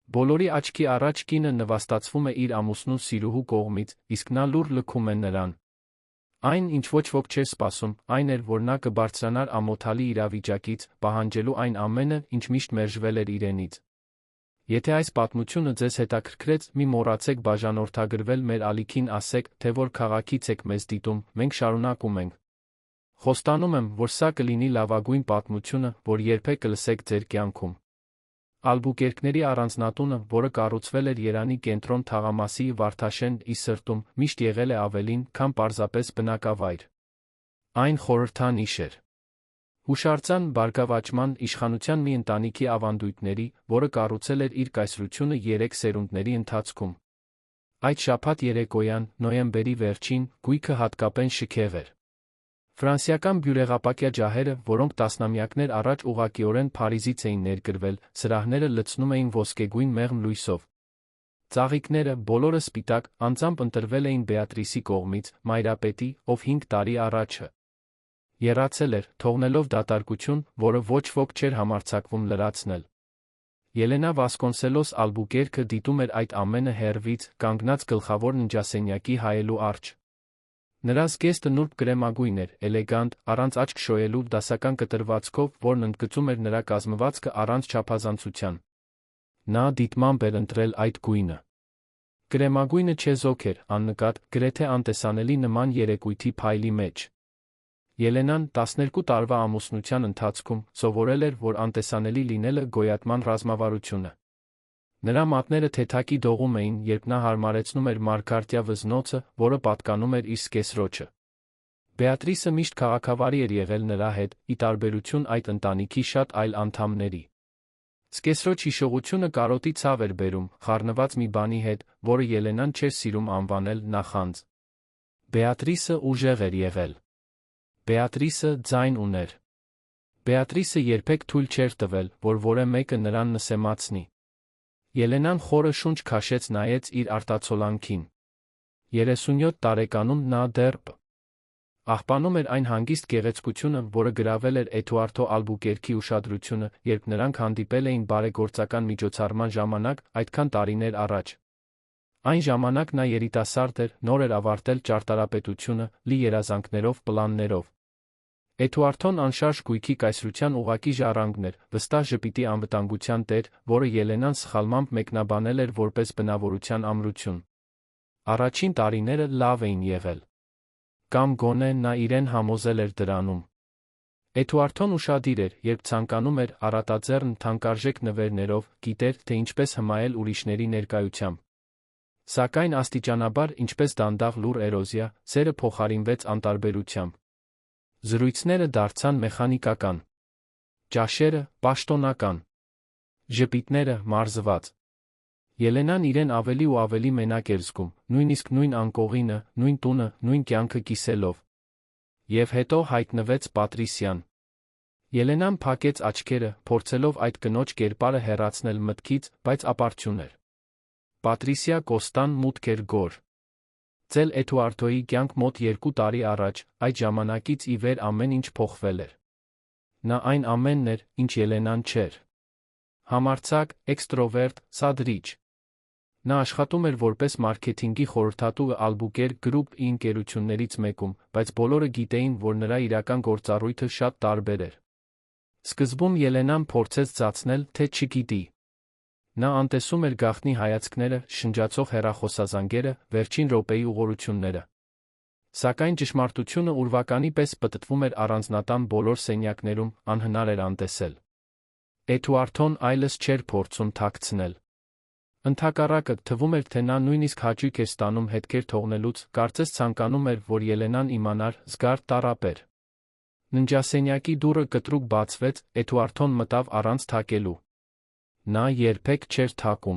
Բոլորի աչքի առաջ կինը նվաստացվում է իր ամուսնու սիրուհու կողմից, իսկ նա լուռ լքում է նրան։ Այն, ինչ ոչ ոք չէր սպասում, այն էր, որ նա կբարձրանար ամոթալի իրավիճակից, պահանջելու այն ամենը, ինչ միշտ մերժվել էր իրենից։ Եթե այս պատմությունը ձեզ հետաքրքրեց, մի մոռացեք բաժանորդագրվել մեր ալիքին, ասեք, թե որ քաղաքից եք մեզ դիտում, մենք շարունակում ենք։ Խոստանում եմ, որ սա կլինի լավագույն պատմությունը, որ երբեք կլսեք ձեր կյանքում։ Ալբուկերկների առանձնատունը, որը կառուցվել էր Երանի կենտրոն թաղամասի Վարդաշեն-ի սրտում, միշտ եղել է ավելին, քան պարզապես բնակավայր։ Այն խորհրդանիշ էր։ Հուշարձան բարգավաճման իշխանության մի ընտանիքի ավանդույթների, որը կառուցել էր իր կայսրությունը 3 սերունդների ընթացքում։ Այդ շաբաթ երեկոյան, նոյեմբերի վերջին, գույքը հատկապես շքեղ էր։ Ֆրանսիական բյուրեղապակյա ջահերը, որոնք տասնամյակներ առաջ ուղղակիորեն Փարիզից էին ներկրվել, սրահները լցնում էին ոսկեգույն մեղմ լույսով։ Ծաղիկները, բոլորը սպիտակ, անձամբ ընտրվել էին Բեատրիսի կողմից, մայրապետի, ով 5 տարի առաջ եռացել էր, թողնելով դատարկություն, որը ոչ ոք չէր համարձակվում լրացնել։ Ելենա Վասկոնսելոս Ալբուկերկը դիտում էր այդ ամենը հեռվից, կանգնած գլխավոր ննջասենյակի հայելու առջ։ Նրա զգեստը նուրբ կրեմագույն էր, էլեգանտ, առանց աչք շոյելու դասական կտրվածքով, որն ընդգծում էր նրա կազմվածքը առանց չափազանցության։ Նա դիտմամբ էր ընտրել այդ գույնը։ Կրեմագույնը չեզոք էր, աննկատ, գրեթե անտեսանելի նման երեկույթի փայլի մեջ։ Ելենան 12 տարվա ամուսնության ընթացքում սովորել էր, որ անտեսանելի լինելը գոյատման ռազմավարություն է։ Նրա մատները թեթակի դողում էին, երբ նա հարմարեցնում էր մարգարտյա վզնոցը, որը պատկանում էր իր սկեսրոջը։ Բեատրիսը միշտ քաղաքավարի էր եղել նրա հետ, ի տարբերություն այդ ընտանիքի շատ այլ անդամների։ Սկեսրոջ հիշողությունը կարոտի ցավ էր բերում, խառնված մի բանի հետ, որը Ելենան չէր սիրում անվանել նախանձ։ Բեատրիսը ուժեղ էր եղել։ Բեատրիսը ձայն ուներ։ Բեատրիսը երբեք թույլ չէր տվել, որ որևէ մեկը նրան նսեմացնի։ Ելենան խորը շունչ քաշեց նայեց իր արտացոլանքին։ 37 տարեկանում նա դեռ աղբանում էր այն հանգիստ գեղեցկությունը, որը գրավել էր Էդուարդո Ալբուկերկի ուշադրությունը, երբ նրանք հանդիպել էին բարեգործական միջոցառման ժամանակ, այդքան տարիներ առաջ։ Այն ժամանակ նա երիտասարդ էր, նոր էր ավարտել ճարտարապետությունը, լի երազանքներով, պլաններով։ Էդուարդոն անշարժ գույքի կայսրության ուղղակի ժառանգն էր, վստահ ժպիտի անվտանգության տեր, որը Ելենան սխալմամբ մեկնաբանել էր որպես բնավորության ամրություն։ Առաջին տարիները լավ էին եղել։ Կամ գոնե նա իրեն համոզել էր դրանում։ Էդուարդոն ուշադիր էր, երբ ցանկանում էր, առատաձեռն, թանկարժեք նվերներով, գիտեր, թե ինչպես հմայել ուրիշների ներկայությամբ։ Սակայն աստիճանաբար, ինչպես դանդաղ լուռ էրոզիա, սերը փոխարինվեց անտարբերությամբ։ Զրույցները դարձան մեխանիկական։ Ճաշերը՝ պաշտոնական։ Ժպիտները՝ մարզված։ Ելենան իրեն ավելի ու ավելի մենակ էր զգում, նույնիսկ նույն անկողինը, նույն տունը, նույն կյանքը կիսելով։ Եվ հետո հայտնվեց Պատրիսիան։ Ելենան փակեց աչքերը, փորձելով այդ կնոջ կերպարը հեռացնել մտքից, բայց ապարդյուն էր։ Պատրիսիա Կոստան մուտք էր գոր։ Ծել Էդուարդոյի կյանք մոտ 2 տարի առաջ, այդ ժամանակից ի վեր ամեն ինչ փոխվել էր։ Նա այն ամենն էր, ինչ Ելենան չէր։ Համարձակ, էքստրովերտ, սադրիչ։ Նա աշխատում էր որպես մարքեթինգի խորհրդատու Ալբուկերկ Գրուպ-ի ընկերություններից մեկում, բայց բոլորը գիտեին, որ նրա իրական գործառույթը շատ տարբեր էր։ Սկզբում Ելենան փորձեց ծածնել, թե չգիտի։ Նա անտեսում էր գաղտնի հայացքները, շնջացող հեռախոսազանգերը, վերջին րոպեի ուղղությունները։ Սակայն ճշմարտությունը ուրվականի պես պտտվում էր առանձնատան բոլոր սենյակներում, անհնար էր անտեսել։ Էդուարդոն այլս չէր փորձում թաքցնել։ Ընդհակառակը, թվում էր, թե նա նույնիսկ հաճույք էր ստանում հետքեր թողնելուց, կարծես ցանկանում էր, որ Ելենան իմանար, զգար տառապեր։ Ննջասենյակի դուռը կտրուկ բացվեց, Էդուարդոն մտավ առանց թակելու։ Նա երբեք չէր թակում։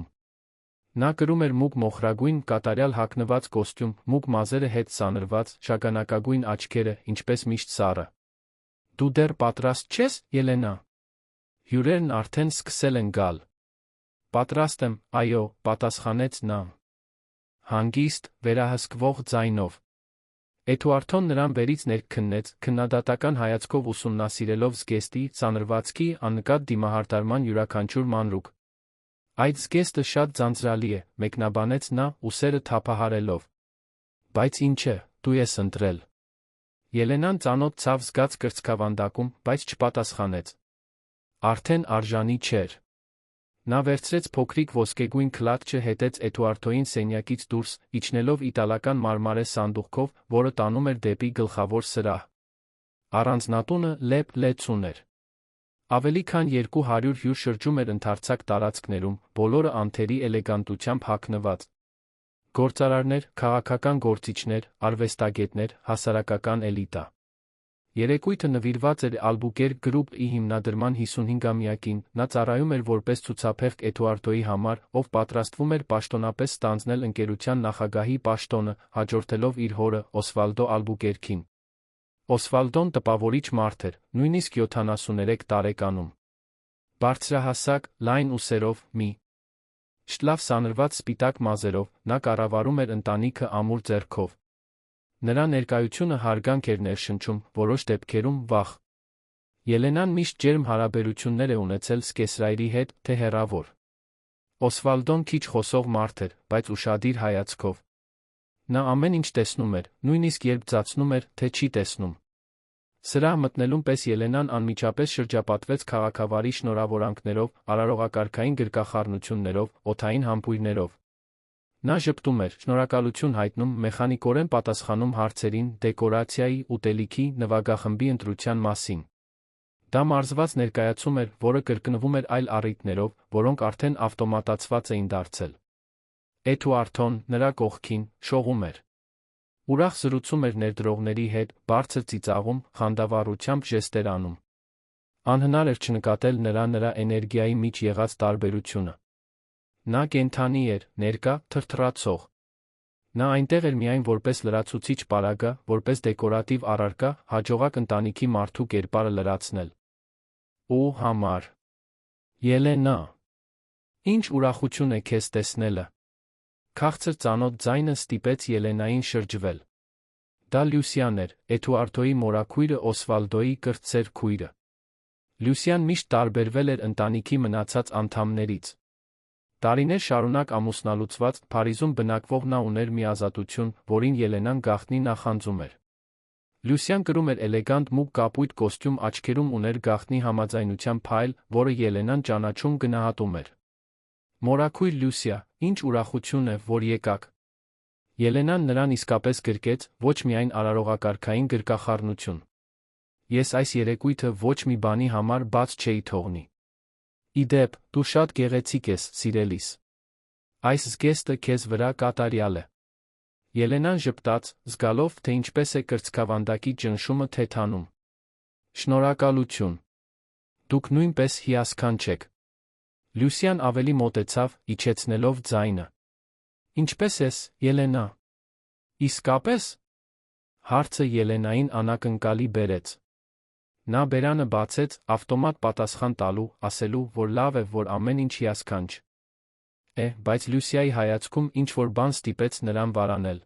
Նա կրում էր մուգ մոխրագույն, կատարյալ հագնված կոստյում, մուգ մազերը հետ սանրված, շագանակագույն աչքերը, ինչպես միշտ սառը։ Դու դեռ պատրաստ չես, Ելենա։ Հյուրերն արդեն սկսել են գալ։ Պատրաստ եմ, այո, պատասխանեց նա։ Հանգիստ, վերահսկվող ձայնով։ Էդուարդոն նրան վերից ներքննեց, քննադատական հայացքով ուսումնասիրելով զգեստի, սանրվածքի, աննկատ դիմահարդարման յուրաքանչյուր մանրուք։ Այդ զգեստը շատ ձանձրալի է, մեկնաբանեց նա, ուսերը թափահարելով։ Բայց ինչ է, դու ես ընտրել։ Ելենան ծանոթ ցավ զգաց կրծքավանդակում, բայց չպատասխանեց։ Արդեն արժանի չէր։ Նա վերցրեց փոքրիկ ոսկեգույն քլաչը, հետեց Էդուարդոյին սենյակից դուրս, իջնելով իտալական մարմարե սանդուղքով, որը տանում էր դեպի գլխավոր սրահ։ Առանձնատունը լեփ-լեցուն էր։ Ավելի քան 200 հյուր շրջում էր ընդարձակ տարածքներում, բոլորը անթերի էլեգանտությամբ հագնված։ Գործարարներ, քաղաքական գործիչներ, արվեստագետներ, հասարակական էլիտա։ Երեկույթը նվիրված էր Ալբուկերկ գրուպ-ի հիմնադրման 55-ամյակին, նա ծառայում էր որպես ցուցափեղկ Էդուարդոյի համար, ով պատրաստվում էր պաշտոնապես ստանձնել ընկերության նախագահի պաշտոնը, հաջորդելով իր հորը, Օսվալդո Ալբուկերկին։ Օսվալդոն տպավորիչ մարդ էր, նույնիսկ 73 տարեկանում։ Բարձրահասակ, լայն ուսերով, մի շտլավ սանրված սպիտակ մազերով, նա կառավարում էր ընտանիքը ամուր ձեռքով։ Նրա ներկայությունը հարգանք էր ներշնչում, որոշ դեպքերում վախ։ Ելենան միշտ ջերմ հարաբերություններ է ունեցել Սկեսրայրի հետ, թե հեռավոր։ Օսվալդոն քիչ խոսող մարդ էր, բայց ուշադիր հայացքով։ Նա ամեն ինչ տեսնում էր, նույնիսկ երբ ձացնում էր, թե չի տեսնում։ Սրահ մտնելուն պես Ելենան անմիջապես շրջապատվեց քաղաքավարի շնորհավորանքներով, արարողակարգային գրկախառնություններով, օդային համբույրներով։ Նա ժպտում էր, շնորհակալություն հայտնում, մեխանիկորեն պատասխանում հարցերին, դեկորացիայի, ուտելիքի, նվագախմբի ընտրության մասին։ Դա մարզված ներկայացում էր, որը կրկնվում էր այլ առիթներով, որոնք արդեն ավտոմատացված էին դարձել։ Էդուարդոն, նրա կողքին, շողում էր։ Ուրախ զրուցում էր ներդրողների հետ, բարձր ծիծաղում, խանդավառությամբ ժեստեր անում։ Անհնար էր չնկատել նրա էներգիայի մեջ եղած տարբերությունը։ Նա կենդանի էր, ներկա, թրթռացող։ Նա այնտեղ էր միայն որպես լրացուցիչ պարագա, որպես դեկորատիվ առարկա, հաջողակ ընտանիքի մարդու կերպարը լրացնել։ Ու համար։ Ելենա, ինչ ուրախություն է քեզ տեսնելը։ Քաղցր ծանոթ ձայնը ստիպեց Ելենային շրջվել։ Դա Լյուսիան էր, Էդուարդոյի մորաքույրը, Օսվալդոյի կրտսեր քույրը։ Լյուսիան միշտ տարբերվել էր ընտանիքի մնացած անդամներից։ Տարիներ շարունակ ամուսնալուծված, Փարիզում բնակվող նա ուներ մի ազատություն, որին Ելենան գաղտնի նախանձում էր։ Լյուսիան կրում էր էլեգանտ մուգ կապույտ կոստյում, աչքերում ուներ գաղտնի համաձայնության փայլ, որը Ելենան ճանաչում գնահատում էր։ Մորաքույր Լյուսիա, ինչ ուրախություն է, որ եկաք։ Ելենան նրան իսկապես գրկեց, ոչ միայն արարողակարգային գրկախառնություն։ Ես այս երեկույթը ոչ մի բանի համար բաց չէի թողնի։ Ի դեպ, դու շատ գեղեցիկ ես, սիրելիս։ Այս զգեստը քեզ վրա կատարյալ է։ Ելենան ժպտաց, զգալով, թե ինչպես է կրծքավանդակի ճնշումը թեթանում։ Շնորհակալություն։ Դուք նույնպես հիասքանչ եք։ Լյուսիան ավելի մոտեցավ, իջեցնելով ձայնը։ Ինչպե՞ս ես, Ելենա։ Իսկապես։ Հարցը Ելենային անակնկալի բերեց։ Նա բերանը բացեց, ավտոմատ պատասխան տալու, ասելու, որ լավ է, որ ամեն ինչ հիասքանչ է, բայց Լյուսիայի հայացքում ինչ-որ բան ստիպեց նրան վարանել։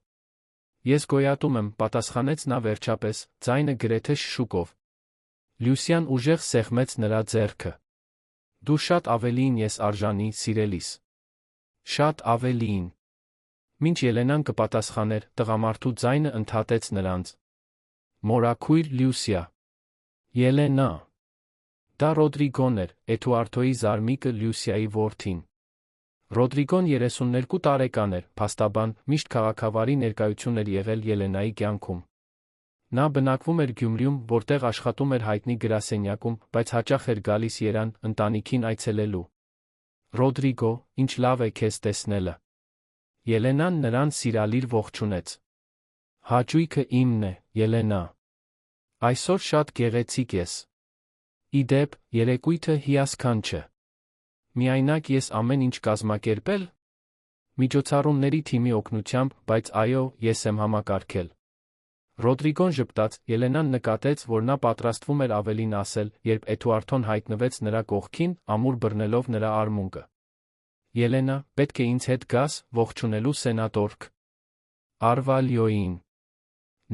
Ես գոյատում եմ, պատասխանեց նա վերջապես, ձայնը գրեթե շշուկով։ Լյուսիան ուժեղ սեղմեց նրա ձեռքը։ Դու շատ ավելիին ես արժանի, սիրելիս։ Շատ ավելիին։ Մինչ Ելենան կպատասխաներ, տղամարդու ձայնը ընդհատեց նրանց։ Մորաքույր Լյուսիա։ Ելենա։ Դա Ռոդրիգոն էր, Էդուարդոյի զարմիկը, Լյուսիայի որդին։ Ռոդրիգոն 32 տարեկան էր, փաստաբան, միշտ քաղաքավարի ներկայություն էր եղել Ելենայի կյանքում։ Նա բնակվում էր Գյումրիում, որտեղ աշխատում էր հայտնի գրասենյակում, բայց հաճախ էր գալիս Երան, ընտանիքին այցելելու։ Ռոդրիգո, ինչ լավ է քեզ տեսնելը։ Ելենան նրան սիրալիր ողջունեց։ Հաճույքը իմն է, Ելենա։ Այսօր շատ գեղեցիկ ես։ Ի դեպ, երեկույթը հիասքանչ է։ Միայնակ ես ամեն ինչ կազմակերպել։ Միջոցառումների թիմի օգնությամբ, բայց այո, ես եմ համակարգել։ Ռոդրիգոն ժպտաց, Ելենան նկատեց, որ նա պատրաստվում էր ավելին ասել, երբ Էդուարդոն հայտնվեց նրա կողքին, ամուր բռնելով նրա արմունկը։ Ելենա, պետք է ինձ հետ գաս, ողջունելու սենատորք Արվալյոյին։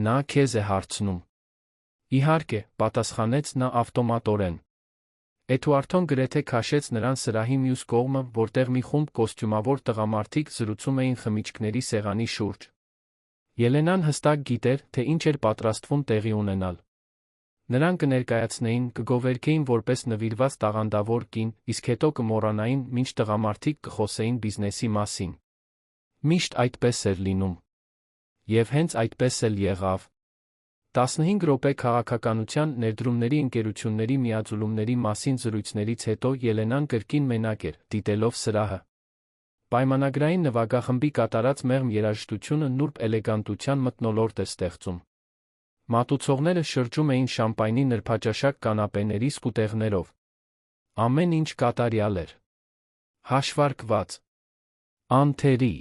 Նա քեզ է հարցնում։ Իհարկե, պատասխանեց նա ավտոմատորեն։ Էդուարդոն գրեթե քաշեց նրան սրահի մյուս կողմը, որտեղ մի խումբ կոստյումավոր տղամարդիկ զրուցում էին խմիչքների սեղանի շուրջ։ Ելենան հստակ գիտեր, թե ինչ էր պատրաստվում տեղի ունենալ։ Նրան կներկայացնեին, կգովերքեին որպես նվիրված տաղանդավոր կին, իսկ հետո կմոռանային, մինչ տղամարդիկ կխոսեին բիզնեսի մասին։ Միշտ այդպես էր լինում։ Եվ հենց այդպես էլ եղավ։ 15 րոպե քաղաքականության ներդրումների ընկերությունների միաձուլումների մասին զրույցներից հետո Ելենան կրկին մենակ էր, դիտելով սրահը։ Պայմանագրային նվագախմբի կատարած մեղմ երաժշտությունը նուրբ էլեգանտության մթնոլորտ էր ստեղծում։ Մատուցողները շրջում էին շամպայնի նրբաճաշակ կանապեների սկուտեղներով։ Ամեն ինչ կատարյալ էր։ Հաշվարկված։ Անթերի։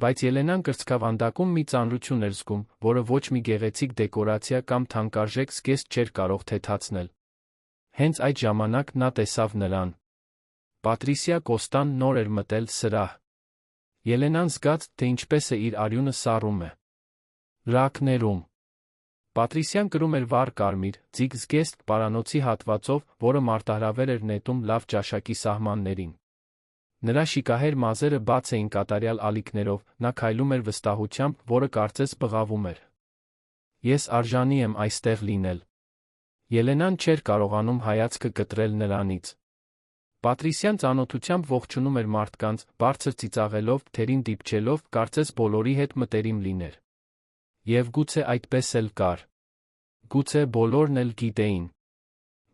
Բայց Ելենան կրծքավանդակում մի ծանրություն էր զգում, որը ոչ մի գեղեցիկ դեկորացիա կամ թանկարժեք զգեստ չէր կարող թեթացնել։ Հենց այդ ժամանակ նա տեսավ նրան։ Պատրիսիա Կոստան նոր էր մտել սրահ։ Ելենան զգաց, թե ինչպես է իր արյունը սառում է։ Ռակներում։ Պատրիսիան կրում էր վառ կարմիր, ձիգ զգեստ պարանոցի հատվածով, որը մարտահրավեր էր նետում լավ ճաշակի սահմաններին։ Նրա շիկահեր մազերը բաց էին կատարյալ ալիքներով, նա քայլում էր վստահությամբ, որը կարծես բղավում էր։ Ես արժանի եմ այստեղ լինել։ Ելենան չէր կարողանում հայացքը կտրել նրանից։ Պատրիսիան ծանոթությամբ ողջունում էր մարդկանց, բարձր ծիծաղելով, թերին դիպչելով, կարծես բոլորի հետ մտերիմ լիներ։ Եվ գուցե այդպես էլ կար։ Գուցե բոլորն էլ գիտեին։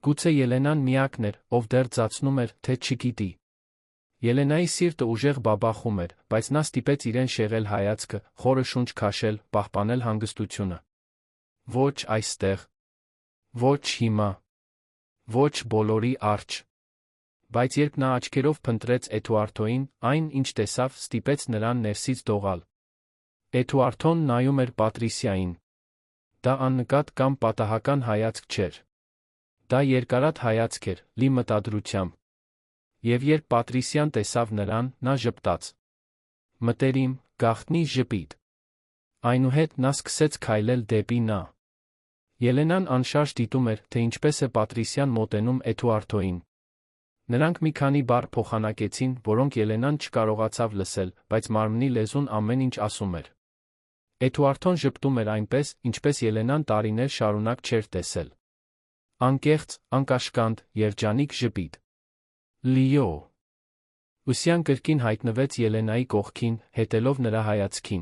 Գուցե Ելենան միակն էր, ով դեռ ձացնում էր, թե չգիտի։ Ելենայի սիրտը ուժեղ բաբախում էր, բայց նա ստիպեց իրեն շեղել հայացքը, խորը շունչ քաշել, պահպանել հանգստությունը։ Ոչ այստեղ։ Ոչ հիմա։ Ոչ բոլորի առջ։ Բայց երբ նա աչքերով փնտրեց Էդուարդոին, այն, ինչ տեսավ, ստիպեց նրան ներսից դողալ։ Էդուարդոն նայում էր Պատրիսիային։ Դա աննկատ կամ պատահական հայացք չէր։ Դա երկարատ հայացք էր, լի մտադրությամբ։ Եվ երբ Պատրիսիան տեսավ նրան, նա ժպտաց։ Մտերիմ, գաղտնի ժպիտ։ Այնուհետ նա սկսեց քայլել դեպի նա։ Ելենան անշարժ դիտում էր, թե ինչպես է Պատրիսիան մոտենում Էդուարդոին։ Նրանք մի քանի բառ փոխանակեցին, որոնք Ելենան չկարողացավ լսել, բայց մարմնի լեզուն ամեն ինչ ասում էր։ Էդուարդոն ժպտում էր այնպես, ինչպես Ելենան տարիներ շարունակ չէր տեսել։ Անկեղծ, անկաշկանդ, երջանիկ ժպիտ։ Լիո։ Ուսյան կրկին հայտնվեց Ելենայի կողքին, հետելով նրա հայացքին։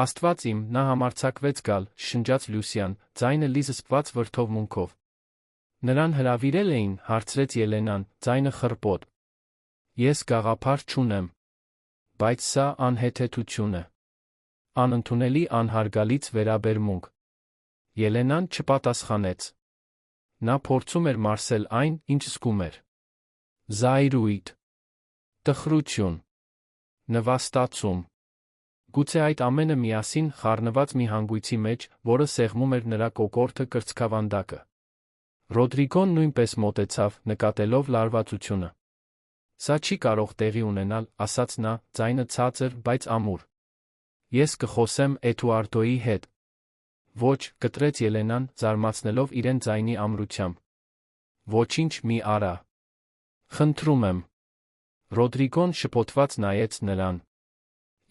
Աստված իմ, նա համարձակվեց գալ, շշնջաց Լուսյան, ձայնը լի զսպված վրդովմունքով։ Նրան հրավիրել էին, հարցրեց Ելենան, ձայնը խռպոտ։ Ես գաղափար չունեմ։ Բայց սա անհեթեթություն է։ Անընդունելի անհարգալից վերաբերմունք։ Ելենան չպատասխանեց։ Նա փորձում էր մարսել այն, ինչ զգում էր։ Զայրույթ։ Տխրություն։ Նվաստացում։ Գուցե այդ ամենը միասին խառնված մի հանգույցի մեջ, որը սեղմում էր նրա կոկորդը կրծքավանդակը։ Ռոդրիգոն նույնպես մոտեցավ, նկատելով լարվածությունը։ Սա չի կարող տեղի ունենալ, ասաց նա, ձայնը ցածր, բայց ամուր։ Ես կխոսեմ Էդուարդոյի հետ։ Ոչ, կտրեց Ելենան, զարմացնելով իրեն ձայնի ամրությամբ։ Ոչինչ մի արա։ Խնդրում եմ։ Ռոդրիգոն շփոթված նայեց նրան։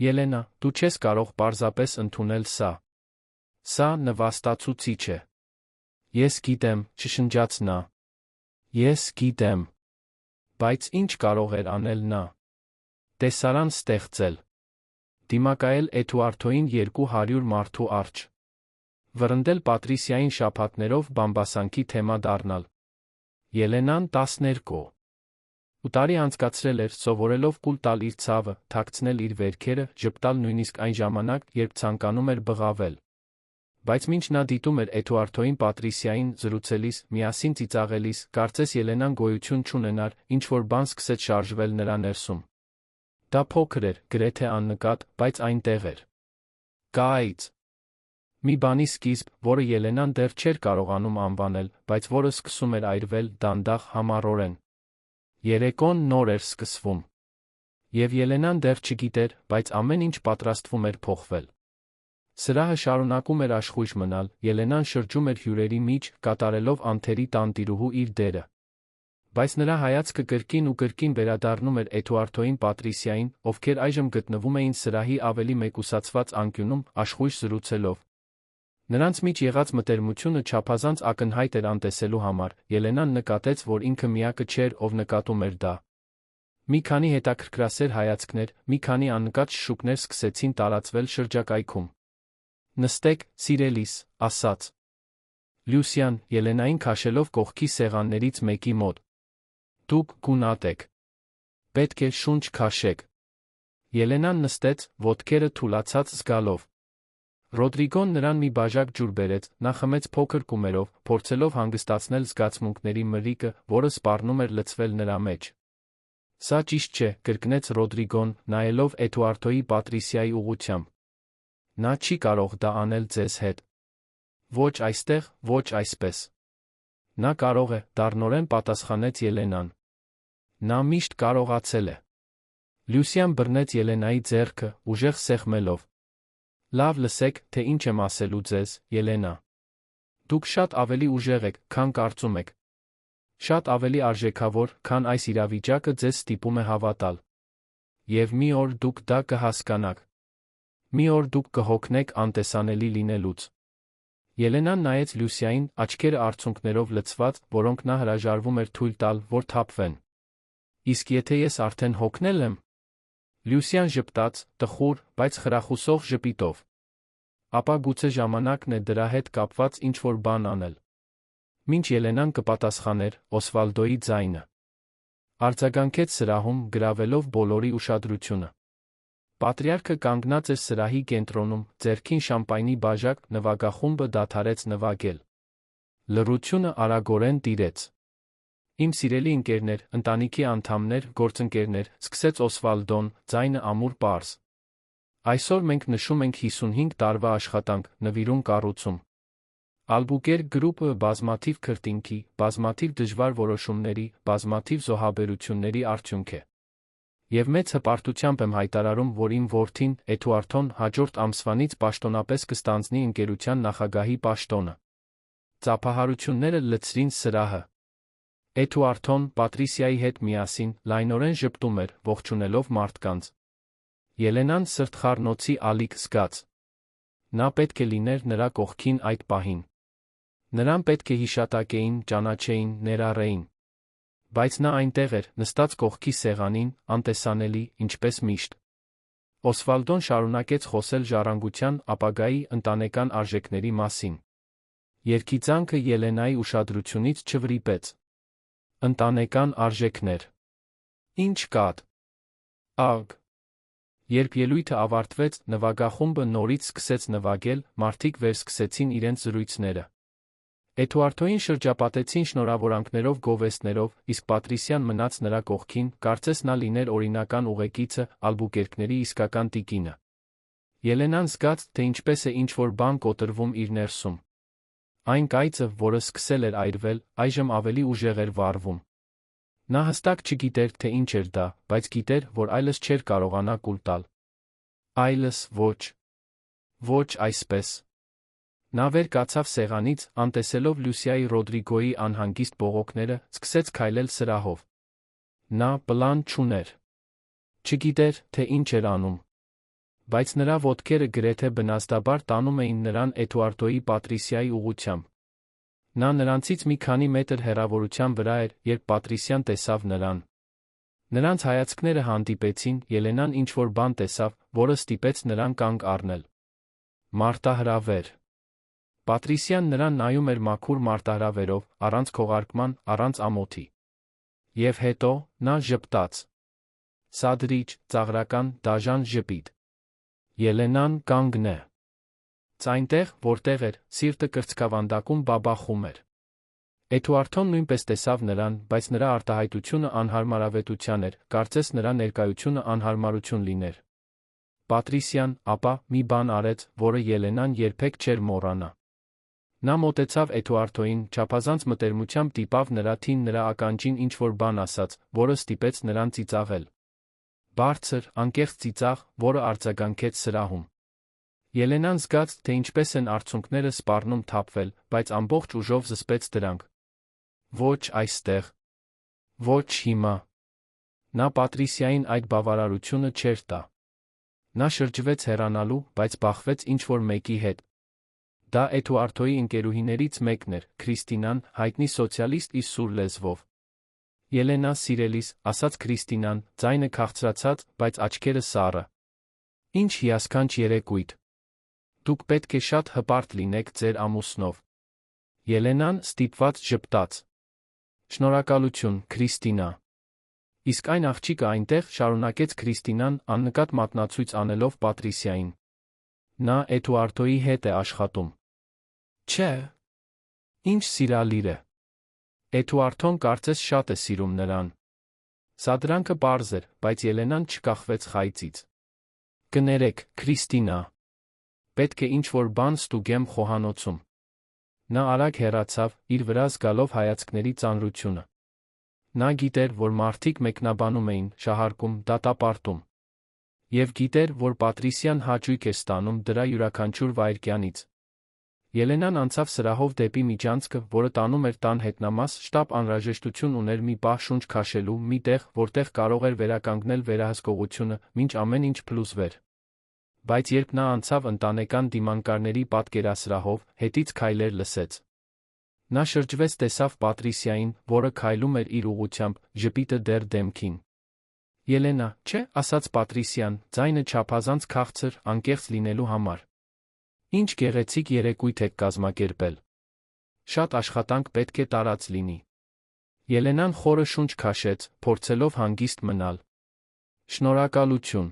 Ելենա, դու չես կարող պարզապես ընդունել սա։ Սա նվաստացուցիչ է։ Ես գիտեմ, չշնջաց նա։ Ես գիտեմ։ Բայց ինչ կարող էր անել նա։ Տեսարան ստեղծել։ Դիմակայել Էդուարդոյին 200 մարդու առջ։ Վռնդել Պատրիսիային շաբաթներով բամբասանքի թեմա դառնալ։ Ելենան 12 տարի անցկացրել էր, սովորելով կուլ տալ իր ցավը, թաքցնել իր վերքերը, ժպտալ նույնիսկ այն ժամանակ, երբ ցանկանում էր բղավել։ Բայց մինչ նա դիտում էր Էդուարդոյին Պատրիսիային զրուցելիս, միասին ծիծաղելիս, կարծես Ելենան գոյություն չունենար, ինչ-որ բան սկսեց շարժվել նրա ներսում։ Դա փոքր էր, գրեթե աննկատ, բայց այնտեղ էր։ Կայծ։ Մի բանի սկիզբ, որը Ելենան դեռ չէր կարողանում անվանել, բայց որը սկսում էր այրվել, դանդաղ, համառորեն։ Երեկոն նոր էր սկսվում։ Եվ Ելենան դեռ չգիտեր, բայց ամեն ինչ պատրաստվում էր փոխվել։ Սրահը շարունակում էր աշխույժ մնալ, Ելենան շրջում էր հյուրերի միջ, կատարելով անթերի տանտիրուհու իր դերը։ Բայց նրա հայացքը կրկին ու կրկին վերադառնում էր Էդուարդոյին Պատրիսիային, ովքեր այժմ գտնվում էին սրահի ավելի մեկուսացված անկյունում, աշխույժ զրուցելով։ Նրանց միջ եղած մտերմությունը չափազանց ակնհայտ էր անտեսելու համար, Ելենան նկատեց, որ ինքը միակը չէր, ով նկատում էր դա։ Մի քանի հետաքրքրասեր հայացքներ, մի քանի աննկատ շշուկներ սկսեցին տարածվել շրջակայքում։ «Նստեք, սիրելիս», ասաց Լյուսիան, Ելենային քաշելով կողքի սեղաններից մեկի մոտ։ «Դուք գունատ եք։ Պետք է շունչ քաշեք»։ Ելենան նստեց, ոտքերը թուլացած զգալով։ Ռոդրիգոն նրան մի բաժակ ջուր բերեց, նա խմեց փոքր կումերով, փորձելով հանգստացնել զգացմունքների մրրիկը, որը սպառնում էր լցվել նրա մեջ։ «Սա ճիշտ չէ», կրկնեց Ռոդրիգոն, նայելով Էդուարդոյի Պատրիսիայի ուղղությամբ։ «Նա չի կարող դա անել ձեզ հետ։ Ոչ այստեղ, ոչ այսպես»։ «Նա կարող է», դառնորեն պատասխանեց Ելենան։ «Նա միշտ կարողացել է»։ Լյուսիան բռնեց Ելենայի ձեռքը, ուժեղ սեղմելով։ «Լավ լսեք, թե ինչ եմ ասելու ձեզ, Ելենա։ Դուք շատ ավելի ուժեղ եք, քան կարծում եք։ Շատ ավելի արժեքավոր, քան այս իրավիճակը ձեզ ստիպում է հավատալ։ Եվ մի օր դուք դա կհասկանաք։ Մի օր դուք կհոգնեք անտեսանելի լինելուց»։ Ելենան նայեց Լյուսիային, աչքերը արցունքներով լցված, որոնք նա հրաժարվում էր թույլ տալ, որ թափվեն։ «Իսկ եթե ես արդեն հոգնել եմ»։ Լյուսիան ժպտաց, տխուր, բայց խրախուսող ժպիտով։ «Ապա գուցե ժամանակն է դրա հետ կապված ինչ-որ բան անել»։ Մինչ Ելենան կպատասխաներ, Օսվալդոյի ձայնը արձագանքեց սրահում, գրավելով բոլորի ուշադրությունը։ Պատրիարքը կանգնած էր սրահի կենտրոնում, ձեռքին շամպայնի բաժակ, նվագախումբը դադարեց նվագել։ Լռությունը արագորեն տիրեց։ «Իմ սիրելի ընկերներ, ընտանիքի անդամներ, գործընկերներ», սկսեց Օսվալդոն, ձայնը ամուր պարզ։ «Այսօր մենք նշում ենք 55 տարվա աշխատանք, նվիրում կառուցում։ Ալբուկերկ գրուպը բազմաթիվ քրտինքի, բազմաթիվ դժվար որոշումների, բազմաթիվ զոհաբերությունների արդյունք է։ Եվ մեծ հպարտությամբ եմ հայտարարում, որ իմ որդին, Էդուարդոն, հաջորդ ամսվանից պաշտոնապես կստանձնի ընկերության նախագահի պաշտոնը»։ Ծափահարությունները լցրին սրահը։ Էդուարդոն, Պատրիսիայի հետ միասին, լայնորեն ժպտում էր, ողջունելով մարդկանց։ Ելենան սրտխառնոցի ալիք զգաց։ Նա պետք է լիներ նրա կողքին այդ պահին։ Նրան պետք է հիշատակեին, ճանաչեին, ներառեին։ Բայց նա այնտեղ էր, նստած կողքի սեղանին, անտեսանելի, ինչպես միշտ։ Օսվալդոն շարունակեց խոսել ժառանգության, ապագայի, ընտանեկան արժեքների մասին։ Երգիծանքը Ելենայի ուշադրությունից չվրիպեց։ Ընտանեկան արժեքներ։ Ինչ կատ։ Աղ։ Երբ ելույթը ավարտվեց, նվագախումբը նորից սկսեց նվագել, մարդիկ վերսկսեցին իրենց զրույցները։ Էդուարդոյին շրջապատեցին շնորհավորանքներով, գովեստներով, իսկ Պատրիսիան մնաց նրա կողքին, կարծես նա լիներ օրինական ուղեկիցը, Ալբուկերկների իսկական տիկինը։ Ելենան զգաց, թե ինչպես է ինչ-որ բան կոտրվում իր ներսում։ Այն կայծը, որը սկսել էր այրվել, այժմ ավելի ուժեղ էր վառվում։ Նա հստակ չգիտեր, թե ինչ էր դա, բայց գիտեր, որ այլս չէր կարողանա կուլ տալ։ Այլս ոչ։ Ոչ այսպես։ Նա վեր կացավ սեղանից, անտեսելով Լյուսիայի Ռոդրիգոյի անհանգիստ բողոքները, սկսեց քայլել սրահով։ Նա պլան չուներ։ Չգիտեր, թե ինչ էր անում։ Բայց նրա ոտքերը գրեթե բնազդաբար տանում էին նրան Էդուարդոյի Պատրիսիայի ուղղությամբ։ Նա նրանցից մի քանի մետր հեռավորության վրա էր, երբ Պատրիսիան տեսավ նրան։ Նրանց հայացքները հանդիպեցին, Ելենան ինչ-որ բան տեսավ, որը ստիպեց նրան կանգ առնել։ Մարտահրավեր։ Պատրիսիան նրան նայում էր մաքուր մարտահրավերով, առանց քողարկման, առանց ամոթի։ Եվ հետո, նա ժպտաց։ Սադրիչ, ծաղրական, դաժան ժպիտ։ Ելենան կանգն է։ Այնտեղ, որտեղ էր, սիրտը կրծքավանդակում բաբախում էր։ Էդուարդոն նույնպես տեսավ նրան, բայց նրա արտահայտությունը անհարմարավետության էր, կարծես նրա ներկայությունը անհարմարություն լիներ։ Պատրիսիան, ապա, մի բան արեց, որը Ելենան երբեք չէր մոռանա։ Նա մոտեցավ Էդուարդոյին, չափազանց մտերմությամբ դիպավ նրա թին, նրա ականջին ինչ-որ բան ասաց, որը ստիպեց նրան ծիծաղել։ Բարձր, անկեղծ ծիծաղ, որը արձագանքեց սրահում։ Ելենան զգաց, թե ինչպես են արցունքները սպառնում թափվել, բայց ամբողջ ուժով զսպեց դրանք։ Ոչ այստեղ։ Ոչ հիմա։ Նա Պատրիսիային այդ բավարարությունը չէր տա։ Նա շրջվեց հեռանալու, բայց բախվեց ինչ-որ մեկի հետ։ Դա Էդուարդոյի ընկերուհիներից մեկն էր, Քրիստինան, հայտնի սոցիալիստ իր սուր լեզվով։ Ելենա, սիրելիս, ասաց Քրիստինան, ձայնը քաղցրացած, բայց աչքերը սառը։ Ինչ հիասքանչ երեկույթ։ Դուք պետք է շատ հպարտ լինեք ձեր ամուսնով։ Ելենան ստիպված ժպտաց։ Շնորհակալություն, Քրիստինա։ Իսկ այն աղջիկը այնտեղ, շարունակեց Քրիստինան, աննկատ մատնացույց անելով Պատրիսիային։ Նա Էդուարդոյի հետ է աշխատում։ Չէ։ Ինչ սիրալիր է։ Էդուարդոն կարծես շատ է սիրում նրան։ Սադրանքը պարզ էր, բայց Ելենան չկախվեց խայծից։ Կներեք, Քրիստինա։ Պետք է ինչ-որ բան ստուգեմ խոհանոցում։ Նա արագ հեռացավ, իր վրա զգալով հայացքների ծանրությունը։ Նա գիտեր, որ մարդիկ մեկնաբանում էին, շահարկում, դատապարտում։ Եվ գիտեր, որ Պատրիսիան հաճույք է ստանում դրա յուրաքանչյուր վայրկյանից։ Ելենան անցավ սրահով դեպի միջանցքը, որը տանում էր տան հետնամաս, շտապ անհրաժեշտություն ուներ մի պահ շունչ քաշելու, մի տեղ, որտեղ կարող էր վերականգնել վերահսկողությունը, մինչ ամեն ինչ փլուզվեր։ Բայց երբ նա անցավ ընտանեկան դիմանկարների պատկերասրահով, հետից քայլեր լսեց։ Նա շրջվեց, տեսավ Պատրիսիային, որը քայլում էր իր ուղղությամբ, ժպիտը դեռ դեմքին։ Ելենա, չէ, ասաց Պատրիսիան, ձայնը չափազանց քաղցր, անկեղծ լինելու համար։ Ինչ գեղեցիկ երեկույթ եք կազմակերպել։ Շատ աշխատանք պետք է տարած լինի։ Ելենան խորը շունչ քաշեց, փորձելով հանգիստ մնալ։ Շնորհակալություն։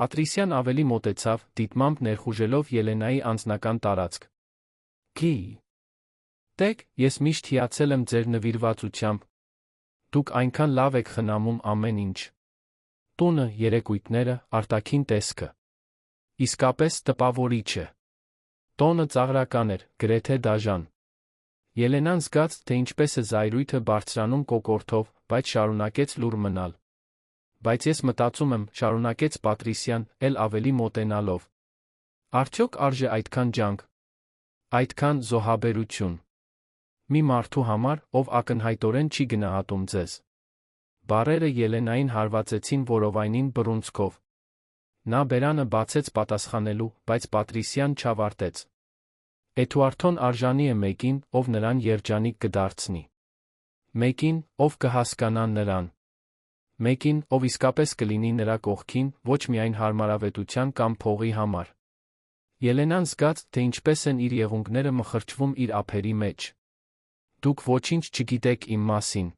Պատրիսիան ավելի մոտեցավ, դիտմամբ ներխուժելով Ելենայի անձնական տարածք։ Գի։ Տեկ, ես միշտ հիացել եմ ձեր նվիրվածությամբ։ Դուք այնքան լավ եք խնամում ամեն ինչ։ Տունը, երեկույթները, արտաքին տեսքը։ Իսկապես տպավորիչ է։ Տոնը ծաղրական էր, գրեթե դաժան։ Ելենան զգաց, թե ինչպես է զայրույթը բարձրանում կոկորդով, բայց շարունակեց լուռ մնալ։ Բայց ես մտածում եմ, շարունակեց Պատրիսիան, էլ ավելի մոտենալով։ Արդյոք արժե այդքան ջանք։ Այդքան զոհաբերություն։ Մի մարդու համար, ով ակնհայտորեն չի գնահատում ձեզ։ Բառերը Ելենային հարվածեցին որովայնին բռունցքով։ Նա բերանը բացեց պատասխանելու, բայց Պատրիսիան չավարտեց։ Էդուարդոն արժանի է մեկին, ով նրան երջանիկ կդարձնի։ Մեկին, ով կհասկանա նրան։ Մեկին, ով իսկապես կլինի նրա կողքին, ոչ միայն հարմարավետության կամ փողի համար։ Ելենան զգաց, թե ինչպես են իր եղունգները մխրճվում իր ափերի մեջ։ Դուք ոչինչ չգիտեք իմ մասին։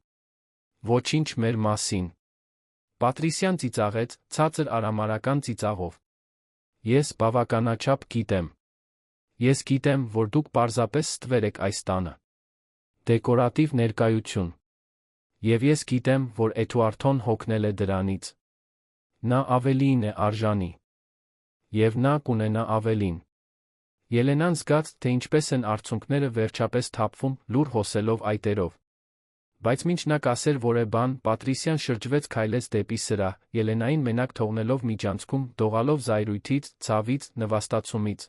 Ոչինչ մեր մասին։ Պատրիսիան ծիծաղեց, ցածր արամարական ծիծաղով։ Ես բավականաչափ գիտեմ։ Ես գիտեմ, որ դուք պարզապես ստվեր եք այս տանը։ Դեկորատիվ ներկայություն։ Եվ ես գիտեմ, որ Էդուարդոն հոգնել է դրանից։ Նա ավելիին է արժանի։ Եվ նա կունենա ավելին։ Ելենան զգաց, թե ինչպես են արցունքները վերջապես թափվում, լուռ հոսելով այտերով։ Բայց մինչ նա կասեր որևէ բան, Պատրիսիան շրջվեց, քայլեց դեպի սրահ, Ելենային մենակ թողնելով միջանցքում, դողալով զայրույթից, ցավից, նվաստացումից։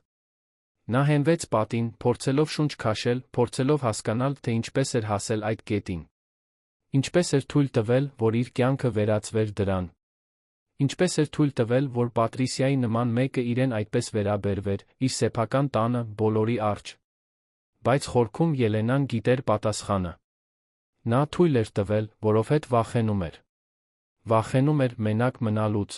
Նա հենվեց պատին, փորձելով շունչ քաշել, փորձելով հասկանալ, թե ինչպես էր հասել այդ կետին։ Ինչպես էր թույլ տվել, որ իր կյանքը վերածվեր դրան։ Ինչպես էր թույլ տվել, որ Պատրիսիայի նման մեկը իրեն այդպես վերաբերվեր, իր սեփական տանը, բոլորի առջ։ Բայց խորքում Ելենան գիտեր պատասխանը։ Նա թույլ էր տվել, որովհետև վախենում էր։ Վախենում էր մենակ մնալուց։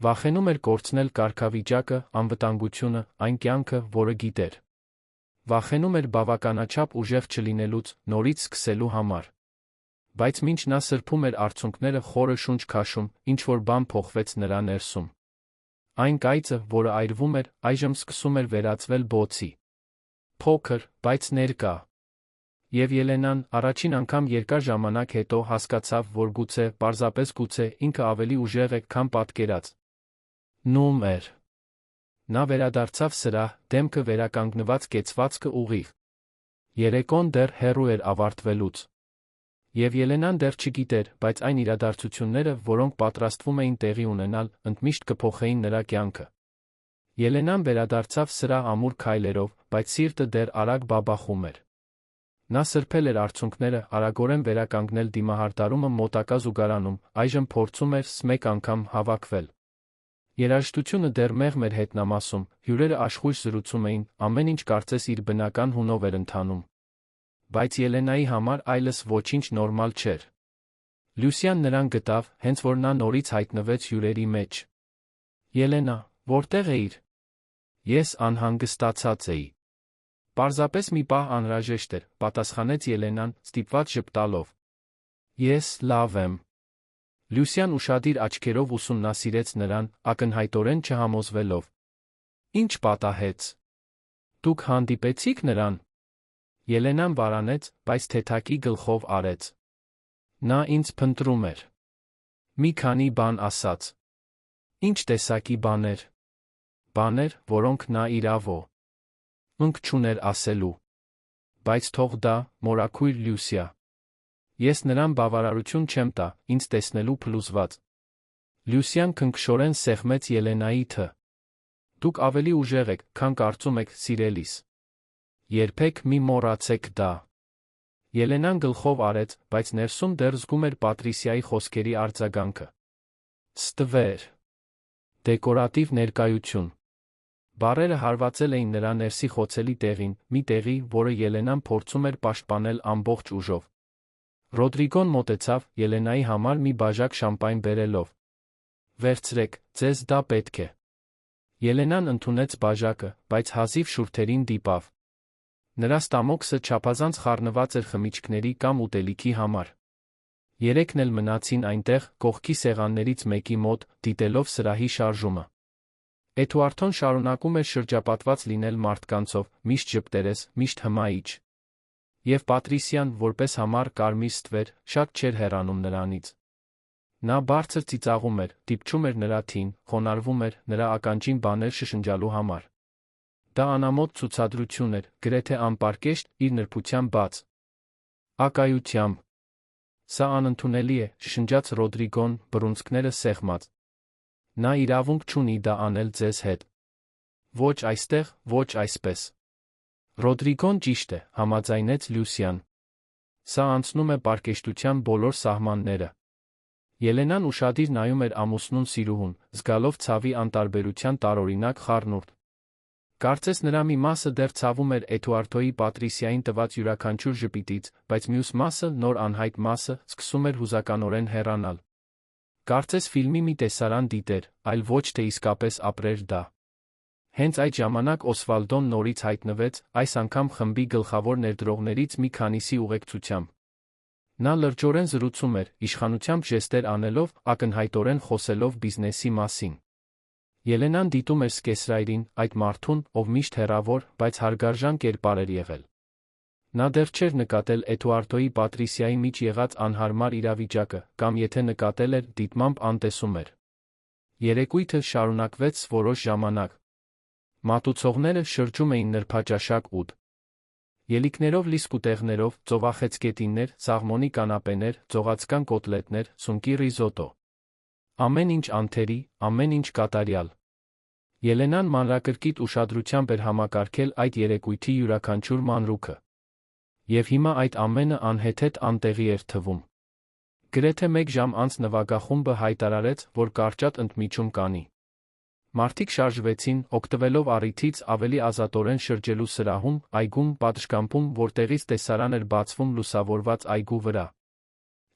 Վախենում էր կորցնել կարգավիճակը, անվտանգությունը, այն կյանքը, որը գիտեր։ Վախենում էր բավականաչափ ուժեղ չլինելուց, նորից սկսելու համար։ Բայց մինչ նա սրբում էր արցունքները խորը շունչ քաշում, ինչ-որ բան փոխվեց նրա ներսում։ Այն կայծը, որը այրվում էր, այժմ սկսում էր վերածվել բոցի։ Փոքր, բայց ներկա։ Եվ Ելենան, առաջին անգամ երկար ժամանակ հետո հասկացավ, որ գուցե, պարզապես գուցե, ինքը ավելի ուժեղ է, քան պատկերած։ Նում էր։ Նա վերադարձավ սրահ, դեմքը վերականգնված կեցվածքը ուղիղ։ Երեկոն դեռ հեռու էր ավարտվելուց։ Եվ Ելենան դեռ չգիտեր, բայց այն իրադարձությունները, որոնք պատրաստվում էին տեղի ունենալ, ընդմիշտ կփոխեին նրա կյանքը։ Ելենան վերադարձավ սրահ ամուր քայլերով, բայց սիրտը դեռ արագ բաբախում էր։ Նա սրբել էր արցունքները, արագորեն վերականգնել դիմահարդարումը մոտակա զուգարանում, այժմ փորձում էր մեկ անգամ հավաքվել։ Երաժշտությունը դեռ մեղմ էր հետնամասում, հյուրերը աշխույժ զրուցում էին, ամեն ինչ կարծես իր բնական հունով էր ընթանում։ Բայց Ելենայի համար այլս ոչինչ նորմալ չէր։ Լյուսյան նրան գտավ, հենց որ նա նորից հայտնվեց հյուրերի մեջ։ Ելենա, որտեղ էիր։ Ես անհանգստացած էի։ Պարզապես մի պահ անհրաժեշտ էր, պատասխանեց Ելենան, ստիպված ժպտալով։ Ես լավ եմ։ Լյուսյան ուշադիր աչքերով ուսումնասիրեց նրան, ակնհայտորեն չհամոզվելով։ Ինչ պատահեց։ Դուք հանդիպեցիք նրան։ Ելենան վարանեց, բայց թեթակի գլխով արեց։ Նա ինձ փնտրում էր։ Մի քանի բան ասաց։ Ինչ տեսակի բաներ։ Բաներ, որոնք նա իրավո ընկ չուներ ասելու։ Բայց թող դա, մորաքույր Լյուսիա։ Ես նրան բավարարություն չեմ տա, ինձ տեսնելու փլուզված։ Լյուսյան քնքշորեն սեղմեց Ելենայի թը։ Դուք ավելի ուժեղ եք, քան կարծում եք, սիրելիս։ Երբեք մի մոռացեք դա։ Ելենան գլխով արեց, բայց ներսում դեռ զգում էր Պատրիսիայի խոսքերի արձագանքը։ Ստվեր։ Դեկորատիվ ներկայություն։ Բառերը հարվածել էին նրա ներսի խոցելի տեղին, մի տեղի, որը Ելենան փորձում էր պաշտպանել ամբողջ ուժով։ Ռոդրիգոն մոտեցավ, Ելենայի համար մի բաժակ շամպայն բերելով։ Վերցրեք, ձեզ դա պետք է։ Ելենան ընդունեց բաժակը, բայց հազիվ շուրթերին դիպավ։ Նրա ստամոքսը չափազանց խառնված էր խմիչքների կամ ուտելիքի համար։ Երեքն էլ մնացին այնտեղ, կողքի սեղաններից մեկի մոտ, դիտելով սրահի շարժումը։ Էդուարդոն շարունակում էր շրջապատված լինել մարդկանցով, միշտ ժպտերես, միշտ հմայիչ։ Եվ Պատրիսիան, որպես համառ կարմիր ստվեր, շատ չէր հեռանում նրանից։ Նա բարձր ծիծաղում էր, դիպչում էր նրա թին, խոնարհվում էր, նրա ականջին բաներ շշնջալու համար։ Դա անամոթ ցուցադրություն էր, գրեթե անպարկեշտ, իր նրբության բաց ակայությամբ։ Սա անընդունելի է, շշնջաց Ռոդրիգոն, բռունցքները սեղմած։ Նա իրավունք չունի դա անել ձեզ հետ։ Ոչ այստեղ, ոչ այսպես։ Ռոդրիգոն ճիշտ է, համաձայնեց Լյուսյան։ Սա անցնում է պարկեշտության բոլոր սահմանները։ Ելենան ուշադիր նայում էր ամուսնուն սիրուհուն, զգալով ցավի անտարբերության տարօրինակ խառնուրդ։ Կարծես նրա մի մասը դեռ ցավում էր Էդուարդոյի Պատրիսիային տված յուրաքանչյուր ժպիտից, բայց մյուս մասը, նոր անհայտ մասը, սկսում էր հուզականորեն հեռանալ։ Կարծես ֆիլմի մի տեսարան դիտեր, այլ ոչ թե իսկապես ապրեր դա։ Հենց այդ ժամանակ Օսվալդոն նորից հայտնվեց, այս անգամ խմբի գլխավոր ներդրողներից մի քանիսի ուղեկցությամբ։ Նա լրջորեն զրուցում էր, իշխանությամբ ժեստեր անելով, ակնհայտորեն խոսելով բիզնեսի մասին։ Ելենան դիտում էր Սկեսրայրին, այդ մարդուն, ով միշտ հեռավոր, բայց հարգարժան կերպար էր եղել։ Նա դեռ չէր նկատել Էդուարդոյի Պատրիսիայի մեջ եղած անհարմար իրավիճակը, կամ եթե նկատել էր, դիտմամբ անտեսում էր։ Երեկույթը շարունակվեց որոշ ժամանակ։ Մատուցողները շրջում էին նրբաճաշակ ուտ։ Ելիկներով լի սկուտեղներով, ծովախեցգետիններ, սաղմոնի կանապեներ, ծողացկան կոտլետներ, սունկի ռիզոտո։ Ամեն ինչ անթերի, ամեն ինչ կատարյալ։ Ելենան մանրակրկիտ ուշադրությամբ էր համակարգել այդ երեկույթի յուրաքանչյուր մանրուքը։ Եվ հիմա այդ ամենը անհեթեթ անտեղի էր թվում։ Գրեթե մեկ ժամ անց նվագախումբը հայտարարեց, որ կարճատ ընդմիջում կանի։ Մարդիկ շարժվեցին, օգտվելով առիթից ավելի ազատորեն շրջելու սրահում, այգում, պատշգամբում, որտեղից տեսարան էր բացվում լուսավորված այգու վրա։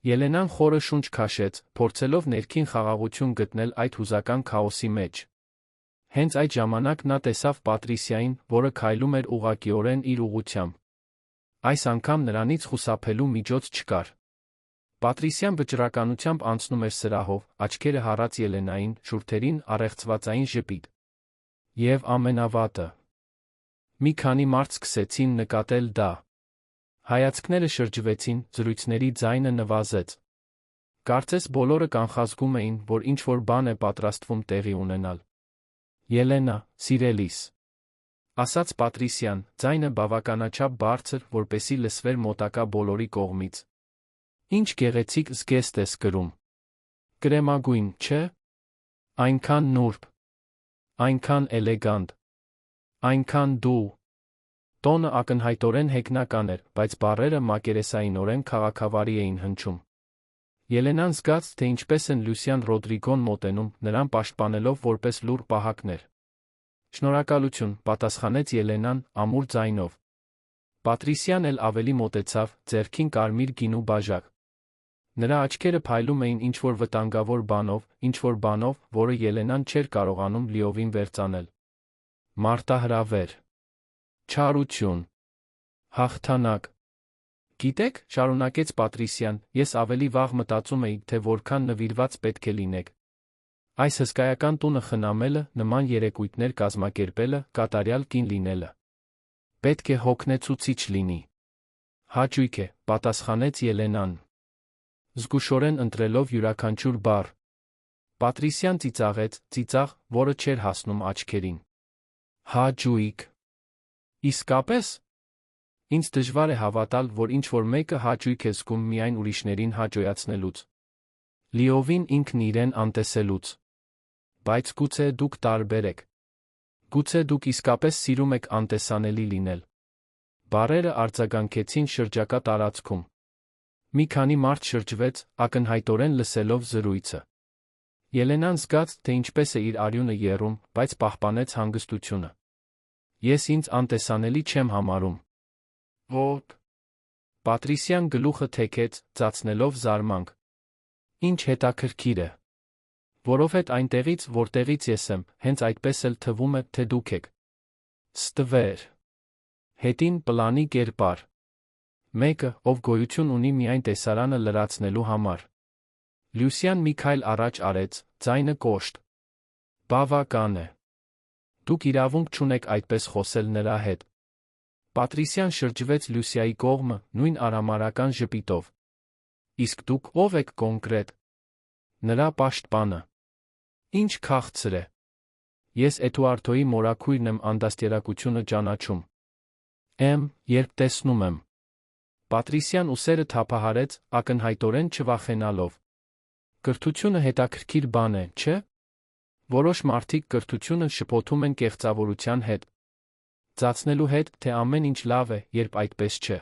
Ելենան խորը շունչ քաշեց, փորձելով ներքին խաղաղություն գտնել այդ հուզական քաոսի մեջ։ Հենց այդ ժամանակ նա տեսավ Պատրիսիային, որը քայլում էր ուղղակիորեն իր ուղղությամբ։ Այս անգամ նրանից խուսափելու միջոց չկար։ Պատրիսիան վճռականությամբ անցնում էր սրահով, աչքերը հառած Ելենային, շուրթերին առեղծվածային ժպիտ։ Եվ ամենավատը։ Մի քանի մարդ սկսեցին նկատել դա։ Հայացքները շրջվեցին, զրույցների ձայնը նվազեց։ Կարծես բոլորը կանխազգում էին, որ ինչ-որ բան է պատրաստվում տեղի ունենալ։ Ելենա, սիրելիս, ասաց Պատրիսիան, ձայնը բավականաչափ բարձր, որպեսզի լսվեր մոտակա բոլորի կողմից։ Ինչ գեղեցիկ զգեստ ես կրում։ Կրեմագույն, չէ՞։ Այնքան նուրբ, այնքան էլեգանտ, այնքան դու։ Տոնը ակնհայտորեն հեգնական էր, բայց բառերը մակերեսայինորեն քաղաքավարի էին հնչում։ Ելենան զգաց, թե ինչպես են Լուսյան Ռոդրիգոն մոտենում, նրան պաշտպանելով որպես լուռ պահակներ։ Շնորհակալություն, պատասխանեց Ելենան, ամուր ձայնով։ Պատրիսյան էլ ավելի մոտեցավ, ձեռքին կարմիր գինու բաժակ։ Նրա աչքերը փայլում էին ինչ-որ վտանգավոր բանով, որը Ելենան չէր կարողանում լիովին վերծանել։ Մարտահրավեր։ Չարություն։ Հաղթանակ։ Գիտեք, շարունակեց Պատրիսյան, ես ավելի վաղ մտածում էի, թե որքան նվիրված պետք է լինեք։ Այս հսկայական տունը խնամելը, նման երեկույթներ կազմակերպելը, կատարյալ կին լինելը։ Պետք է հոգնեցուցիչ լինի։ Հաճույք է, պատասխանեց Ելենան, զգուշորեն ընտրելով յուրաքանչյուր բառ։ Պատրիսյան ծիծաղեց, ծիծաղ, որը չէր հասնում աչքերին։ Հաճույք։ Իսկապես։ Ինձ դժվար է հավատալ, որ ինչ-որ մեկը հաճույք է զգում միայն ուրիշներին հաճոյացնելուց։ Լիովին ինքն իրեն անտեսելուց։ Բայց գուցե դուք տարբեր եք։ Գուցե դուք իսկապես սիրում եք անտեսանելի լինել։ Բառերը արձագանքեցին շրջակա տարածքում։ Մի քանի մարդ շրջվեց, ակնհայտորեն լսելով զրույցը։ Ելենան զգաց, թե ինչպես է իր արյունը եռում, բայց պահպանեց հանգստությունը։ Ես ինձ անտեսանելի չեմ համարում։ Ոք։ Պատրիսյան գլուխը թեքեց, ծածնելով զարմանք։ Ինչ հետաքրքիր է։ Որովհետև այնտեղից, որտեղից ես եմ, հենց այդպես էլ թվում է, թե դուք եք։ Ստվեր։ Հետին պլանի կերպար։ Մեկը, ով գոյություն ունի միայն տեսարանը լրացնելու համար։ Լուսյան մի քայլ առաջ արեց, ձայնը կոշտ։ Բավական է։ Դուք իրավունք չունեք այդպես խոսել նրա հետ։ Պատրիսյան շրջվեց Լուսիայի կողմը, նույն արամարական ժպիտով։ Իսկ դուք ով եք կոնկրետ։ Նրա պաշտպանը։ Ինչ քաղցր է։ Ես Էդուարդոյի մորաքույրն եմ անդաստիարակությունը ճանաչում։ Երբ տեսնում եմ։ Պատրիսյան ուսերը թափահարեց, ակնհայտորեն չվախենալով։ Կրթությունը հետաքրքիր բան է, չէ՞։ Որոշ մարդիկ կրթությունը շփոթում են կեղծավորության հետ։ Ծածնելու հետ, թե ամեն ինչ լավ է, երբ այդպես չէ։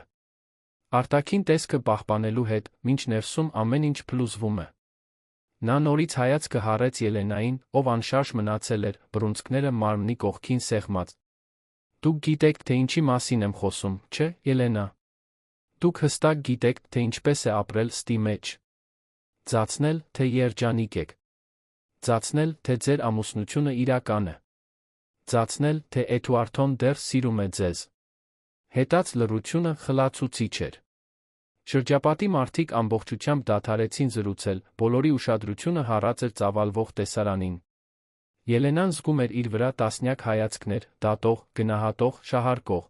Արտաքին տեսքը պահպանելու հետ, մինչ ներսում ամեն ինչ փլուզվում է։ Նա նորից հայացքը հառեց Ելենային, ով անշարժ մնացել էր, բռունցքները մարմնի կողքին սեղմած։ Դուք գիտեք, թե ինչի մասին եմ խոսում, չէ՞, Ելենա։ Դուք հստակ գիտեք, թե ինչպես է ապրել ստի մեջ։ Ձացնել, թե երջանիկ եք։ Ձացնել, թե ձեր ամուսնությունը իրական է։ Ձացնել, թե Էդուարդոն դեռ սիրում է ձեզ։ Հետաց լռությունը խլացուցիչ էր։ Շրջապատի մարդիկ ամբողջությամբ դադարեցին զրուցել, բոլորի ուշադրությունը հառած էր ծավալվող տեսարանին։ Ելենան զգում էր իր վրա տասնյակ հայացքներ, դատող, գնահատող, շահարկող։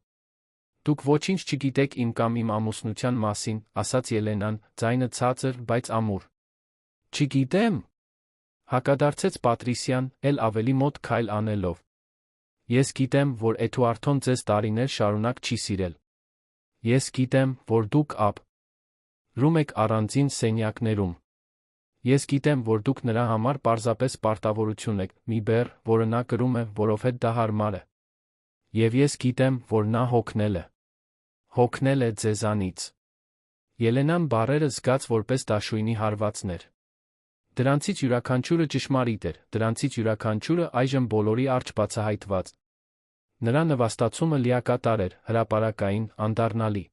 Դուք ոչինչ չգիտեք իմ կամ իմ ամուսնության մասին, ասաց Ելենան, ձայնը ցածր, բայց ամուր։ Չգիտեմ։ Հակադարձեց Պատրիսյան, էլ ավելի մոտ քայլ անելով։ Ես գիտեմ, որ Էդուարդոն ձեզ տարիներ շարունակ չի սիրել։ Ես գիտեմ, որ դուք ապրում եք առանձին սենյակներում։ Ես գիտեմ, որ դուք նրա համար պարզապես պարտավորություն եք, մի բեռ, որը նա կրում է, որովհետև դա հարմար է։ Եվ ես գիտեմ, որ նա հոգնել է։ Հոգնել է ձեզանից։ Ելենան բառերը զգաց որպես դաշույնի հարվածներ։ Դրանցից յուրաքանչյուրը ճշմարիտ էր, դրանցից յուրաքանչյուրը այժմ բոլորի առջ բացահայտված։ Նրա նվաստացումը լիակատար էր, հրապարակային, անդառնալի։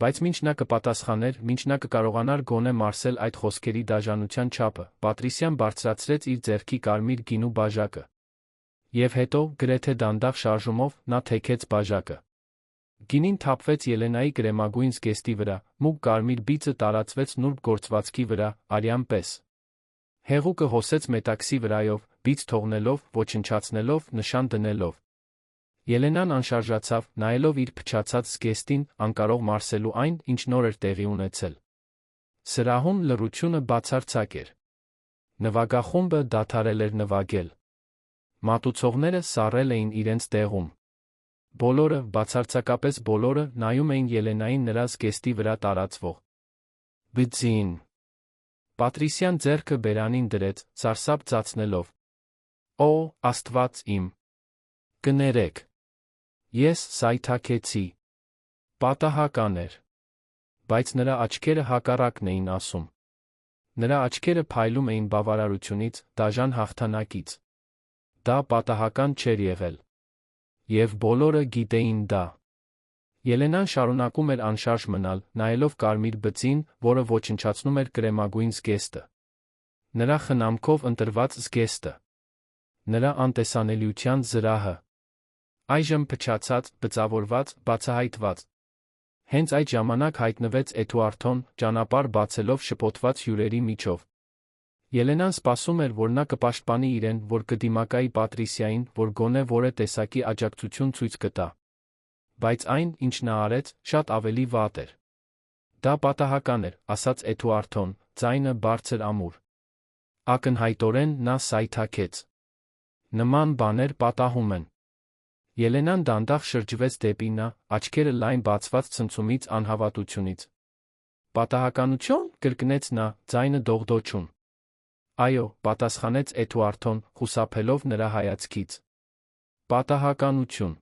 Բայց մինչ նա կպատասխաներ, մինչ նա կկարողանար գոնե մարսել այդ խոսքերի դաժանության չափը, Պատրիսյան բարձրացրեց իր ձեռքի կարմիր գինու բաժակը։ Եվ հետո, գրեթե դանդաղ շարժումով, նա թեքեց բաժակը։ Գինին թափվեց Ելենայի կրեմագույն զգեստի վրա, մուգ կարմիր բիծը տարածվեց նուրբ գործվածքի վրա, արյան պես։ Հեղուկը հոսեց մետաքսի վրայով, բիծ թողնելով, ոչնչացնելով, նշան դնելով։ Ելենան անշարժացավ, նայելով իր փչացած զգեստին, անկարող մարսելու այն, ինչ նոր էր տեղի ունեցել։ Սրահում լռությունը բացարձակ էր։ Նվագախումբը դադարել էր նվագել։ Մատուցողները սառել էին իրենց տեղում։ Բոլորը, բացարձակապես բոլորը, նայում էին Ելենային նրա զգեստի վրա տարածվող բծին։ Պատրիսյան ձեռքը բերանին դրեց, սարսափ ծածնելով։ Օ, Աստված իմ։ Կներեք։ Ես սայթաքեցի։ Պատահական էր։ Բայց նրա աչքերը հակառակն էին ասում։ Նրա աչքերը փայլում էին բավարարությունից, դաժան հաղթանակից։ Դա պատահական չէր եղել։ Եվ բոլորը գիտեին դա։ Ելենան շարունակում էր անշարժ մնալ, նայելով կարմիր բծին, որը ոչնչացնում էր կրեմագույն զգեստը։ Նրա խնամքով ընտրված զգեստը։ Նրա անտեսանելիության զրահը։ Այժմ փչացած, բծավորված, բացահայտված։ Հենց այդ ժամանակ հայտնվեց Էդուարդոն, ճանապարհ բացելով շփոթված հյուրերի միջով։ Ելենան սպասում էր, որ նա կպաշտպանի իրեն, որ կդիմակայի Պատրիսիային, որ գոնե որե տեսակի աջակցություն ցույց կտա։ Բայց այն, ինչ նա արեց, շատ ավելի վատ էր։ Դա պատահական էր, ասաց Էդուարդոն, ձայնը բարձր ամուր։ Ակնհայտորեն նա սայթաքեց։ Նման բաներ պատահում են։ Ելենան դանդաղ շրջվեց դեպի նա, աչքերը լայն բացված ցնցումից անհավատությունից։ Պատահականություն, կրկնեց նա, ձայնը դողդոջուն։ Այո, պատասխանեց Էդուարդոն, խուսափելով նրա հայացքից։ Պատահականություն։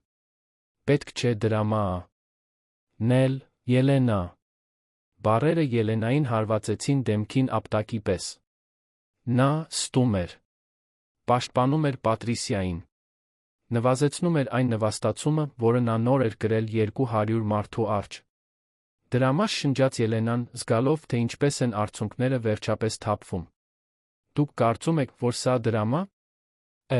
Պետք չէ դրամա։ Նել, Ելենա։ Բառերը Ելենային հարվածեցին դեմքին ապտակի պես։ Նա ստում էր։ Պաշտպանում էր Պատրիսիային։ Նվազեցնում էր այն նվաստացումը, որը նա նոր էր կրել 200 մարդու առջ։ Դրամաշ շնջաց Ելենան, զգալով, թե ինչպես են արցունքները վերջապես թափվում։ Դուք կարծում եք, որ սա դրամա է։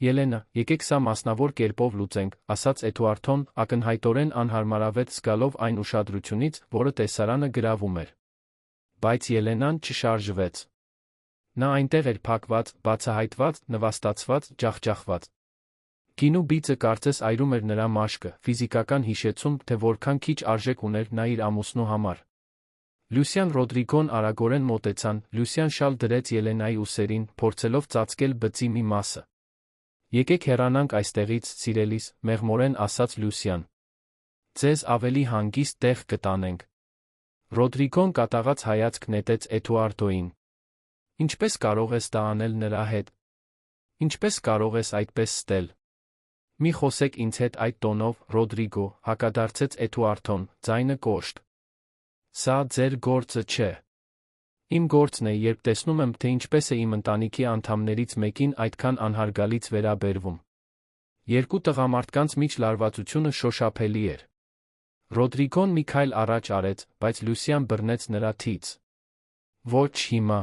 Ելենա, եկեք սա մասնավոր կերպով լուծենք, ասաց Էդուարդոն, ակնհայտորեն անհարմարավետ զգալով այն ուշադրությունից, որը տեսարանը գրավում էր։ Բայց Ելենան չշարժվեց։ Նա այնտեղ էր փակված, բացահայտված, նվաստացված, ջախջախված։ Գինու բիծը կարծես այրում էր նրա մաշկը, ֆիզիկական հիշեցում, թե որքան քիչ արժեք ուներ նա իր ամուսնու համար։ Լուսյան Ռոդրիգոն արագորեն մոտեցան, Լուսյան շալ դրեց Ելենայի ուսերին, փորձելով ծածկել բծի մի մասը։ Եկեք հեռանանք այստեղից, սիրելիս, մեղմորեն ասաց Լուսյան։ Ձեզ ավելի հանգիստ տեղ կտանենք։ Ռոդրիգոն կատաղած հայացք նետեց Էդուարդոյին։ Ինչպես կարող ես դա անել նրա հետ։ Ինչպես կարող ես այդպես ստել։ Մի խոսեք ինձ հետ այդ տոնով, Ռոդրիգո, հակադարձեց Էդուարդոն, ձայնը կոշտ։ Սա ձեր գործը չէ։ Իմ գործն է, երբ տեսնում եմ, թե ինչպես է իմ ընտանիքի անդամներից մեկին այդքան անհարգալից վերաբերվում։ Երկու տղամարդկանց միջ լարվածությունը շոշափելի էր։ Ռոդրիգոն մի քայլ առաջ արեց, բայց Լուսյան բռնեց նրա թից։ Ոչ հիմա։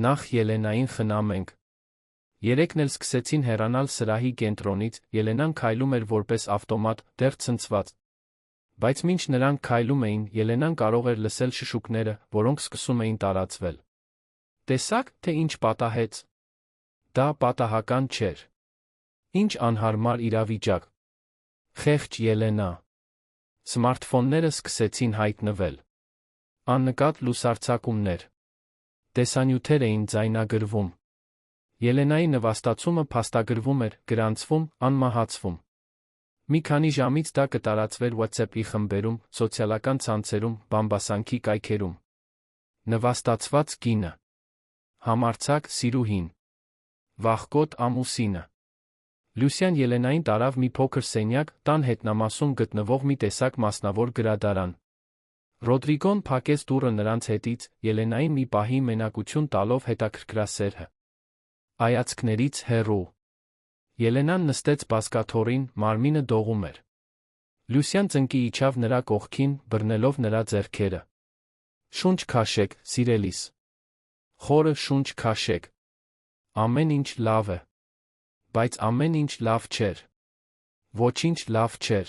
Նախ Ելենային խնամենք։ Երեքն էլ սկսեցին հեռանալ սրահի կենտրոնից, Ելենան քայլում էր որպես ավտոմատ, դեռ ցնցված։ Բայց մինչ նրանք քայլում էին, Ելենան կարող էր լսել շշուկները, որոնք սկսում էին տարածվել։ Տեսաք, թե ինչ պատահեց։ Դա պատահական չէր։ Ինչ անհարմար իրավիճակ։ Խեղճ Ելենա։ Սմարթֆոնները սկսեցին հայտնվել։ Աննկատ լուսարձակումներ։ Տեսանյութեր էին ձայնագրվում։ Ելենայի նվաստացումը փաստագրվում էր, գրանցվում, անմահացվում։ Մի քանի ժամից դա կտարածվեր WhatsApp-ի խմբերում, սոցիալական ցանցերում, բամբասանքի կայքերում։ Նվաստացված կինը։ Համարձակ սիրուհին։ Վախկոտ ամուսինը։ Լուսյան Ելենային տարավ մի փոքր սենյակ, տան հետնամասում գտնվող մի տեսակ մասնավոր գրադարան։ Ռոդրիգոն փակեց դուռը նրանց հետից, Ելենային մի պահի մենակություն տալով հետաքրքրասեր հայացքներից հեռու։ Ելենան նստեց բազկաթոռին, մարմինը դողում էր։ Լուսյան ծնկի իջավ նրա կողքին, բռնելով նրա ձեռքերը։ Շունչ քաշեք, սիրելիս։ Խորը շունչ քաշեք։ Ամեն ինչ լավ է։ Բայց ամեն ինչ լավ չէր։ Ոչինչ լավ չէր։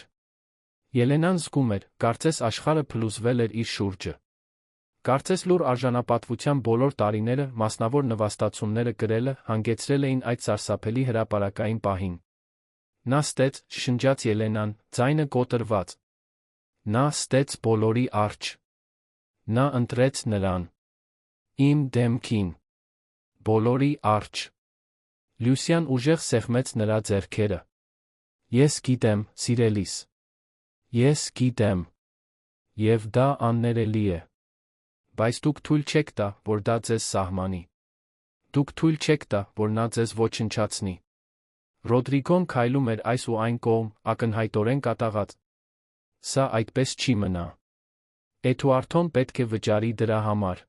Ելենան զգում էր, կարծես աշխարհը փլուզվել էր իր շուրջը։ Կարծես լուր արժանապատվության բոլոր տարիները, մասնավոր նվաստացումները կրելը, հանգեցրել էին այդ սարսափելի հրապարակային պահին։ Նա ստեց, շշնջաց Ելենան, ձայնը կոտրված։ Նա ստեց բոլորի առջ։ Նա ընտրեց նրան։ Իմ դեմքին։ Բոլորի առջ։ Լուսյան ուժեղ սեղմեց նրա ձեռքերը։ Ես գիտեմ, սիրելիս։ Ես գիտեմ։ Եվ դա աններելի է։ Բայց դուք թույլ չեք տա, որ դա ձեզ սահմանի։ Դուք թույլ չեք տա, որ նա ձեզ ոչնչացնի։ Ռոդրիգոն քայլում էր այս ու այն կողմ, ակնհայտորեն կատաղած։ Սա այդպես չի մնա։ Էդուարդոն պետք է վճարի դրա համար։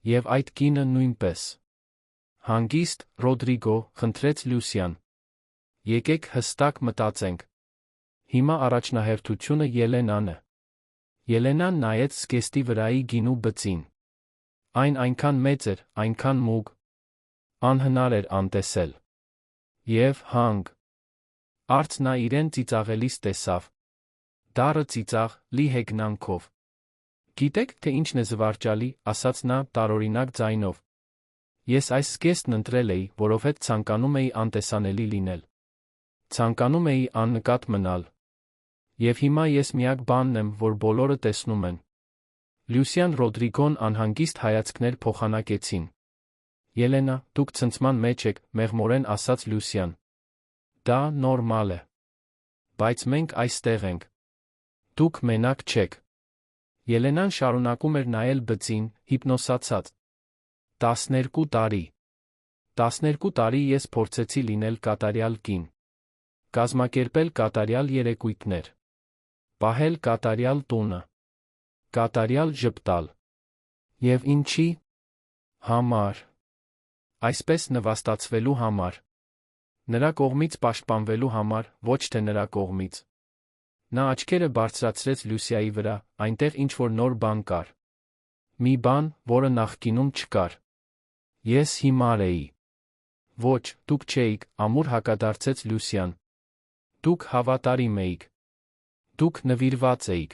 Եվ այդ կինը նույնպես։ Հանգիստ, Ռոդրիգո, խնդրեց Լուսյան։ Եկեք հստակ մտածենք։ Հիմա առաջնահերթությունը Ելենան է։ Ելենան նայեց զգեստի վրայի գինու բծին։ Այն այնքան մեծ էր, այնքան մուգ։ Անհնար էր անտեսել։ Եվ հանգ։ Արդ նա իրեն ծիծաղելիս տեսավ։ Դառը ծիծաղ, լի հեգնանքով։ Գիտեք, թե ինչն է զվարճալի, ասաց նա տարօրինակ ձայնով։ Ես այս զգեստն ընտրել էի, որովհետև ցանկանում էի անտեսանելի լինել։ Ցանկանում էի աննկատ մնալ։ Եվ հիմա ես միակ բանն եմ, որ բոլորը տեսնում են։ Լուսյան Ռոդրիգոն անհանգիստ հայացքներ փոխանակեցին։ Ելենա, դուք ցնցման մեջ եք, մեղմորեն ասաց Լուսյան։ Դա նորմալ է։ Բայց մենք այստեղ ենք։ Դուք մենակ չեք։ Ելենան շարունակում էր նայել բծին, հիպնոսացած։ 12 տարի։ 12 տարի ես փորձեցի լինել կատարյալ կին։ Կազմակերպել կատարյալ երեկույթներ։ Պահել կատարյալ տունը։ Կատարյալ ժպտալ։ Եվ ինչի՞ համար։ Այսպես նվաստացվելու համար։ Նրա կողմից պաշտպանվելու համար, ոչ թե նրա կողմից։ Նա աչքերը բարձրացրեց Լուսիայի վրա, այնտեղ ինչ-որ նոր բան կար։ Մի բան, որը նախկինում չկար։ Ես հիմար էի։ Ոչ, դուք չէիք, ամուր հակադարձեց Լուսյան։ Դուք հավատարիմ էիք։ Դուք նվիրված էիք։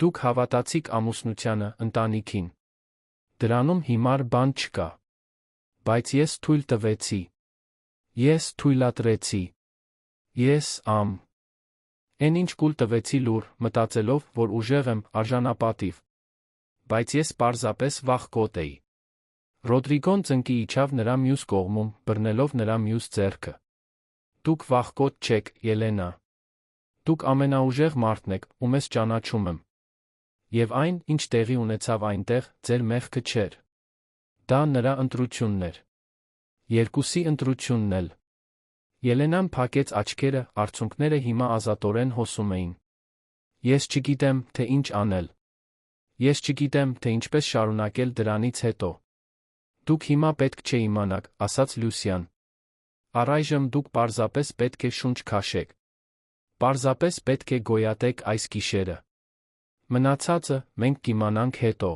Դուք հավատացիք ամուսնությանը, ընտանիքին։ Դրանում հիմար բան չկա։ Բայց ես թույլ տվեցի։ Ես թույլատրեցի։ Ես Էն ինչ կուլ տվեցի լուր, մտածելով, որ ուժեղ եմ, արժանապատիվ։ Բայց ես պարզապես վախկոտ էի։ Ռոդրիգոն ծնկի իջավ նրա մյուս կողմում, բռնելով նրա մյուս ձեռքը։ Դուք վախկոտ չեք, Ելենա։ Դուք ամենաուժեղ մարդն եք, ում ես ճանաչում եմ։ Եվ այն, ինչ տեղի ունեցավ այնտեղ, ձեր մեղքը չէր։ Դա նրա ընտրությունն էր։ Երկուսի ընտրությունն էլ։ Ելենան փակեց աչքերը, արցունքները հիմա ազատորեն հոսում էին։ Ես չգիտեմ, թե ինչ անել։ Ես չգիտեմ, թե ինչպես շարունակել դրանից հետո։ Դուք հիմա պետք չէ իմանաք, ասաց Լուսյան։ Առայժմ դուք պարզապես պետք է շունչ քաշեք։ Պարզապես պետք է գոյատեք այս գիշերը։ Մնացածը մենք կիմանանք հետո։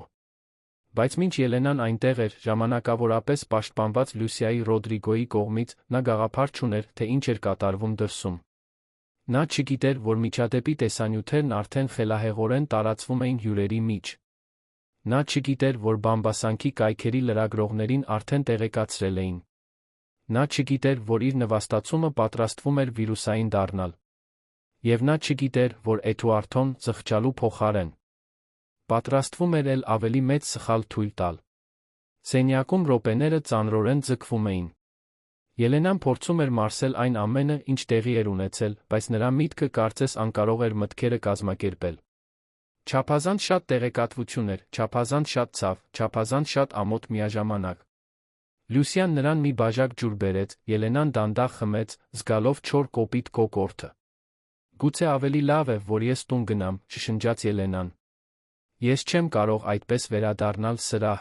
Բայց մինչ Ելենան այնտեղ էր, ժամանակավորապես պաշտպանված Լուսիայի Ռոդրիգոյի կողմից, նա գաղափար չուներ, թե ինչ էր կատարվում դրսում։ Նա չգիտեր, որ միջադեպի տեսանյութերն արդեն խելահեղորեն տարածվում էին հյուրերի միջ։ Նա չգիտեր, որ բամբասանքի կայքերի լրագրողներին արդեն տեղեկացրել էին։ Նա չգիտեր, որ իր նվաստացումը պատրաստվում էր վիրուսային դառնալ։ Եվ նա չգիտեր, որ Էդուարդոն, զղջալու փոխարեն, պատրաստվում էր էլ ավելի մեծ սխալ թույլ տալ։ Սենյակում րոպեները ծանրորեն ձգվում էին։ Ելենան փորձում էր մարսել այն ամենը, ինչ տեղի էր ունեցել, բայց նրա միտքը կարծես անկարող էր մտքերը կազմակերպել։ Չափազանց շատ տեղեկատվություն էր, չափազանց շատ ցավ, չափազանց շատ ամոթ միաժամանակ։ Լուսյան նրան մի բաժակ ջուր բերեց, Ելենան դանդաղ խմեց, զգալով չոր կոպիտ կոկորդը։ Գուցե ավելի լավ է, որ ես տուն գնամ, շշնջաց Ելենան։ Ես չեմ կարող այդպես վերադառնալ սրահ։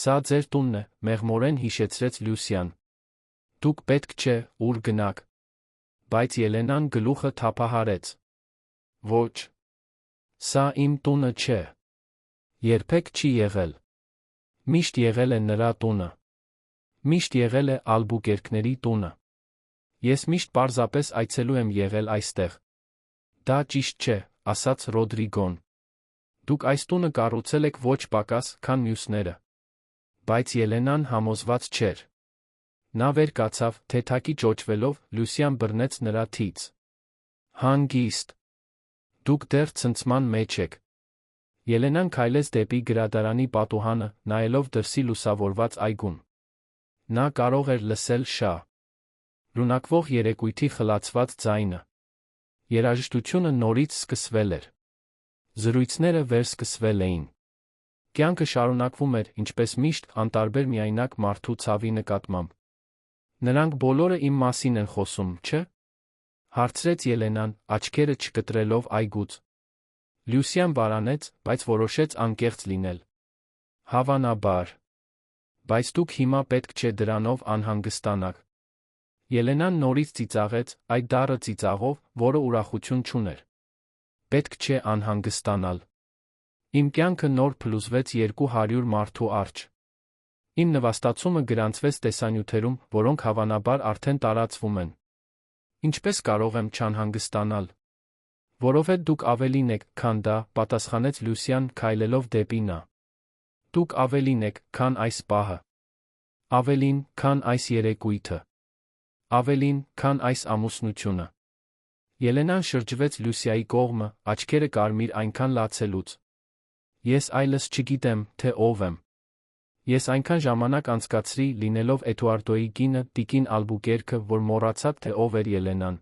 Սա ձեր տունն է, մեղմորեն հիշեցրեց Լուսյան։ Դուք պետք չէ, ուր գնաք։ Բայց Ելենան գլուխը թափահարեց։ Ոչ։ Սա իմ տունը չէ։ Երբեք չի եղել։ Միշտ եղել է նրա տունը։ Միշտ եղել է Ալբուկերկների տունը։ Ես միշտ պարզապես այցելու եմ եղել այստեղ։ Դա ճիշտ չէ, ասաց Ռոդրիգոն։ Դուք այս տունը կառուցել եք ոչ պակաս, քան մյուսները։ Բայց Ելենան համոզված չէր։ Նա վեր կացավ, թեթակի ճոճվելով, Լուսյան բռնեց նրա թից։ Հանգիստ։ Դուք դեռ ցնցման մեջ եք։ Ելենան քայլեց դեպի գրադարանի պատուհանը, նայելով դրսի լուսավորված այգուն։ Նա կարող էր լսել շա։ Լունակվող երեկույթի խլացված ձայնը։ Երաժշտությունը նորից սկսվել էր։ Զրույցները վերսկսվել էին։ Կյանքը շարունակվում էր, ինչպես միշտ, անտարբեր միայնակ մարդու ցավի նկատմամբ։ Նրանք բոլորը իմ մասին են խոսում, չէ՞, հարցրեց Ելենան, աչքերը չկտրելով այգուց։ Լյուսիան վարանեց, բայց որոշեց անկեղծ լինել։ Հավանաբար։ Բայց դուք հիմա պետք չէ դրանով անհանգստանաք։ Ելենան նորից ծիծաղեց, այդ դառը ծիծաղով, որը ուրախություն չուներ։ Պետք չէ անհանգստանալ։ Իմ կյանքը նոր փլուզվեց 200 մարդու առջ։ Իմ նվաստացումը գրանցվեց տեսանյութերում, որոնք հավանաբար արդեն տարածվում են։ Ինչպես կարող եմ չանհանգստանալ։ Որովհետև դուք ավելին եք, քան դա, պատասխանեց Լյուսիան, քայլելով դեպի նա։ Դուք ավելին եք, քան այս պահը։ Ավելին, քան այս երեկույթը։ Ավելին, քան այս ամուսնությունը։ Ելենան շրջվեց Լյուսիայի կողմը, աչքերը կարմիր այնքան լացելուց։ Ես այլս չգիտեմ, թե ով եմ։ Ես այնքան ժամանակ անցկացրի լինելով Էդուարդոյի կինը, տիկին Ալբուկերկը, որ մոռացա, թե ով էր Ելենան։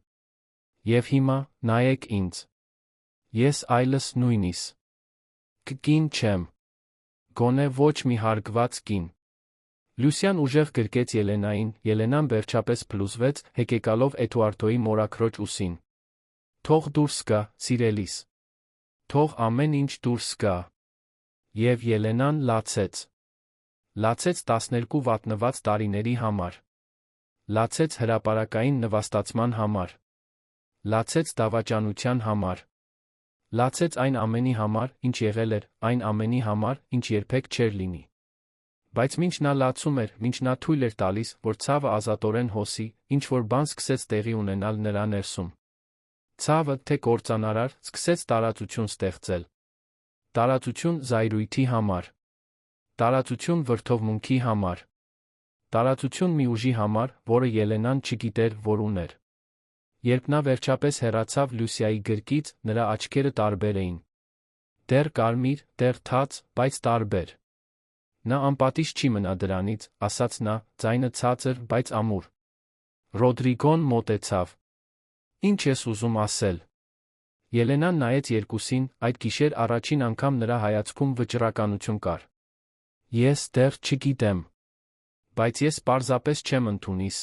Եվ հիմա, նայեք ինձ։ Ես այլս նույնիսկ կին չեմ։ Գոնե ոչ մի հարգված կին։ Լյուսիան ուժեղ գրկեց Ելենային, Ելենան վերջապես փլուզվեց, հեկեկալով Էդուարդոյի մորաքրոջ ուսին։ Թող դուրս գա, սիրելիս։ Թող ամեն ինչ դուրս գա։ Եվ Ելենան լացեց։ Լացեց 12 վատնված տարիների համար։ Լացեց հրապարակային նվաստացման համար։ Լացեց դավաճանության համար։ Լացեց այն ամենի համար, ինչ եղել էր, այն ամենի համար, ինչ երբեք չէր լինի։ Բայց մինչ նա լացում էր, մինչ նա թույլ էր տալիս, որ ցավը ազատորեն հոսի, ինչ-որ բան սկսեց տեղի ունենալ նրա ներսում։ Ցավը, թե կործանարար, սկսեց տարածություն ստեղծել։ Տարածություն զայրույթի համար։ Տարածություն վրդովմունքի համար։ Տարածություն մի ուժի համար, որը Ելենան չգիտեր, որ ուներ։ Երբ նա վերջապես հեռացավ Լյուսիայի գրկից, նրա աչքերը տարբեր էին։ Դեռ կարմիր, դեռ թաց, բայց տարբեր։ Նա անպատիժ չի մնա դրանից, ասաց նա, ձայնը ցածր, բայց ամուր։ Ռոդրիգոն մոտեցավ։ Ինչ ես ուզում ասել։ Ելենան նայեց երկուսին, այդ գիշեր առաջին անգամ նրա հայացքում վճռականություն կար։ Ես դեռ չգիտեմ։ Բայց ես պարզապես չեմ ընդունիս։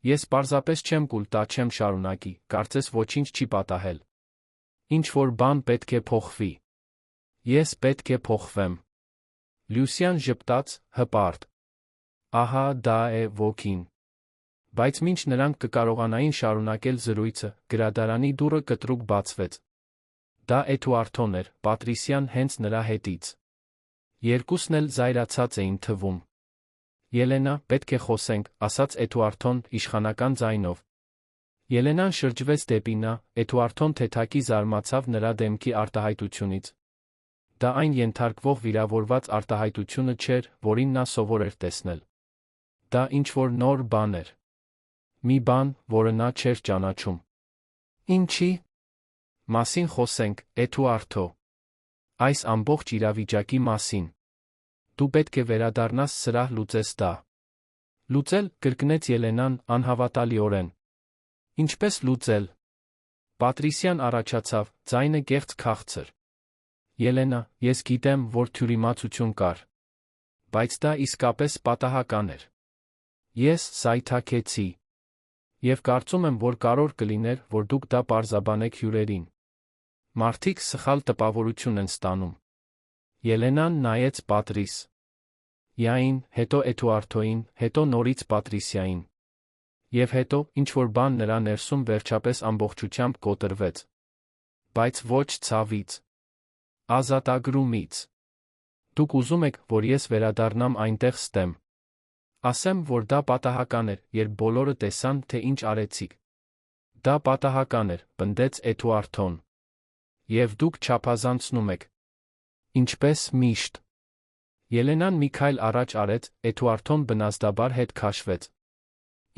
Ես պարզապես չեմ կուլ տա, չեմ շարունակի, կարծես ոչինչ չի պատահել։ Ինչ-որ բան պետք է փոխվի։ Ես պետք է փոխվեմ։ Լյուսիան ժպտաց, հպարտ։ Ահա դա է ոգին։ Բայց մինչ նրանք կկարողանային շարունակել զրույցը, գրադարանի դուռը կտրուկ բացվեց։ Դա Էդուարդոն էր, Պատրիսիան հենց նրա հետից։ Երկուսն էլ զայրացած էին թվում։ Ելենա, պետք է խոսենք, ասաց Էդուարդոն իշխանական ձայնով։ Ելենան շրջվեց դեպի նա, Էդուարդոն թեթակի զարմացավ նրա դեմքի արտահայտությունից։ Դա այն ենթարկվող վիրավորված արտահայտությունը չէր, որին նա սովոր էր տեսնել։ Դա ինչ-որ նոր բան էր։ Մի բան, որը նա չէր ճանաչում։ Ինչի՞ մասին խոսենք, Էդուարդո։ Այս ամբողջ իրավիճակի մասին։ Դու պետք է վերադառնաս սրահ լուծես դա։ Լուծել, կրկնեց Ելենան, անհավատալիորեն։ Ինչպես լուծել։ Պատրիսիան առաջացավ, ձայնը կեղծ քաղցր։ Ելենա, ես գիտեմ, որ թյուրիմացություն կար։ Բայց դա իսկապես պատահական էր։ Ես սայթաքեցի։ Եվ կարծում եմ, որ կարող կլիներ, որ դուք դա պարզաբանեք հյուրերին։ Մարդիկ սխալ տպավորություն են ստանում։ Ելենան նայեց Պատրիս Յային, հետո Էդուարդոյին, հետո նորից Պատրիսիային։ Եվ հետո, ինչ-որ բան նրա ներսում վերջապես ամբողջությամբ կոտրվեց։ Բայց ոչ ցավից։ Ազատագրումից։ Դուք ուզում եք, որ ես վերադառնամ այնտեղ ստեմ։ Ասեմ, որ դա պատահական էր, երբ բոլորը տեսան, թե ինչ արեցիք։ Դա պատահական էր, պնդեց Էդուարդոն։ Եվ դուք չափազանցնում եք։ Ինչպես միշտ։ Ելենան մի քայլ առաջ արեց, Էդուարդոն բնազդաբար հետ քաշվեց։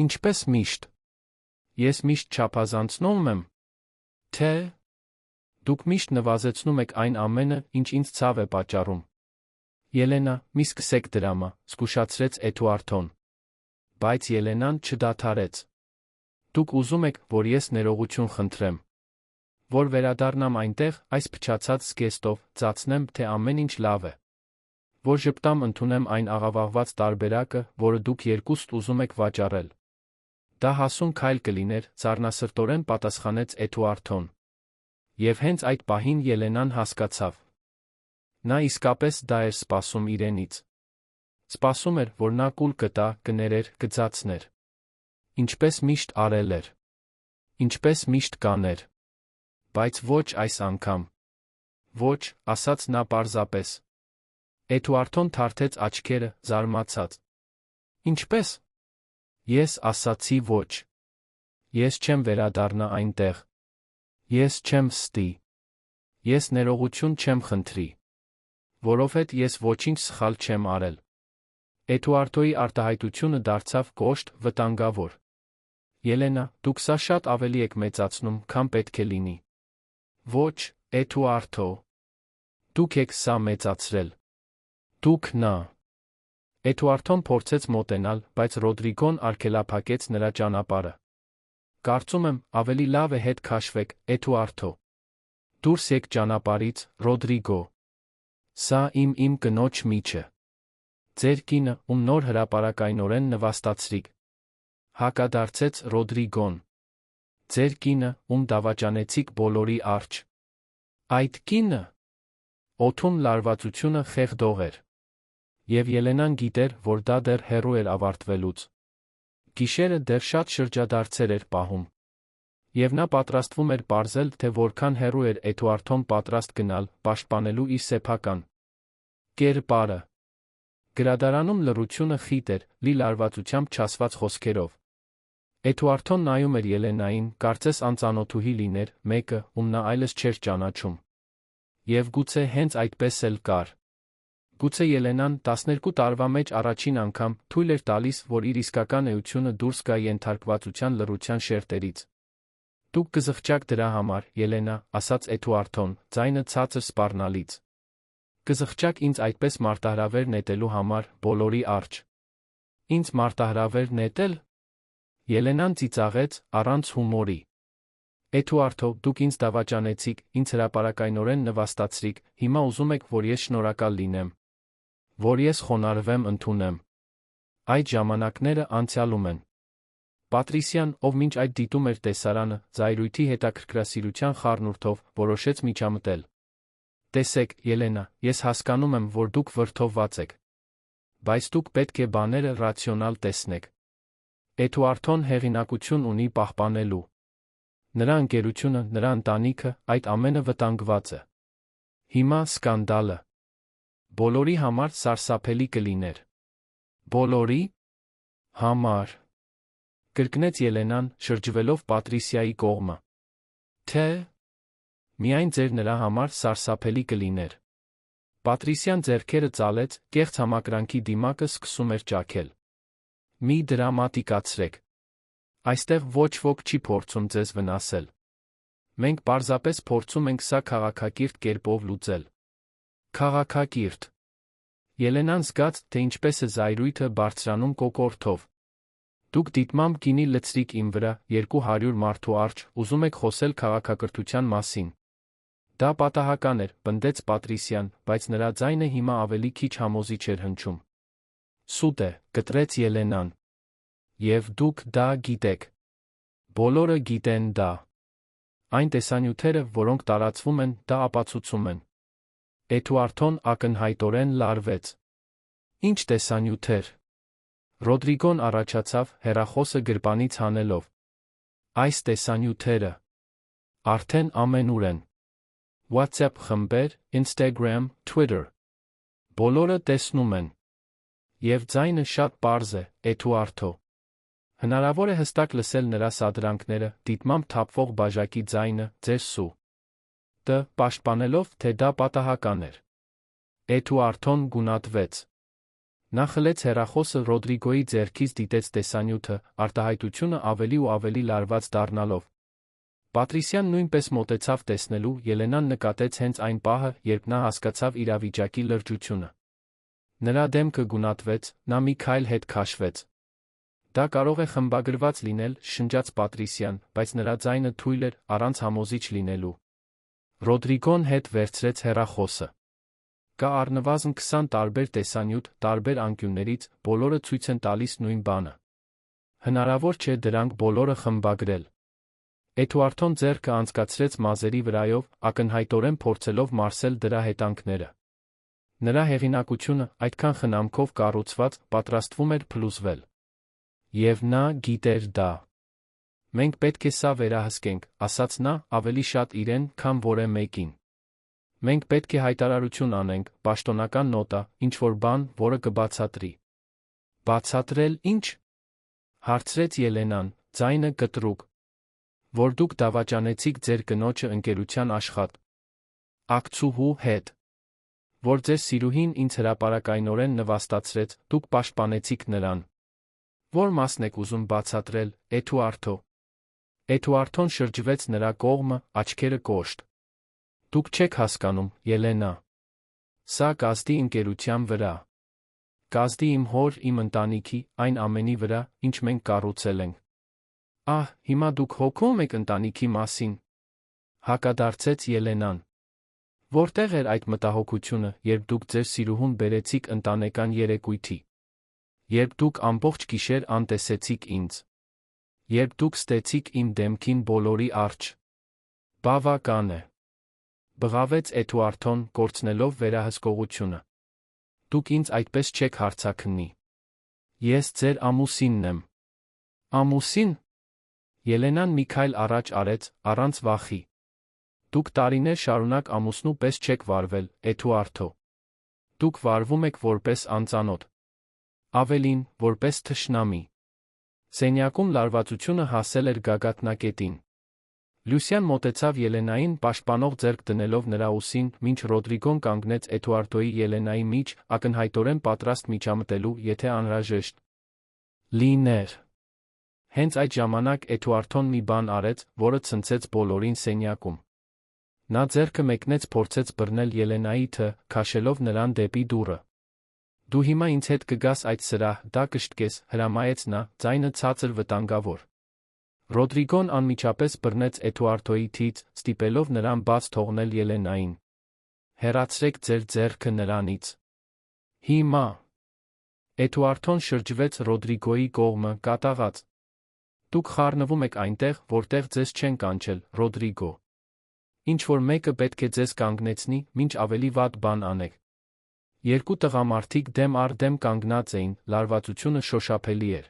Ինչպես միշտ։ Ես միշտ չափազանցնում եմ։ Թե։ Դուք միշտ նվազեցնում եք այն ամենը, ինչ ինձ ցավ է պատճառում։ Ելենա, մի սկսեք դրամա, զգուշացրեց Էդուարդոն։ Բայց Ելենան չդադարեց։ Դուք ուզում եք, որ ես ներողություն խնդրեմ։ Որ վերադառնամ այնտեղ, այս փչացած զգեստով, ծածնեմ, թե ամեն ինչ լավ է։ որ ժպտամ ընդունեմ այն աղավաղված տարբերակը, որը դուք երկուստ ուզում եք վաճառել։ Դա հասուն քայլ կլիներ, ձառնասրտորեն պատասխանեց Էդուարդոն։ Եվ հենց այդ պահին Ելենան հասկացավ։ Նա իսկապես դա էր սպասում իրենից։ Սպասում էր, որ նա կուլ կտա, կներեր, կձացներ։ Ինչպես միշտ արել էր։ Ինչպես միշտ կաներ։ Բայց ոչ այս անգամ։ Ոչ, ասաց նա պարզապես։ Էդուարդոն թարթեց աչքերը, զարմացած։ Ինչպես։ Ես ասացի ոչ։ Ես չեմ վերադառնա այնտեղ։ Ես չեմ ստի։ Ես ներողություն չեմ խնդրի։ Որովհետև ես ոչինչ սխալ չեմ արել։ Էդուարդոյի արտահայտությունը դարձավ կոշտ, վտանգավոր։ Ելենա, դուք սա շատ ավելի եք մեծացնում, քան պետք է լինի։ Ոչ, Էդուարդո։ Դուք եք սա մեծացրել։ Դուք նա։ Էդուարդոն փորձեց մոտենալ, բայց Ռոդրիգոն արգելափակեց նրա ճանապարհը։ Կարծում եմ, ավելի լավ է հետ քաշվեք, Էդուարդո։ Դուրս եք ճանապարհից, Ռոդրիգո։ Սա իմ կնոջ միջը։ Ձեր կինը, ում նոր հրապարակայնորեն նվաստացրիք։ Հակադարձեց Ռոդրիգոն։ Ձեր կինը, ում դավաճանեցիք բոլորի առջ։ Այդ կինը։ Օդում լարվածությունը խեղդող էր։ Եվ Ելենան գիտեր, որ դա դեռ հեռու էր ավարտվելուց։ Գիշերը դեռ շատ շրջադարձեր էր պահում։ Եվ նա պատրաստվում էր պարզել, թե որքան հեռու էր Էդուարդոն պատրաստ գնալ, պաշտպանելու իր սեփական կերպարը։ Գրադարանում լռությունը խիտ էր, լի լարվածությամբ չասված խոսքերով։ Էդուարդոն նայում էր Ելենային, կարծես անծանոթուհի լիներ, մեկը, ում նա այլս չէր ճանաչում։ Եվ գուցե հենց այդպես էլ կար։ Գուցե Ելենան 12 տարվա մեջ առաջին անգամ թույլ էր տալիս, որ իր իսկական էությունը դուրս գա ենթարկվածության լռության շերտերից։ Դուք կզղջաք դրա համար, Ելենա, ասաց Էդուարդոն, ձայնը ցածր սպառնալից։ Կզղջաք ինձ այդպես մարտահրավեր նետելու համար, բոլորի առջ։ Ինձ մարտահրավեր նետել։ Ելենան ծիծաղեց, առանց հումորի։ Էդուարդո, դուք ինձ դավաճանեցիք, ինձ հրապարակայնորեն նվաստացրիք, հիմա ուզում եք, որ ես շնորհակալ լինեմ։ Որ ես խոնարհվեմ ընդունեմ։ Այդ ժամանակները անցյալում են։ Պատրիսիան, ով մինչ այդ դիտում էր տեսարանը, զայրույթի հետաքրքրասիրության խառնուրդով, որոշեց միջամտել։ Տեսեք, Ելենա, ես հասկանում եմ, որ դուք վրդովված եք։ Բայց դուք պետք է բաները ռացիոնալ տեսնեք։ Էդուարդոն հեղինակություն ունի պահպանելու։ Նրա ընկերությունը, նրա ընտանիքը, այդ ամենը վտանգված է։ Հիմա սկանդալը։ Բոլորի համար սարսափելի կլիներ։ Բոլորի համար։ Կրկնեց Ելենան, շրջվելով Պատրիսիայի կողմը։ Թե միայն ձեր նրա համար սարսափելի կլիներ։ Պատրիսիան ձեռքերը ծալեց, կեղծ համակրանքի դիմակը սկսում էր ճաքել։ Մի դրամատիկացրեք։ Այստեղ ոչ ոք չի փորձում ձեզ վնասել։ Մենք պարզապես փորձում ենք սա քաղաքակիրթ կերպով լուծել։ Քաղաքակիրթ։ Ելենան զգաց, թե ինչպես է զայրույթը բարձրանում կոկորդով։ Դուք դիտմամբ գինի լցրիք իմ վրա, 200 մարդու առջ, ուզում եք խոսել քաղաքակրթության մասին։ Դա պատահական էր, պնդեց Պատրիսիան, բայց նրա ձայնը հիմա ավելի քիչ համոզիչ էր հնչում։ Սուտ է, կտրեց Ելենան։ Եվ դուք դա գիտեք։ Բոլորը գիտեն դա։ Այն տեսանյութերը, որոնք տարածվում են, դա ապացուցում են։ Էդուարդոն ակնհայտորեն լարվեց։ Ինչ տեսանյութեր։ Ռոդրիգոն առաջացավ, հեռախոսը գրպանից հանելով։ Այս տեսանյութերը արդեն ամենուր են։ WhatsApp խմբեր, Instagram, Twitter։ Բոլորը տեսնում են։ Եվ ձայնը շատ պարզ է, Էդուարդո։ Հնարավոր է հստակ լսել նրա սադրանքները, դիտմամբ թափվող բաժակի ձայնը, ձեր սու։ Պաշտպանելով, թե դա պատահական էր։ Էդուարդոն գունատվեց։ Նա խլեց հեռախոսը Ռոդրիգոյի ձեռքից դիտեց տեսանյութը, արտահայտությունը ավելի ու ավելի լարված դառնալով։ Պատրիսիան նույնպես մոտեցավ տեսնելու, Ելենան նկատեց հենց այն պահը, երբ նա հասկացավ իրավիճակի լրջությունը։ Նրա դեմքը գունատվեց, նա մի քայլ հետ քաշվեց։ Դա կարող է խմբագրված լինել, շնջաց Պատրիսիան, բայց նրա ձայնը թույլ էր, առանց համոզիչ լինելու։ Ռոդրիգոն հետ վերցրեց հեռախոսը։ Կա առնվազն 20 տարբեր տեսանյութ, տարբեր անկյուններից, բոլորը ցույց են տալիս նույն բանը։ Հնարավոր չէ դրանք բոլորը խմբագրել։ Էդուարդոն ձեռքը անցկացրեց մազերի վրայով, ակնհայտորեն փորձելով մարսել դրա հետանքները։ Նրա հեղինակությունը, այդքան խնամքով կառուցված, պատրաստվում էր փլուզվել։ Եվ նա գիտեր դա։ Մենք պետք է սա վերահսկենք, ասաց նա, ավելի շատ իրեն, քան որևէ մեկին։ Մենք պետք է հայտարարություն անենք, պաշտոնական նոտա, ինչ-որ բան, որը կբացատրի։ Բացատրել ի՞նչ։ Հարցրեց Ելենան, ձայնը կտրուկ։ Որ դուք դավաճանեցիք ձեր կնոջը ընկերության աշխատ ակցուհու հետ։ Որ ձեր սիրուհին ինձ հրապարակայնորեն նվաստացրեց, դուք պաշտպանեցիք նրան։ Որ մասն եք ուզում բացատրել, Էդուարդո։ Էդուարդոն շրջվեց նրա կողմը, աչքերը կոշտ։ Դուք չեք հասկանում, Ելենա։ Սա կազդի ընկերության վրա։ Կազդի իմ հոր, իմ ընտանիքի, այն ամենի վրա, ինչ մենք կառուցել ենք։ Ահ, հիմա դուք հոգում եք ընտանիքի մասին։ Հակադարձեց Ելենան։ Որտեղ էր այդ մտահոգությունը, երբ դուք ձեր սիրուհուն բերեցիք ընտանեկան երեկույթի։ Երբ դուք ամբողջ գիշեր անտեսեցիք ինձ։ Երբ դուք ստեցիք իմ դեմքին բոլորի առջ։ Բավական է։ Բղավեց Էդուարդոն, կորցնելով վերահսկողությունը։ Դուք ինձ այդպես չեք հարցաքննի։ Ես ձեր ամուսինն եմ։ Ամուսին։ Ելենան մի քայլ առաջ արեց, առանց վախի։ Դուք տարիներ շարունակ ամուսնու պես չեք վարվել, Էդուարդո։ Դուք վարվում եք որպես անծանոթ։ Ավելին, որպես թշնամի։ Սենյակում լարվածությունը հասել էր գագաթնակետին։ Լուսյան մոտեցավ Ելենային, պաշտպանող ձեռք դնելով նրա ուսին, մինչ Ռոդրիգոն կանգնեց Էդուարդոյի Ելենայի միջ, ակնհայտորեն պատրաստ միջամտելու, եթե անհրաժեշտ լիներ։ Հենց այդ ժամանակ Էդուարդոն մի բան արեց, որը ցնցեց բոլորին սենյակում։ Նա ձեռքը մեկնեց փորձեց բռնել Ելենայի թը, քաշելով նրան դեպի դուռը։ Դու հիմա ինձ հետ կգաս այդ սրահ, դա կշտկես, հրամայեց նա, ձայնը ցածր վտանգավոր։ Ռոդրիգոն անմիջապես բռնեց Էդուարդոյի թից, ստիպելով նրան բաց թողնել Ելենային։ Հեռացրեք ձեր ձեռքը նրանից։ Հիմա։ Էդուարդոն շրջվեց Ռոդրիգոյի կողմը, կատաղած։ Դուք խառնվում եք այնտեղ, որտեղ ձեզ չեն կանչել, Ռոդրիգո։ Ինչ-որ մեկը պետք է ձեզ կանգնեցնի, մինչ ավելի վատ բան անեք։ Երկու տղամարդիկ դեմ առ դեմ կանգնած էին, լարվածությունը շոշափելի էր։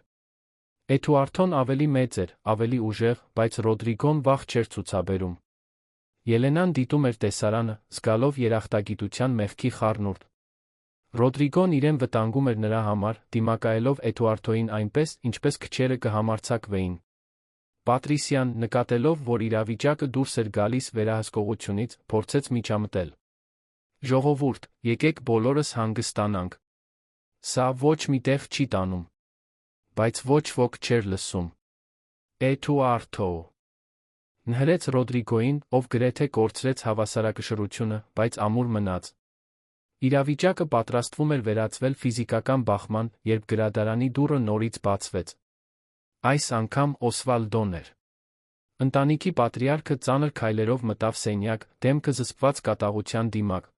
Էդուարդոն ավելի մեծ էր, ավելի ուժեղ, բայց Ռոդրիգոն վախ չէր ցուցաբերում։ Ելենան դիտում էր տեսարանը, զգալով երախտագիտության մեղքի խառնուրդ։ Ռոդրիգոն իրեն վտանգում էր նրա համար, դիմակայելով Էդուարդոյին այնպես, ինչպես քչերը կհամարձակվեին։ Պատրիսիան, նկատելով, որ իրավիճակը դուրս էր գալիս վերահսկողությունից, փորձեց միջամտել։ Ժողովուրդ, եկեք բոլորս հանգստանանք։ Սա ոչ մի տեղ չի տանում։ Բայց ոչ ոք չէր լսում։ Էդուարդո։ Նհրեց Ռոդրիգոյին, ով գրեթե կորցրեց հավասարակշռությունը, բայց ամուր մնաց։ Իրավիճակը պատրաստվում էր վերածվել ֆիզիկական բախման, երբ գրադարանի դուռը նորից բացվեց։ Այս անգամ Օսվալդոն էր։ Ընտանիքի պատրիարքը ծանր քայլերով մտավ սենյակ, դեմքը զսպված կատաղության դիմաc։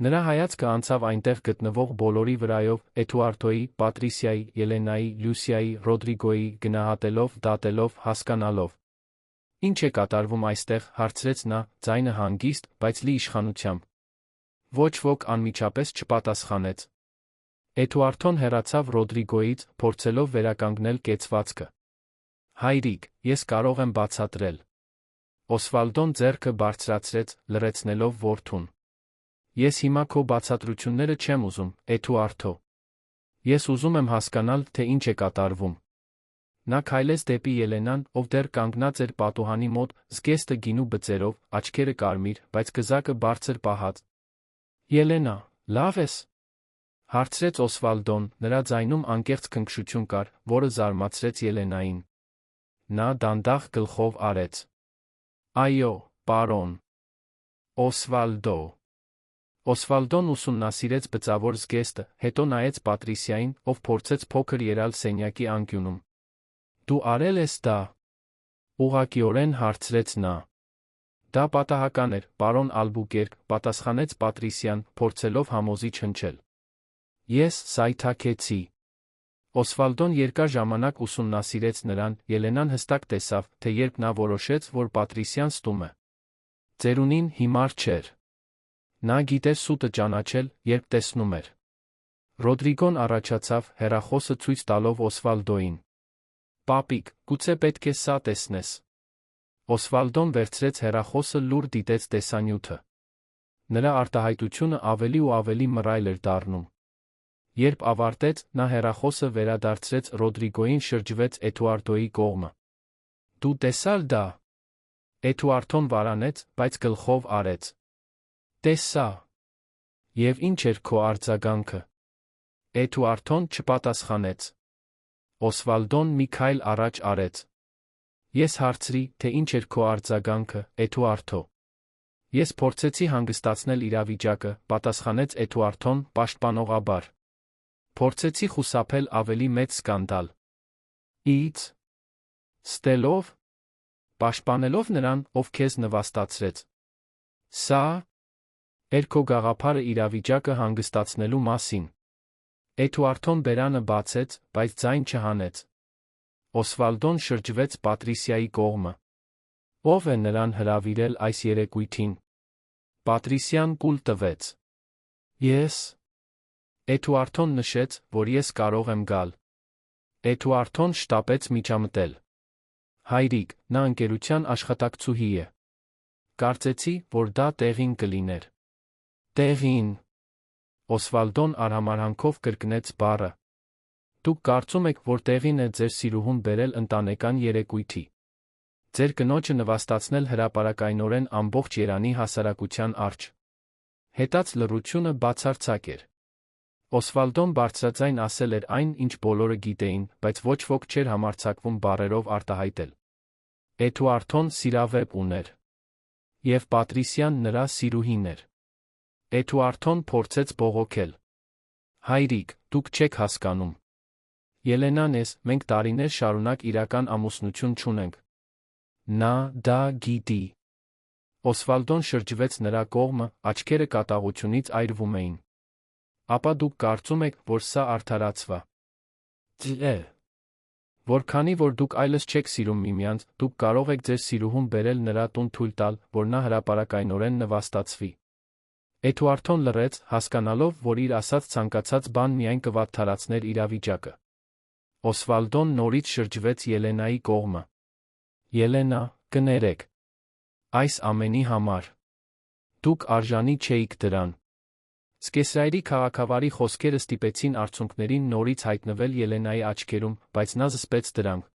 Նրա հայացքը անցավ այնտեղ գտնվող բոլորի վրայով, Էդուարդոյի, Պատրիսիայի, Ելենայի, Լուսիայի, Ռոդրիգոյի, գնահատելով, դատելով, հասկանալով։ Ինչ է կատարվում այստեղ, հարցրեց նա, ձայնը հանգիստ, բայց լի իշխանությամբ։ Ոչ ոք անմիջապես չպատասխանեց։ Էդուարդոն հեռացավ Ռոդրիգոյից, փորձելով վերականգնել կեցվածքը։ Հայրիկ, ես կարող եմ բացատրել։ Օսվալդոն ձեռքը բարձրացրեց, լռեցնելով որդուն։ Ես հիմա քո բացատրությունները չեմ ուզում, Էդուարդո։ Ես ուզում եմ հասկանալ, թե ինչ է կատարվում։ Նա քայլեց դեպի Ելենան, ով դեռ կանգնած էր պատուհանի մոտ, զգեստը գինու բծերով, աչքերը կարմիր, բայց գզակը բարձր պահած։ Ելենա, լավ ես։ Հարցրեց Օսվալդոն, նրա ձայնում անկեղծ քնքշություն կար, որը զարմացրեց Ելենային։ Նա դանդաղ գլխով արեց։ Այո, պարոն։ Օսվալդո։ Օսվալդոն ուսումնասիրեց բծավոր զգեստը, հետո նայեց Պատրիսիային, ով փորձեց փոքր ելալ սենյակի անկյունում։ Դու արել ես դա։ Ուղղակիորեն հարցրեց նա։ Դա պատահական էր, պարոն Ալբուկերկ, պատասխանեց Պատրիսիան, փորձելով համոզիչ հնչել։ Ես սայթաքեցի։ Օսվալդոն երկար ժամանակ ուսումնասիրեց նրան, Ելենան հստակ տեսավ, թե երբ նա որոշեց, որ Պատրիսիան ստում է։ Ծերունին հիմար չէր։ Նա գիտեր սուտը ճանաչել, երբ տեսնում էր։ Ռոդրիգոն առաջացավ, հեռախոսը ցույց տալով Օսվալդոյին։ Պապիկ, գուցե պետք է սա տեսնես։ Օսվալդոն վերցրեց հեռախոսը, լուր դիտեց տեսանյութը։ Նրա արտահայտությունը ավելի ու ավելի մռայլ էր դառնում։ Երբ ավարտեց, նա հեռախոսը վերադարձրեց Ռոդրիգոյին, շրջվեց Էդուարդոյի կողմը։ Դու տեսա՞ր դա։ Էդուարդոն վարանեց, բայց գլխով արեց։ Տեսա։ Եվ ինչ էր քո արձագանքը։ Էդուարդոն չպատասխանեց։ Օսվալդոն մի քայլ առաջ արեց։ Ես հարցրի, թե ինչ էր քո արձագանքը, Էդուարդո։ Ես փորձեցի հանգստացնել իրավիճակը, պատասխանեց Էդուարդոն պաշտպանողաբար։ Փորձեցի խուսափել ավելի մեծ սկանդալ։ Իից ստելով, պաշտպանելով նրան, ով քեզ նվաստացրեց։ Սա էր քո գաղափարը իրավիճակը հանգստացնելու մասին։ Էդուարդոն բերանը բացեց, բայց ձայն չհանեց։ Օսվալդոն շրջվեց Պատրիսիայի կողմը։ Ո՞վ է նրան հրավիրել այս երեկույթին։ Պատրիսիան կուլ տվեց։ Ես։ Էդուարդոն նշեց, որ ես կարող եմ գալ։ Էդուարդոն շտապեց միջամտել։ Հայրիկ, նա ընկերության աշխատակցուհի է։ Կարծեցի, որ դա տեղին կլիներ։ Տեղին։ Օսվալդոն արհամարհանքով կրկնեց բառը։ Դուք կարծում եք, որ տեղին է ձեր սիրուհուն բերել ընտանեկան երեկույթի։ Ձեր կնոջը նվաստացնել հրապարակայնորեն ամբողջ Երանի հասարակության առջ։ Հետաց լռությունը բացարձակ էր։ Օսվալդոն բարձրաձայն ասել էր այն, ինչ բոլորը գիտեին, բայց ոչ ոք չէր համարձակվում բառերով արտահայտել։ Էդուարդոն սիրավեպ ուներ։ Եվ Պատրիսիան նրա սիրուհին էր։ Էդուարդոն փորձեց բողոքել։ Հայրիկ, դուք չեք հասկանում։ Ելենան ես, մենք տարիներ շարունակ իրական ամուսնություն չունենք։ Նա դա գիտի։ Օսվալդոն շրջվեց նրա կողմը, աչքերը կատաղությունից այրվում էին։ Ապա դուք կարծում եք, որ սա արդարացվա։ Դե։ Որքանի որ դուք այլս չեք սիրում միմյանց, դուք կարող եք ձեր սիրուհուն բերել նրա տուն, թույլ տալ, որ նա հրապարակայնորեն նվաստացվի։ Էդուարդոն լռեց, հասկանալով, որ իր ասած ցանկացած բան միայն կվատթարացներ իրավիճակը։ Օսվալդոն նորից շրջվեց Ելենայի կողմը։ Ելենա, կներեք։ Այս ամենի համար։ Դուք արժանի չէիք դրան։ Սկեսրայրի քաղաքավարի խոսքերը ստիպեցին արցունքներին նորից հայտնվել Ելենայի աչքերում, բայց նա զսպեց դրանք։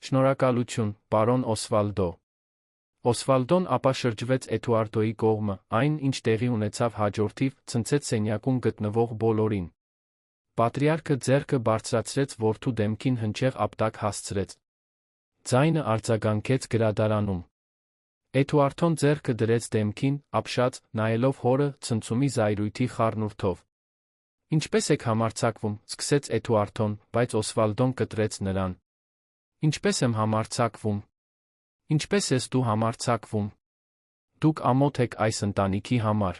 Շնորհակալություն, պարոն Օսվալդո։ Օսվալդոն ապա շրջվեց Էդուարդոյի կողմը, այն, ինչ տեղի ունեցավ հաջորդիվ, ցնցեց սենյակում գտնվող բոլորին։ Պատրիարքը ձեռքը բարձրացրեց որդու դեմքին, հնչեղ ապտակ հասցրեց։ Ձայնը արձագանքեց գրադարանում։ Էդուարդոն ձեռքը դրեց դեմքին, ապշած, նայելով հորը, ցնցումի զայրույթի խառնուրդով։ Ինչպես եք համարձակվում, սկսեց Էդուարդոն, բայց Օսվալդոն կտրեց նրան։ Ինչպես եմ համարձակվում։ Ինչպես ես դու համարձակվում։ Դուք ամոթ եք այս ընտանիքի համար։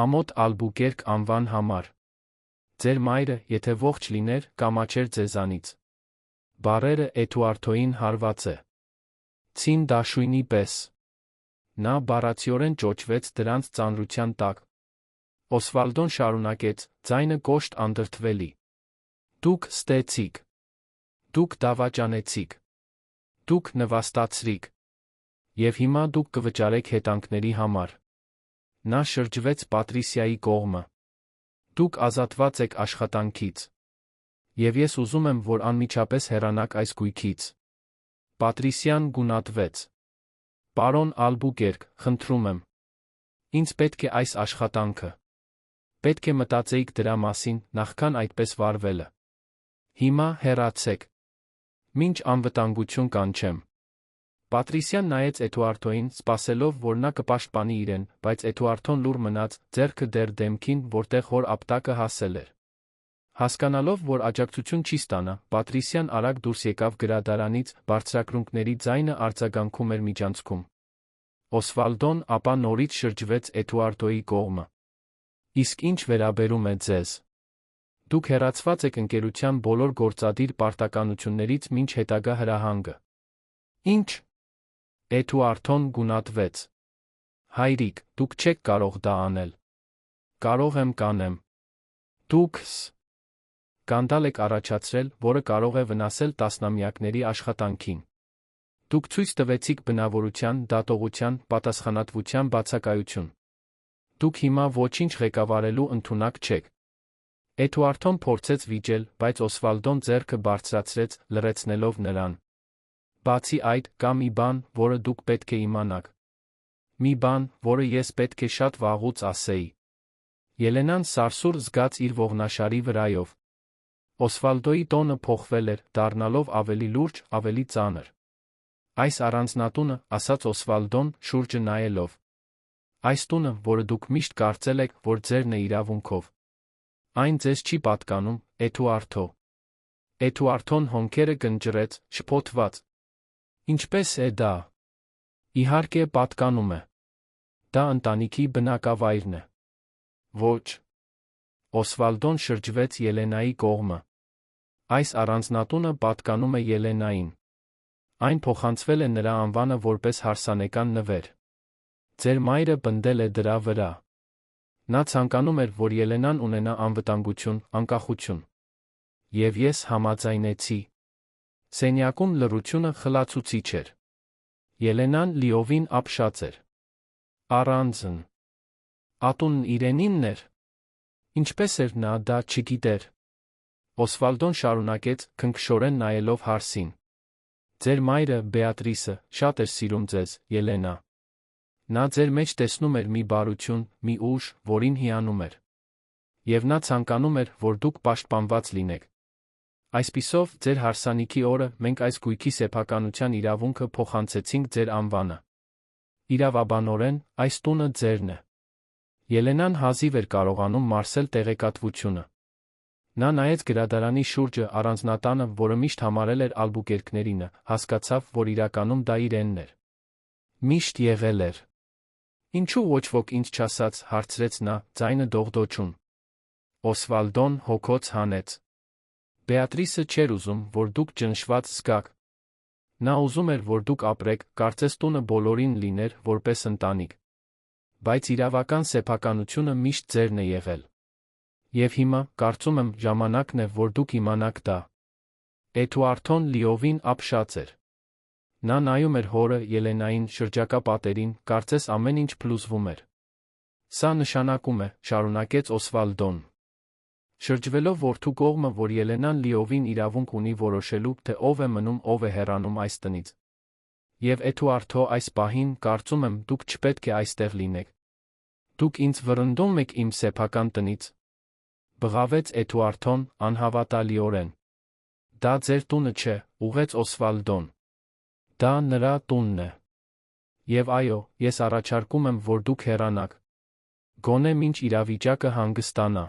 Ամոթ Ալբուկերկ անվան համար։ Ձեր մայրը, եթե ողջ լիներ, կամաչեր ձեզանից։ Բառերը Էդուարդոյին հարված է։ Ցին դաշույնի պես։ Նա բառացիորեն ճոճվեց դրանց ծանրության տակ։ Օսվալդոն շարունակեց, ձայնը կոշտ անդրդվելի։ Դուք ստեցիք։ Դուք դավաճանեցիք։ Դուք նվաստացրիք։ Եվ հիմա դուք կվճարեք հետանքների համար։ Նա շրջվեց Պատրիսիայի կողմը։ Դուք ազատված եք աշխատանքից։ Եվ ես ուզում եմ, որ անմիջապես հեռանաք այս գույքից։ Պատրիսիան գունատվեց։ Պարոն Ալբուկերկ, խնդրում եմ։ Ինձ պետք է այս աշխատանքը։ Պետք է մտածեիք դրա մասին, նախքան այդպես վարվելը։ Հիմա հեռացեք։ Մինչ անվտանգություն կանչեմ։ Պատրիսիան նայեց Էդուարդոյին, սպասելով, որ նա կպաշտպանի իրեն, բայց Էդուարդոն լուռ մնաց, ձեռքը դեռ դեմքին, որտեղ հոր ապտակը հասել էր։ Հասկանալով, որ աջակցություն չի ստանա, Պատրիսիան արագ դուրս եկավ գրադարանից, բարձրակրունկների ձայնը արձագանքում էր միջանցքում։ Օսվալդոն ապա նորից շրջվեց Էդուարդոյի կողմը։ Իսկ ինչ վերաբերում է ձեզ։ Դուք հեռացված եք ընկերության բոլոր գործադիր պարտականություններից մինչ հետագա հրահանգը։ Ինչ։ Էդուարդոն գունատվեց։ Հայրիկ, դուք չեք կարող դա անել։ Կարող եմ կանեմ։ Դուքս սկանդալ եք առաջացրել, որը կարող է վնասել տասնամյակների աշխատանքին։ Դուք ցույց տվեցիք բնավորության, դատողության, պատասխանատվության բացակայություն։ Դուք հիմա ոչինչ ղեկավարելու ընդունակ չեք։ Էդուարդոն փորձեց վիճել, բայց Օսվալդոն ձեռքը բարձրացրեց, լռեցնելով նրան։ Բացի այդ, կա մի բան, որը դուք պետք է իմանաք։ Մի բան, որը ես պետք է շատ վաղուց ասեի։ Ելենան սարսուռ զգաց իր ողնաշարի վրայով։ Օսվալդոյի տոնը փոխվել էր, դառնալով ավելի լուրջ, ավելի ծանր։ Այս առանձնատունը, ասաց Օսվալդոն, շուրջը նայելով։ Այս տունը, որը դուք միշտ կարծել եք, որ ձերն է իրավունքով։ Այն ձեզ չի պատկանում, Էդուարդո։ Էդուարդոն հոնքերը կնճռեց, շփոթված։ Ինչպես է դա։ Իհարկե պատկանում է։ Դա ընտանիքի բնակավայրն է։ Ոչ։ Օսվալդոն շրջվեց Ելենայի կողմը։ Այս առանձնատունը պատկանում է Ելենային։ Այն փոխանցվել է նրա անվանը որպես հարսանեկան նվեր։ Ձեր մայրը պնդել է դրա վրա։ Նա ցանկանում էր, որ Ելենան ունենա անվտանգություն, անկախություն։ Եվ ես համաձայնեցի։ Սենյակում լռությունը խլացուցիչ էր։ Ելենան լիովին ապշած էր։ Առանձն։ Ատունն իրենինն էր։ Ինչպես էր նա դա չգիտեր։ Օսվալդոն շարունակեց, քնքշորեն նայելով հարսին։ Ձեր մայրը, Բեատրիսը, շատ էր սիրում ձեզ, Ելենա։ Նա ձեր մեջ տեսնում էր մի բարություն, մի ուժ, որին հիանում էր։ Եվ նա ցանկանում էր, որ դուք պաշտպանված լինեք։ Այսպիսով, ձեր հարսանիքի օրը մենք այս գույքի սեփականության իրավունքը փոխանցեցինք ձեր անվանը։ Իրավաբանորեն, այս տունը ձերն է։ Ելենան հազիվ էր կարողանում մարսել տեղեկատվությունը։ Նա նայեց գրադարանի շուրջը առանձնատանը, որը միշտ համարել էր Ալբուկերկներինը, հասկացավ, որ իրականում դա իրենն էր։ Միշտ եղել էր։ Ինչու ոչ ոք ինձ չասաց, հարցրեց նա, ձայնը դողդոջուն։ Օսվալդոն հոգոց հանեց։ Բեատրիսը չէր ուզում, որ դուք ճնշված զգաք։ Նա ուզում էր, որ դուք ապրեք, կարծես տունը բոլորին լիներ, որպես ընտանիք։ Բայց իրավական սեփականությունը միշտ ձերն է եղել։ Եվ հիմա, կարծում եմ, ժամանակն է, որ դուք իմանաք դա։ Էդուարդոն լիովին ապշած էր։ Նա նայում էր հորը, Ելենային, շրջակա պատերին, կարծես ամեն ինչ փլուզվում էր։ Սա նշանակում է, շարունակեց Օսվալդոն։ Շրջվելով որդու կողմը, որ Ելենան լիովին իրավունք ունի որոշելու, թե ով է մնում, ով է հեռանում այս տնից։ Եվ Էդուարդո, այս պահին, կարծում եմ, դուք չպետք է այստեղ լինեք։ Դուք ինձ վռնդում եք իմ սեփական տնից։ Բղավեց Էդուարդոն, անհավատալիորեն։ Դա ձեր տունը չէ, ուղղեց Օսվալդոն։ Դա նրա տունն է։ Եվ այո, ես առաջարկում եմ, որ դուք հեռանաք։ Գոնե մինչ իրավիճակը հանգստանա։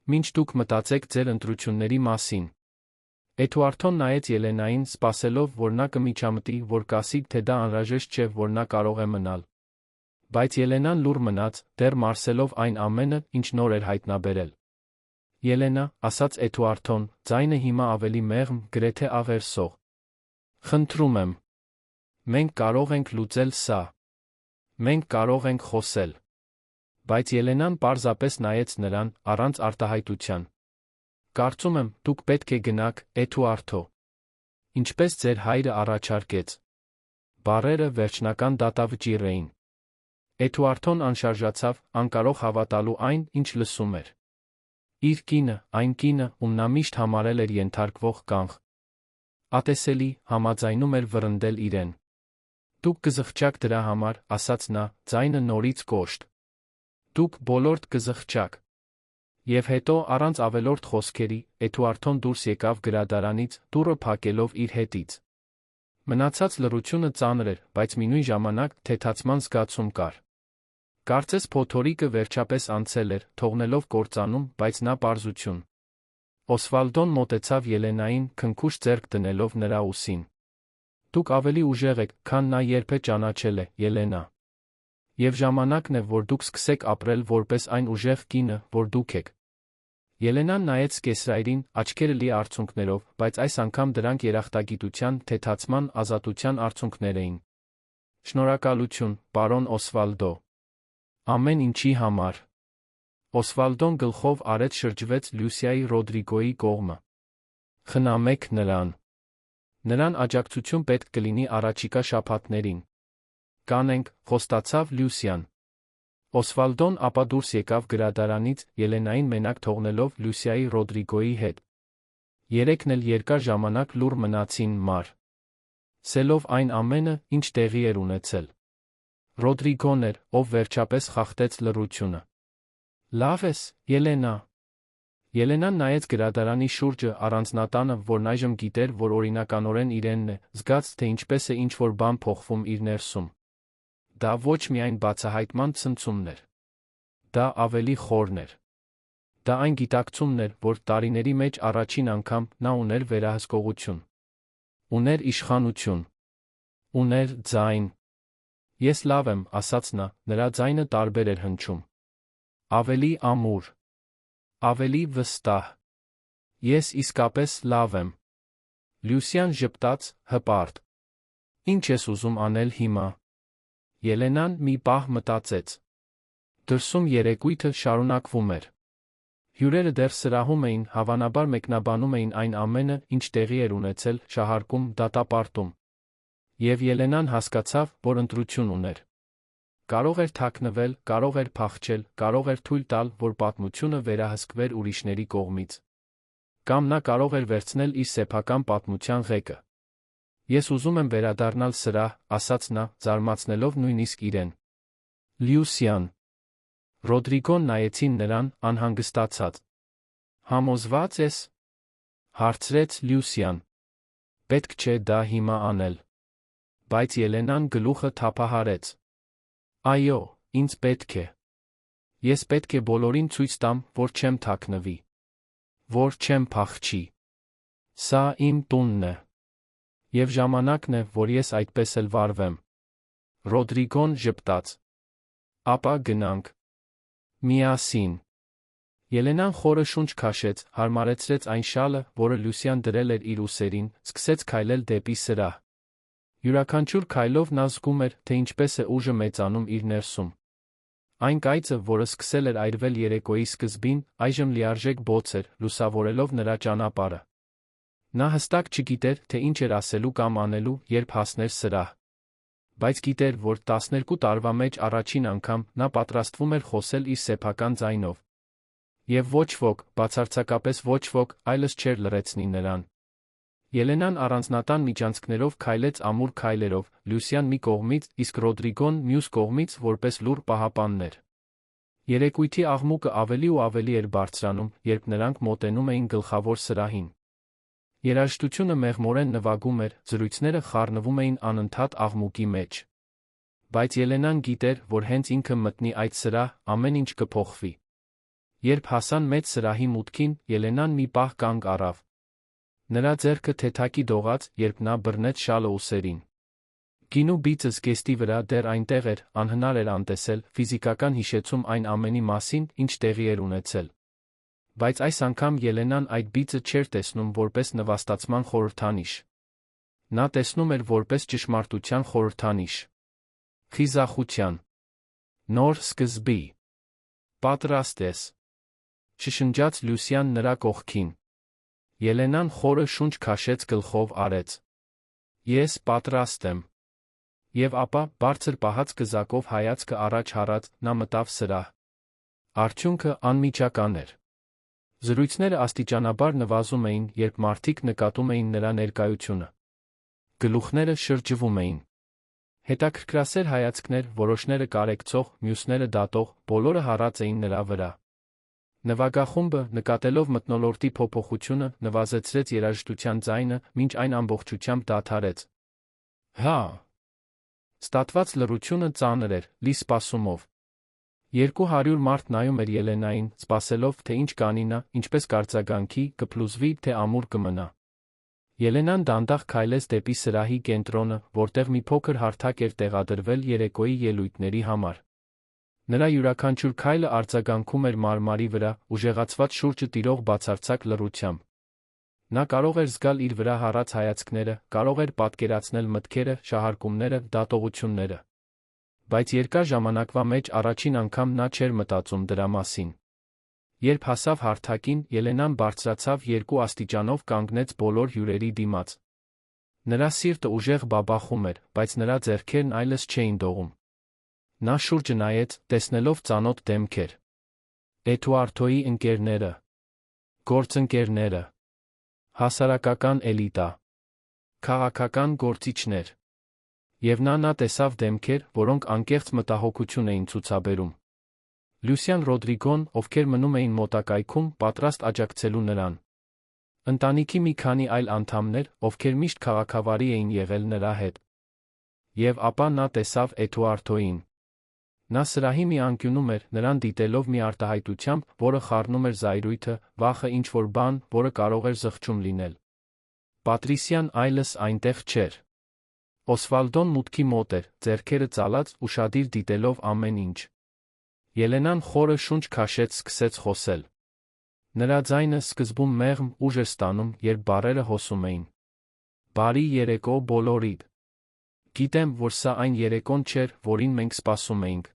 Մինչ դուք մտածեք ձեր ընտրությունների մասին։ Էդուարդոն նայեց Ելենային, սպասելով, որ նա կմիջամտի, որ կասի, թե դա անհրաժեշտ չէ, որ նա կարող է մնալ։ Բայց Ելենան լուռ մնաց, դեռ մարսելով այն ամենը, ինչ նոր էր հայտնաբերել։ Ելենա, ասաց Էդուարդոն, ձայնը հիմա ավելի մեղմ, գրեթե աղերսող։ Խնդրում եմ։ Մենք կարող ենք լուծել սա։ Մենք կարող ենք խոսել։ Բայց Ելենան պարզապես նայեց նրան, առանց արտահայտության։ Կարծում եմ, դուք պետք է գնաք, Էդուարդո։ Ինչպես ձեր հայրը առաջարկեց։ Բառերը վերջնական դատավճիռ էին։ Էդուարդոն անշարժացավ, անկարող հավատալու այն, ինչ լսում էր։ Իր կինը, այն կինը, ում նա միշտ համարել էր ենթարկվող կանխ։ Ատեսելի, համաձայնում էր վռնդել իրեն։ Դուք կզղջաք դրա համար, ասաց նա, ձայնը նորից կոշտ։ Դուք բոլորդ կզղջաք։ Եվ հետո, առանց ավելորդ խոսքերի, Էդուարդոն դուրս եկավ գրադարանից, դուռը փակելով իր հետից։ Մնացած լռությունը ծանր էր, բայց մինույն ժամանակ թեթացման զգացում կար։ Կարծես փոթորիկը վերջապես անցել էր, թողնելով կործանում, բայց նա պարզություն։ Օսվալդոն մոտեցավ Ելենային, քնքուշ ձեռք դնելով նրա ուսին։ Դուք ավելի ուժեղ եք, քան նա երբեք ճանաչել է, Ելենա։ Եվ ժամանակն է, որ դուք սկսեք ապրել որպես այն ուժեղ կինը, որ դուք եք։ Ելենան նայեց կեսրայրին, աչքերը լի արցունքներով, բայց այս անգամ դրանք երախտագիտության, թեթացման, ազատության արցունքներ էին։ Շնորհակալություն, պարոն Օսվալդո։ Ամեն ինչի համար։ Օսվալդոն գլխով արեց շրջվեց Լուսիայի Ռոդրիգոյի կողմը։ Խնամեք նրան։ Նրան աջակցություն պետք կլինի առաջիկա շաբաթներին։ Կանենք, խոստացավ Լուսիան։ Օսվալդոն ապա դուրս եկավ գրադարանից, Ելենային մենակ թողնելով Լուսիայի Ռոդրիգոյի հետ։ Երեքն էլ երկար ժամանակ լուռ մնացին մար սելով այն ամենը, ինչ տեղի էր ունեցել։ Ռոդրիգոն էր, ով վերջապես խախտեց լռությունը։ Լավ ես, Ելենա։ Ելենան նայեց գրադարանի շուրջը, առանձնատանը, որն այժմ գիտեր, որ օրինականորեն իրենն է, զգաց, թե ինչպես է ինչ-որ բան փոխվում իր ներսում։ Դա ոչ միայն բացահայտման ցնցումն էր։ Դա ավելի խորն էր։ Դա այն գիտակցումն էր, որ տարիների մեջ առաջին անգամ նա ուներ վերահսկողություն։ Ուներ իշխանություն։ Ուներ ձայն։ Ես լավ եմ, ասաց նա, նրա ձայնը տարբեր էր հնչում։ Ավելի ամուր։ Ավելի վստահ։ Ես իսկապես լավ եմ։ Լուսիան ժպտաց, հպարտ։ Ինչ ես ուզում անել հիմա։ Ելենան մի պահ մտածեց։ Դրսում երեկույթը շարունակվում էր։ Հյուրերը դեռ սրահում էին, հավանաբար մեկնաբանում էին այն ամենը, ինչ տեղի էր ունեցել, շահարկում, դատապարտում։ Եվ Ելենան հասկացավ, որ ընտրություն ուներ։ Կարող էր թաքնվել, կարող էր փախչել, կարող էր թույլ տալ, որ պատմությունը վերահսկվեր ուրիշների կողմից։ Կամ նա կարող էր վերցնել իր սեփական պատմության ղեկը։ Ես ուզում եմ վերադառնալ սրահ, ասաց նա, զարմացնելով նույնիսկ իրեն։ Լուսիան։ Ռոդրիգոն նայեցին նրան, անհանգստացած։ Համոզվա՞ծ ես։ Հարցրեց Լուսիան։ Պետք չէ դա հիմա անել։ Բայց Ելենան գլուխը թափահարեց։ Այո, ինձ պետք է։ Ես պետք է բոլորին ցույց տամ, որ չեմ թաքնվի։ Որ չեմ փախչի։ Սա իմ տունն է։ Եվ ժամանակն է, որ ես այդպես էլ վարվեմ։ Ռոդրիգոն ժպտաց։ Ապա գնանք։ Միասին։ Ելենան խորը շունչ քաշեց, հարմարեցրեց այն շալը, որը Լուսիան դրել էր իր ուսերին, սկսեց քայլել դեպի սրահ։ Յուրաքանչյուր քայլով նա զգում էր, թե ինչպես է ուժը մեծանում իր ներսում։ Այն կայծը, որը սկսել էր այրվել երեկոյի սկզբին, այժմ լիարժեք բոց էր, լուսավորելով նրա ճանապարհը։ Նա հստակ չգիտեր, թե ինչ էր ասելու կամ անելու, երբ հասներ սրահ։ Բայց գիտեր, որ 12 տարվա մեջ առաջին անգամ նա պատրաստվում էր խոսել իր սեփական ձայնով։ Եվ ոչ ոք, բացարձակապես ոչ ոք, այլս չէր լռեցնի նրան։ Ելենան առանձնատան միջանցքներով քայլեց ամուր քայլերով, Լուսիան մի կողմից, իսկ Ռոդրիգոն մյուս կողմից, որպես լուռ պահապաններ։ Երեկույթի աղմուկը ավելի ու ավելի էր բարձրանում, երբ նրանք մոտենում էին գլխավոր սրահին։ Երաժշտությունը մեղմորեն նվագում էր, զրույցները խառնվում էին անընդհատ աղմուկի մեջ։ Բայց Ելենան գիտեր, որ հենց ինքը մտնի այդ սրահ, ամեն ինչ կփոխվի։ Երբ հասան մեծ սրահի մուտքին, Ելենան մի պահ կանգ առավ։ Նրա ձեռքը թեթակի դողաց, երբ նա բռնեց շալը ուսերին։ Գինու բիծը զգեստի վրա դեռ այնտեղ էր, անհնար էր անտեսել, ֆիզիկական հիշեցում այն ամենի մասին, ինչ տեղի էր ունեցել։ Բայց այս անգամ Ելենան այդ բիծը չէր տեսնում որպես նվաստացման խորհրդանիշ։ Նա տեսնում էր որպես ճշմարտության խորհրդանիշ։ Խիզախության։ Նոր սկզբի։ Պատրաստ ես։ Շշնջաց Լուսիան նրա կողքին։ Ելենան խորը շունչ քաշեց գլխով արեց։ Ես պատրաստ եմ։ Եվ ապա, բարձր պահած կզակով հայացքը առաջ հառած, նա մտավ սրահ։ Արդյունքը անմիջական էր։ Զրույցները աստիճանաբար նվազում էին, երբ մարդիկ նկատում էին նրա ներկայությունը։ Գլուխները շրջվում էին։ Հետաքրքրասեր հայացքներ, որոշները կարեկցող, մյուսները դատող, բոլորը հառած էին նրա վրա։ Նվագախումբը, նկատելով մթնոլորտի փոփոխությունը, նվազեցրեց երաժշտության ձայնը, մինչ այն ամբողջությամբ դադարեց։ Հա։ Ստատված լռությունը ծանր էր, լի սպասումով։ 200 մարդ նայում էր Ելենային, սպասելով, թե ինչ կանի նա, ինչպես կարձագանքի, կփլուզվի, թե ամուր կմնա։ Ելենան դանդաղ քայլեց դեպի սրահի կենտրոնը, որտեղ մի փոքր հարթակ էր տեղադրվել երեկոյի ելույթների համար։ Նրա յուրաքանչյուր քայլը արձագանքում էր մարմարի վրա, ուժեղացված շուրջը տիրող բացարձակ լռությամբ։ Նա կարող էր զգալ իր վրա հառած հայացքները, կարող էր պատկերացնել մտքերը, շահարկումները, դատողությունները։ Բայց երկար ժամանակվա մեջ առաջին անգամ նա չէր մտածում դրա մասին։ Երբ հասավ հարթակին, Ելենան բարձրացավ երկու աստիճանով կանգնեց բոլոր հյուրերի դիմաց։ Նրա սիրտը ուժեղ բաբախում էր, բայց նրա ձեռքերն այլևս չէին դողում։ Նա շուրջը նայեց, տեսնելով ծանոթ դեմքեր։ Էդուարդոյի ընկերները, գործընկերները, հասարակական էլիտա, քաղաքական գործիչներ։ Եվ նա տեսավ դեմքեր, որոնք անկեղծ մտահոգություն էին ցուցաբերում։ Լուսյան Ռոդրիգոն, ովքեր մնում էին մոտակայքում, պատրաստ աջակցելու նրան։ Ընտանիքի մի քանի այլ անդամներ, ովքեր միշտ քաղաքավարի էին եղել նրա հետ։ Եվ ապա նա տեսավ Էդուարդոյին։ Նա սրահի մի անկյունում էր, նրան դիտելով մի արտահայտությամբ, որը խառնում էր զայրույթը, վախը, ինչ-որ բան, որը կարող էր զղջում լինել։ Պատրիսիան այլևս այնտեղ չէր։ Օսվալդոն մուտքի մոտ էր, ձեռքերը ծալած, ուշադիր դիտելով ամեն ինչ։ Ելենան խորը շունչ քաշեց, սկսեց խոսել։ Նրա ձայնը սկզբում մեղմ, ուժ էր ստանում, երբ բառերը հոսում էին։ Բարի երեկո բոլորիդ։ Գիտեմ, որ սա այն երեկոն չէր, որին մենք սպասում էինք։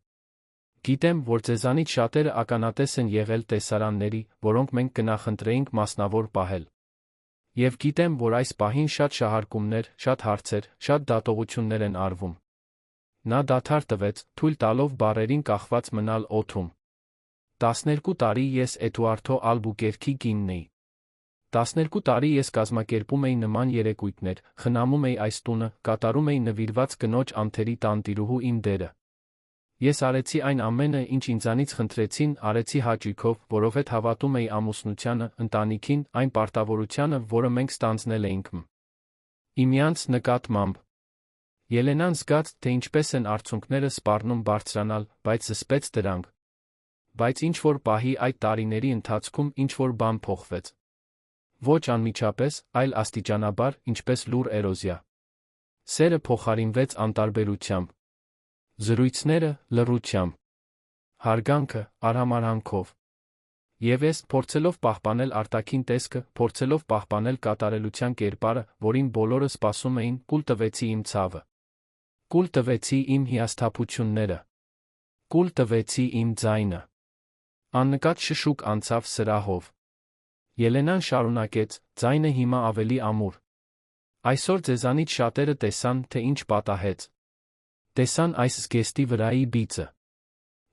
Գիտեմ, որ ձեզանից շատերը ականատես են եղել տեսարանների, որոնք մենք կնախընտրեինք մասնավոր պահել։ Եվ գիտեմ, որ այս պահին շատ շահարկումներ, շատ հարցեր, շատ դատողություններ են արվում։ Նա դադար տվեց, թույլ տալով բառերին կախված մնալ օդում։ 12 տարի ես Էդուարդո Ալբուկերկի կինն էի։ 12 տարի ես կազմակերպում էի նման երեկույթներ, խնամում էի այս տունը, կատարում էի նվիրված կնոջ անթերի տանտիրուհու իմ դերը։ Ես արեցի այն ամենը, ինչ ինձանից խնդրեցին, արեցի հաճույքով, որովհետև հավատում էի ամուսնությանը, ընտանիքին, այն պարտավորությանը, որը մենք ստանձնել էինք միմյանց նկատմամբ։ Ելենան զգաց, թե ինչպես են արցունքները սպառնում բարձրանալ, բայց զսպեց դրանք։ Բայց ինչ-որ պահի այդ տարիների ընթացքում ինչ-որ բան փոխվեց։ Ոչ անմիջապես, այլ աստիճանաբար, ինչպես լուռ էրոզիա։ Սերը փոխարինվեց անտարբերությամբ։ Զրույցները լռությամբ։ Հարգանքը արհամարհանքով։ Եվ ես, փորձելով պահպանել արտաքին տեսքը, փորձելով պահպանել կատարելության կերպարը, որին բոլորը սպասում էին, կուլ տվեցի իմ ցավը։ Կուլ տվեցի իմ հիասթափությունները։ Կուլ տվեցի իմ ձայնը։ Աննկատ շշուկ անցավ սրահով։ Ելենան շարունակեց, ձայնը հիմա ավելի ամուր։ Այսօր ձեզանից շատերը տեսան, թե ինչ պատահեց։ Տեսան այս զգեստի վրայի բիծը։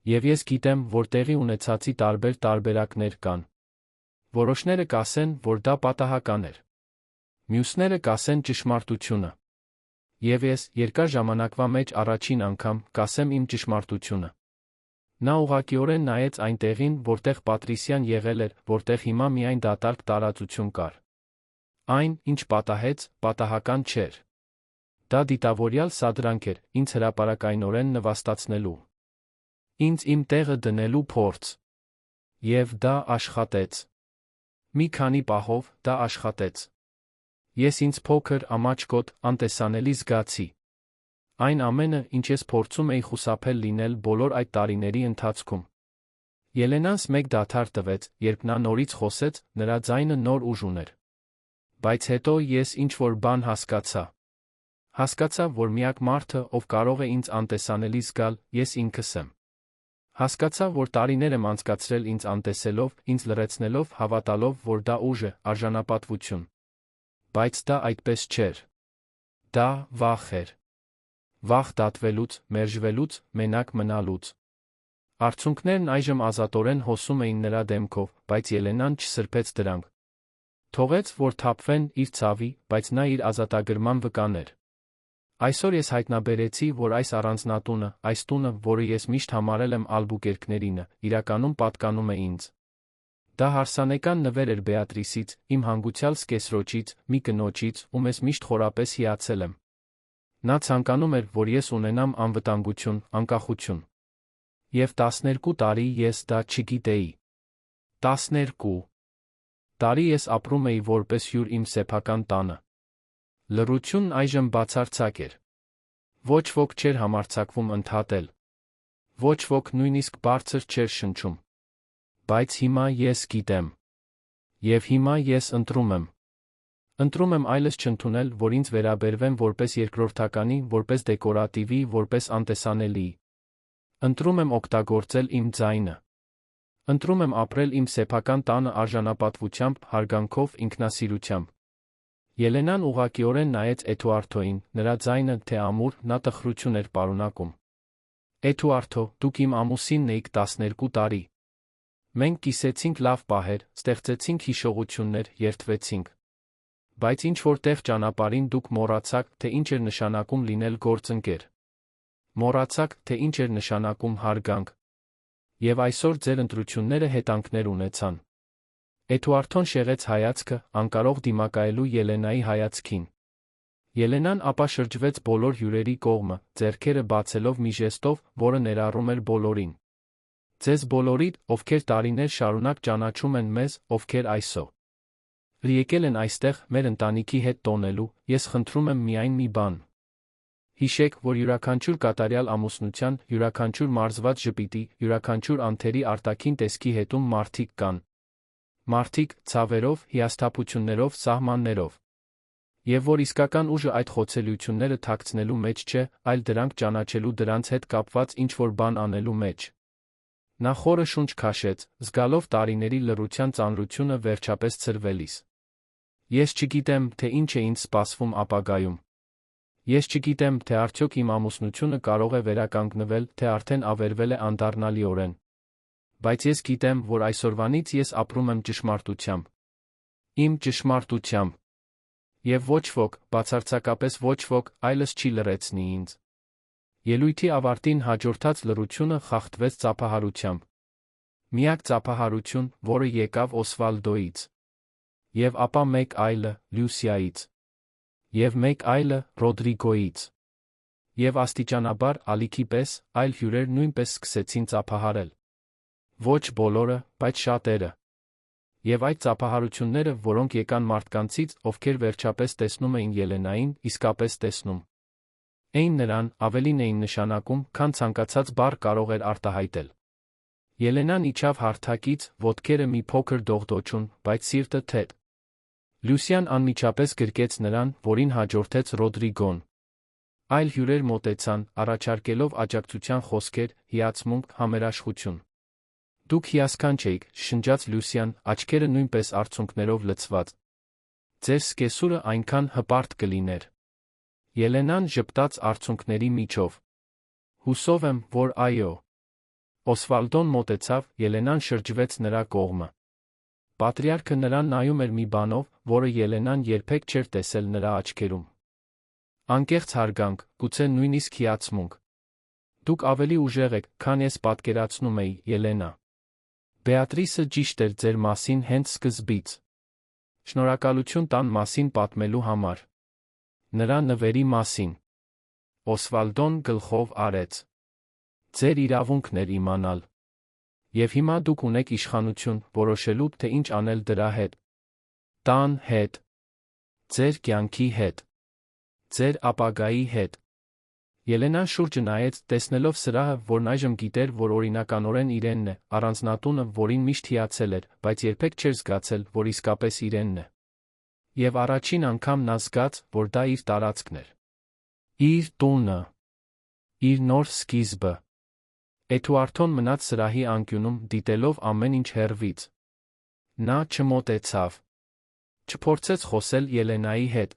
Եվ ես գիտեմ, որ տեղի ունեցածի տարբեր տարբերակներ կան։ Որոշները կասեն, որ դա պատահական էր։ Մյուսները կասեն ճշմարտությունը։ Եվ ես, երկար ժամանակվա մեջ առաջին անգամ, կասեմ իմ ճշմարտությունը։ Նա ուղղակիորեն նայեց այն տեղին, որտեղ Պատրիսիան եղել էր, որտեղ հիմա միայն դատարկ տարածություն կար։ Այն, ինչ պատահեց, պատահական չէր։ Դա դիտավորյալ սադրանք էր, ինձ հրապարակայնորեն նվաստացնելու։ Ինձ իմ տեղը դնելու փորձ։ Եվ դա աշխատեց։ Մի քանի պահով դա աշխատեց։ Ես ինձ փոքր, ամաչկոտ, անտեսանելի զգացի։ Այն ամենը, ինչ ես փորձում էի խուսափել լինել բոլոր այդ տարիների ընթացքում։ Ելենանս մեկ դադար տվեց, երբ նա նորից խոսեց, նրա ձայնը նոր ուժ ուներ։ Բայց հետո ես ինչ-որ բան հասկացա։ Հասկացա, որ միակ մարդը, ով կարող է ինձ անտեսանելի զգալ, ես ինքս եմ։ Հասկացա, որ տարիներ եմ անցկացրել ինձ անտեսելով, ինձ լռեցնելով, հավատալով, որ դա ուժ է, արժանապատվություն։ Բայց դա այդպես չէր։ Դա վախ էր։ Վախ դատվելուց, մերժվելուց, մենակ մնալուց։ Արցունքներն այժմ ազատորեն հոսում էին նրա դեմքով, բայց Ելենան չսրբեց դրանք։ Թողեց, որ թափվեն իր ցավի, բայց նա իր ազատագրման վկան էր։ Այսօր ես հայտնաբերեցի, որ այս առանձնատունը, այս տունը, որը ես միշտ համարել եմ Ալբուկերկներինը, իրականում պատկանում է ինձ։ Դա հարսանեկան նվեր էր Բեատրիսից, իմ հանգուցյալ սկեսրոջից, մի կնոջից, ում ես միշտ խորապես հիացել եմ։ Նա ցանկանում էր, որ ես ունենամ անվտանգություն, անկախություն։ Եվ 12 տարի ես դա չգիտեի։ 12 տարի ես ապրում էի որպես հյուր իմ սեփական տանը։ Լռությունն այժմ բացարձակ էր։ Ոչ ոք չէր համարձակվում ընդհատել։ Ոչ ոք նույնիսկ բարձր չէր շնչում։ Բայց հիմա ես գիտեմ։ Եվ հիմա ես ընտրում եմ։ Ընտրում եմ այլս չընդունել, որ ինձ վերաբերվեն որպես երկրորդականի, որպես դեկորատիվի, որպես անտեսանելիի։ Ընտրում եմ օգտագործել իմ ձայնը։ Ընտրում եմ ապրել իմ սեփական տանը արժանապատվությամբ, հարգանքով, ինքնասիրությամբ։ Ելենան ուղղակիորեն նայեց Էդուարդոյին, նրա ձայնը, թե ամուր, նա տխրություն էր պարունակում։ Էդուարդո, դուք իմ ամուսինն էիք 12 տարի։ Մենք կիսեցինք լավ պահեր, ստեղծեցինք հիշողություններ, երդվեցինք։ Բայց ինչ-որ տեղ ճանապարհին դուք մոռացաք, թե ինչ էր նշանակում լինել գործընկեր։ Մոռացաք, թե ինչ էր նշանակում հարգանք։ Եվ այսօր ձեր ընտրությունները հետանքներ ունեցան։ Էդուարդոն շեղեց հայացքը, անկարող դիմակայելու Ելենայի հայացքին։ Ելենան ապա շրջվեց բոլոր հյուրերի կողմը, ձեռքերը բացելով մի ժեստով, որը ներառում էր բոլորին։ Ձեզ բոլորիդ, ովքեր տարիներ շարունակ ճանաչում են մեզ, ովքեր այսօր եկել են այստեղ մեր ընտանիքի հետ տոնելու, ես խնդրում եմ միայն մի բան։ Հիշեք, որ յուրաքանչյուր կատարյալ ամուսնության, յուրաքանչյուր մարզված ժպիտի, յուրաքանչյուր անթերի արտաքին տեսքի հետում մարդիկ կան։ Մարդիկ, ցավերով, հիասթափություններով, սահմաններով։ Եվ որ իսկական ուժը այդ խոցելիությունները թաքցնելու մեջ չէ, այլ դրանք ճանաչելու, դրանց հետ կապված ինչ-որ բան անելու մեջ։ Նա խորը շունչ քաշեց, զգալով տարիների լռության ծանրությունը վերջապես ցրվելիս։ Ես չգիտեմ, թե ինչ է ինձ սպասվում ապագայում։ Ես չգիտեմ, թե արդյոք իմ ամուսնությունը կարող է վերականգնվել, թե արդեն ավերվել է անդառնալիորեն։ Բայց ես գիտեմ, որ այսօրվանից ես ապրում եմ ճշմարտությամբ։ Իմ ճշմարտությամբ։ Եվ ոչ ոք, բացարձակապես ոչ ոք, այլս չի լռեցնի ինձ։ Ելույթի ավարտին հաջորդած լռությունը խախտվեց ծափահարությամբ։ Միակ ծափահարություն, որը եկավ Օսվալդոից։ Եվ ապա մեկ այլը, Լյուսիայից։ Եվ մեկ այլը, Ռոդրիգոյից։ Եվ աստիճանաբար, ալիքի պես, այլ հյուրեր նույնպես սկսեցին ծափահարել։ Ոչ բոլորը, բայց շատերը։ Եվ այդ ծափահարությունները, որոնք եկան մարդկանցից, ովքեր վերջապես տեսնում էին Ելենային, իսկապես տեսնում էին նրան, ավելին էին նշանակում, քան ցանկացած բառ կարող էր արտահայտել։ Ելենան իջավ հարթակից, ոտքերը մի փոքր դողդոջուն, բայց սիրտը թեթ։ Լյուսիան անմիջապես գրկեց նրան, որին հաջորդեց Ռոդրիգոն։ Այլ հյուրեր մոտեցան, առաջարկելով աջակցության խոսքեր, հիացմունք, համերաշխություն։ Դուք հիասքանչ էիք, շնջաց Լյուսիան, աչքերը նույնպես արցունքներով լցված։ Ձեր սկեսուրը այնքան հպարտ կլիներ։ Ելենան ժպտաց արցունքների միջով։ Հուսով եմ, որ այո։ Օսվալդոն մոտեցավ, Ելենան շրջվեց նրա կողմը։ Պատրիարքը նրան նայում էր մի բանով, որը Ելենան երբեք չէր տեսել նրա աչքերում։ Անկեղծ հարգանք, գուցե նույնիսկ հիացմունք։ Դուք ավելի ուժեղ եք, քան ես պատկերացնում էի, Ելենա։ Բեատրիսը ճիշտ էր ձեր մասին հենց սկզբից։ Շնորհակալություն տան մասին պատմելու համար։ Նրա նվերի մասին։ Օսվալդոն գլխով արեց։ Ձեր իրավունքն էր իմանալ։ Եվ հիմա դուք ունեք իշխանություն որոշելու, թե ինչ անել դրա հետ։ Տան հետ։ Ձեր կյանքի հետ։ Ձեր ապագայի հետ։ Ելենան շուրջը նայեց, տեսնելով սրահը, որն այժմ գիտեր, որ օրինականորեն իրենն է, առանձնատունը, որին միշտ հիացել էր, բայց երբեք չէր զգացել, որ իսկապես իրենն է։ Եվ առաջին անգամ նա զգաց, որ դա իր տարածքն էր։ Իր տունը։ Իր նոր սկիզբը։ Էդուարդոն մնաց սրահի անկյունում, դիտելով ամեն ինչ հեռվից։ Նա չմոտեցավ։ Չփորձեց խոսել Ելենայի հետ։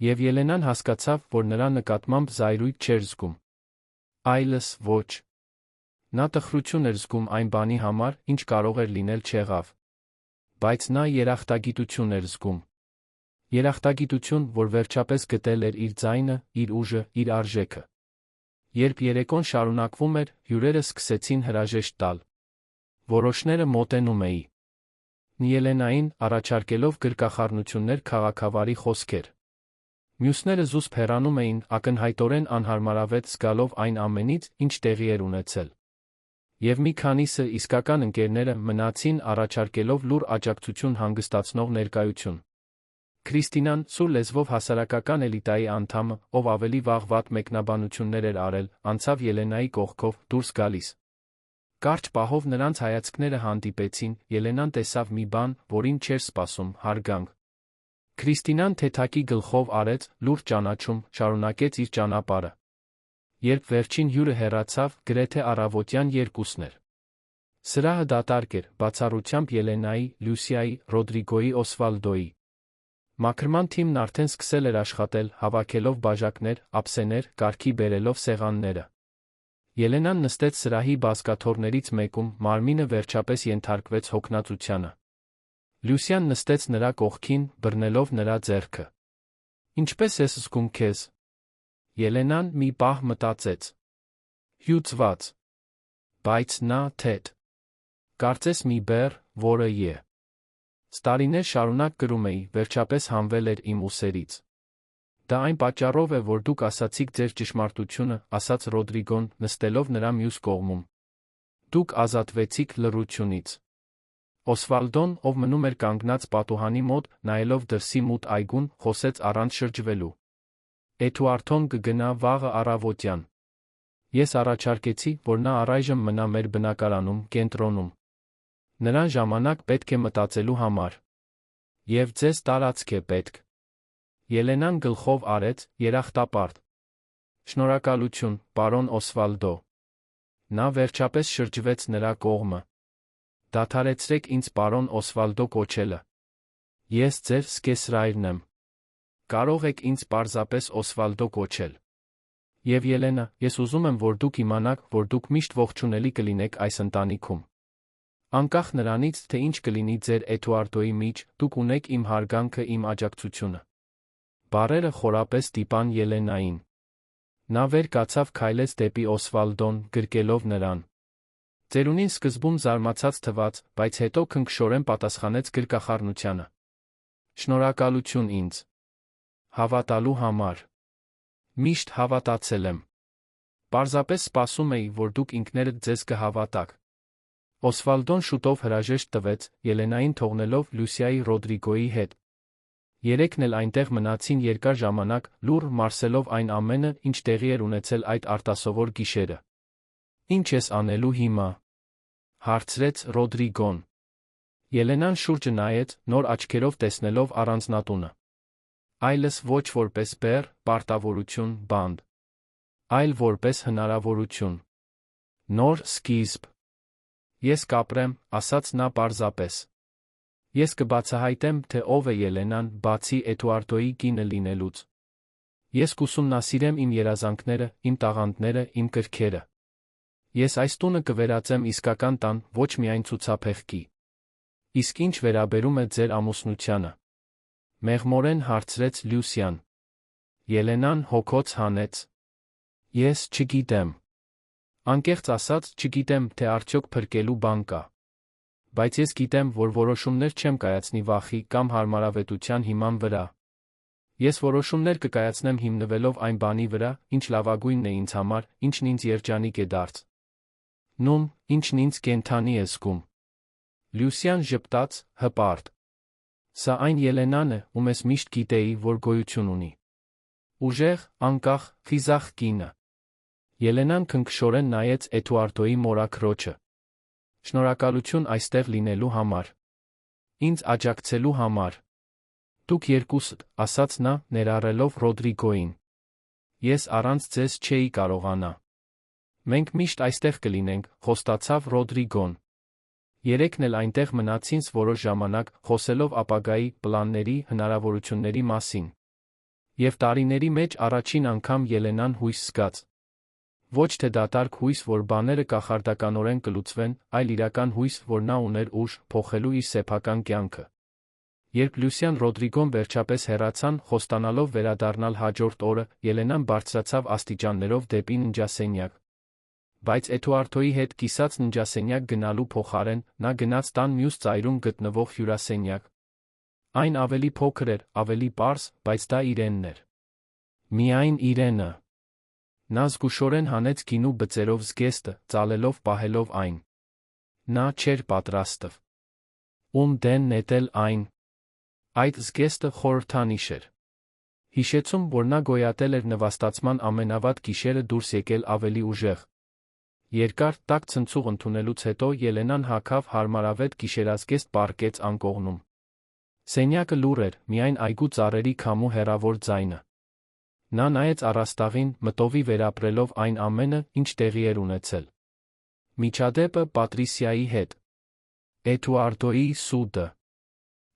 Եվ Ելենան հասկացավ, որ նրա նկատմամբ զայրույթ չէր զգում։ Այլս ոչ։ Նա տխրություն էր զգում այն բանի համար, ինչ կարող էր լինել չեղավ։ Բայց նա երախտագիտություն էր զգում։ Երախտագիտություն, որ վերջապես գտել էր իր ձայնը, իր ուժը, իր արժեքը։ Երբ երեկոն շարունակվում էր, հյուրերը սկսեցին հրաժեշտ տալ։ Որոշները մոտենում էին Ելենային, առաջարկելով գրկախառնություններ, քաղաքավարի խոսքեր։ Մյուսները զուսպ հեռանում էին, ակնհայտորեն անհարմարավետ զգալով այն ամենից, ինչ տեղի էր ունեցել։ Եվ մի քանիսը, իսկական ընկերները, մնացին, առաջարկելով լուռ աջակցություն հանգստացնող ներկայություն։ Քրիստինան, սուր լեզվով հասարակական էլիտայի անդամը, ով ավելի վաղ վատ մեկնաբանություններ էր արել, անցավ Ելենայի կողքով, դուրս գալիս։ Կարճ պահով նրանց հայացքները հանդիպեցին, Ելենան տեսավ մի բան, որին չէր սպասում, հարգանք։ Քրիստինան թեթակի գլխով արեց, լուրջ ճանաչում, շարունակեց իր ճանապարհը։ Երբ վերջին հյուրը հեռացավ, գրեթե առավոտյան 2-ն էր։ Սրահը դատարկ էր, բացառությամբ Ելենայի, Լուսիայի, Ռոդրիգոյի, Օսվալդոյի։ Մաքրման թիմն արդեն սկսել էր աշխատել, հավաքելով բաժակներ, ափսեներ, կարգի բերելով սեղանները։ Ելենան նստեց սրահի բազկաթոռներից մեկում, մարմինը վերջապես ենթարկվեց հոգնածությանը։ Լուսիան նստեց նրա կողքին, բռնելով նրա ձեռքը։ «Ինչպե՞ս ես զգում քեզ»։ Ելենան մի պահ մտածեց։ Հյուծված։ Բայց նա թեթ։ Կարծես մի բեռ, որը տարիներ շարունակ կրում էի, վերջապես հանվել էր իմ ուսերից։ Դա այն պատճառով է, որ դուք ասացիք ձեր ճշմարտությունը, ասաց Ռոդրիգոն, նստելով նրա մյուս կողմում։ Դուք ազատվեցիք լռությունից։ Օսվալդոն, ով մնում էր կանգնած պատուհանի մոտ, նայելով դրսի մութ այգուն, խոսեց առանց շրջվելու։ Էդուարդոն կգնա վաղը առավոտյան։ Ես առաջարկեցի, որ նա առայժմ մնա մեր բնակարանում, կենտրոնում։ Նրան ժամանակ պետք է մտածելու համար։ Եվ ձեզ տարածք է պետք։ Ելենան գլխով արեց, երախտապարտ։ Շնորհակալություն, պարոն Օսվալդո։ Նա վերջապես շրջվեց նրա կողմը։ Դադարեցրեք ինձ պարոն Օսվալդո կոչելը։ Ես ձեր սկեսրայրն եմ։ Կարող եք ինձ պարզապես Օսվալդո կոչել։ Եվ Ելենա, ես ուզում եմ, որ դուք իմանաք, որ դուք միշտ ողջունելի կլինեք այս ընտանիքում։ Անկախ նրանից, թե ինչ կլինի ձեր Էդուարդոյի մեջ, դուք ունեք իմ հարգանքը, իմ աջակցությունը։ Բառերը խորապես դիպան Ելենային։ Նա վեր կացավ, քայլեց դեպի Օսվալդոն, գրկելով նրան։ Ծերունին սկզբում զարմացած թվաց, բայց հետո քնքշորեն պատասխանեց գրկախառնությանը։ Շնորհակալություն ինձ հավատալու համար։ Միշտ հավատացել եմ։ Պարզապես սպասում էի, որ դուք ինքներդ ձեզ կհավատաք։ Օսվալդոն շուտով հրաժեշտ տվեց, Ելենային թողնելով Լուսիայի Ռոդրիգոյի հետ։ Երեքն էլ այնտեղ մնացին երկար ժամանակ, լուռ մարսելով այն ամենը, ինչ տեղի էր ունեցել այդ արտասովոր գիշերը։ Ինչ ես անելու հիմա։ Հարցրեց Ռոդրիգոն։ Ելենան շուրջը նայեց, նոր աչքերով տեսնելով առանձնատունը։ Այլս ոչ որպես բեռ, պարտավորություն, բանդ, այլ որպես հնարավորություն։ Նոր սկիզբ։ Ես կապրեմ, ասաց նա պարզապես։ Ես կբացահայտեմ, թե ով է Ելենան, բացի Էդուարդոյի կինը լինելուց։ Ես կուսումնասիրեմ իմ երազանքները, իմ տաղանդները, իմ կրքերը։ Ես այս տունը կվերածեմ իսկական տան, ոչ միայն ցուցափեղկի։ Իսկ ինչ վերաբերում է ձեր ամուսնությանը։ Մեղմորեն հարցրեց Լուսիան։ Ելենան հոգոց հանեց։ Ես չգիտեմ։ Անկեղծ ասած, չգիտեմ, թե արդյոք փրկելու բան կա։ Բայց ես գիտեմ, որ որոշումներ չեմ կայացնի վախի կամ հարմարավետության հիման վրա։ Ես որոշումներ կկայացնեմ հիմնվելով այն բանի վրա, ինչ լավագույնն է ինձ համար, ինչն ինձ երջանիկ է դարձ։ Նույն, ինչն ինձ կենդանի է զգում։ Լուսիան ժպտաց, հպարտ։ Սա այն Ելենան է, ում ես միշտ գիտեի, որ գոյություն ունի։ Ուժեղ, անկախ, խիզախ կինը։ Ելենան քնքշորեն նայեց Էդուարդոյի մորաքրոջը։ Շնորհակալություն այստեղ լինելու համար։ Ինձ աջակցելու համար։ Դուք երկուսդ, ասաց նա, ներառելով Ռոդրիգոյին։ Ես առանց ձեզ չէի կարողանա։ Մենք միշտ այստեղ կլինենք, խոստացավ Ռոդրիգոն։ Երեքն էլ այնտեղ մնացին որոշ ժամանակ, խոսելով ապագայի, պլանների, հնարավորությունների մասին։ Եվ տարիների մեջ առաջին անգամ Ելենան հույս զգաց։ Ոչ թե դատարկ հույս, որ բաները կախարդականորեն կլուծվեն, այլ իրական հույս, որ նա ուներ ուժ, փոխելու իր սեփական կյանքը։ Երբ Լուսիան Ռոդրիգոն վերջապես հեռացան, խոստանալով վերադառնալ հաջորդ օրը, Ելենան բարձրացավ աստիճաններով դեպի ննջասենյակ։ Բայց Էդուարդոյի հետ կիսած ննջասենյակ գնալու փոխարեն, նա գնաց տան մյուս ծայրում գտնվող հյուրասենյակ։ Այն ավելի փոքր էր, ավելի պարզ, բայց դա իրենն էր։ Միայն իրենը։ Նա զգուշորեն հանեց գինու բծերով զգեստը, ծալելով պահելով այն։ Նա չէր պատրաստվ։ Ում դեն նետել այն։ Այդ զգեստը խորհրդանիշ էր։ Հիշեցում, որ նա գոյատել էր նվաստացման ամենավատ գիշերը դուրս եկել ավելի ուժեղ։ Երկար, տաք ցնցուղ ընդունելուց հետո Ելենան հագավ հարմարավետ գիշերազգեստ պառկեց անկողնում։ Սենյակը լուռ էր, միայն այգու ծառերի քամու հեռավոր ձայնը։ Նա նայեց առաստաղին, մտովի վերապրելով այն ամենը, ինչ տեղի էր ունեցել։ Միջադեպը Պատրիսիայի հետ։ Էդուարդոյի սուդը։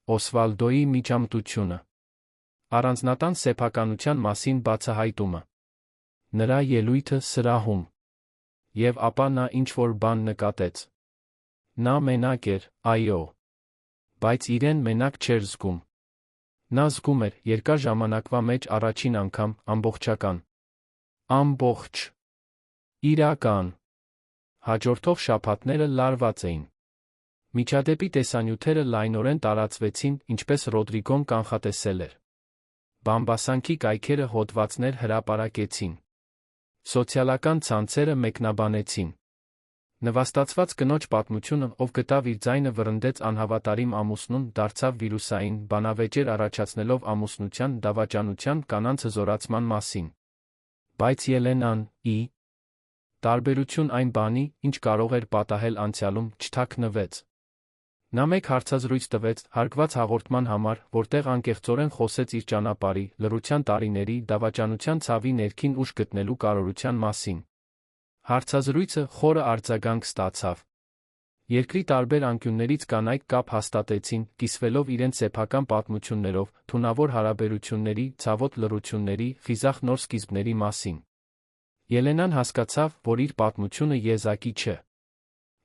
Օսվալդոյի միջամտությունը։ Առանձնատան սեփականության մասին բացահայտումը։ Նրա ելույթը սրահում։ Եվ ապա նա ինչ-որ բան նկատեց։ Նա մենակ էր, այո։ Բայց իրեն մենակ չէր զգում։ Նա զգում էր երկար ժամանակվա մեջ առաջին անգամ ամբողջական։ Ամբողջ։ Իրական։ Հաջորդող շաբաթները լարված էին։ Միջադեպի տեսանյութերը լայնորեն տարածվեցին, ինչպես Ռոդրիգոն կանխատեսել էր։ Բամբասանքի կայքերը հոդվածներ հրապարակեցին։ Սոցիալական ցանցերը մեկնաբանեցին։ Նվաստացված կնոջ պատմությունը, ով գտավ իր ձայնը վռնդեց անհավատարիմ ամուսնուն, դարձավ վիրուսային, բանավեճեր առաջացնելով ամուսնության, դավաճանության, կանանց հզորացման մասին։ Բայց Ելենան, ի տարբերություն այն բանի, ինչ կարող էր պատահել անցյալում, չթաքնվեց։ Նա մեկ հարցազրույց տվեց, հարգված հաղորդման համար, որտեղ անկեղծորեն խոսեց իր ճանապարհի, լռության տարիների, դավաճանության ցավի ներքին ուժ գտնելու կարողության մասին։ Հարցազրույցը խորը արձագանք ստացավ։ Երկրի տարբեր անկյուններից կանայք կապ հաստատեցին, կիսվելով իրենց սեփական պատմություններով, թունավոր հարաբերությունների, ցավոտ լռությունների, խիզախ նոր սկիզբների մասին։ Ելենան հասկացավ, որ իր պատմությունը եզակի չէ։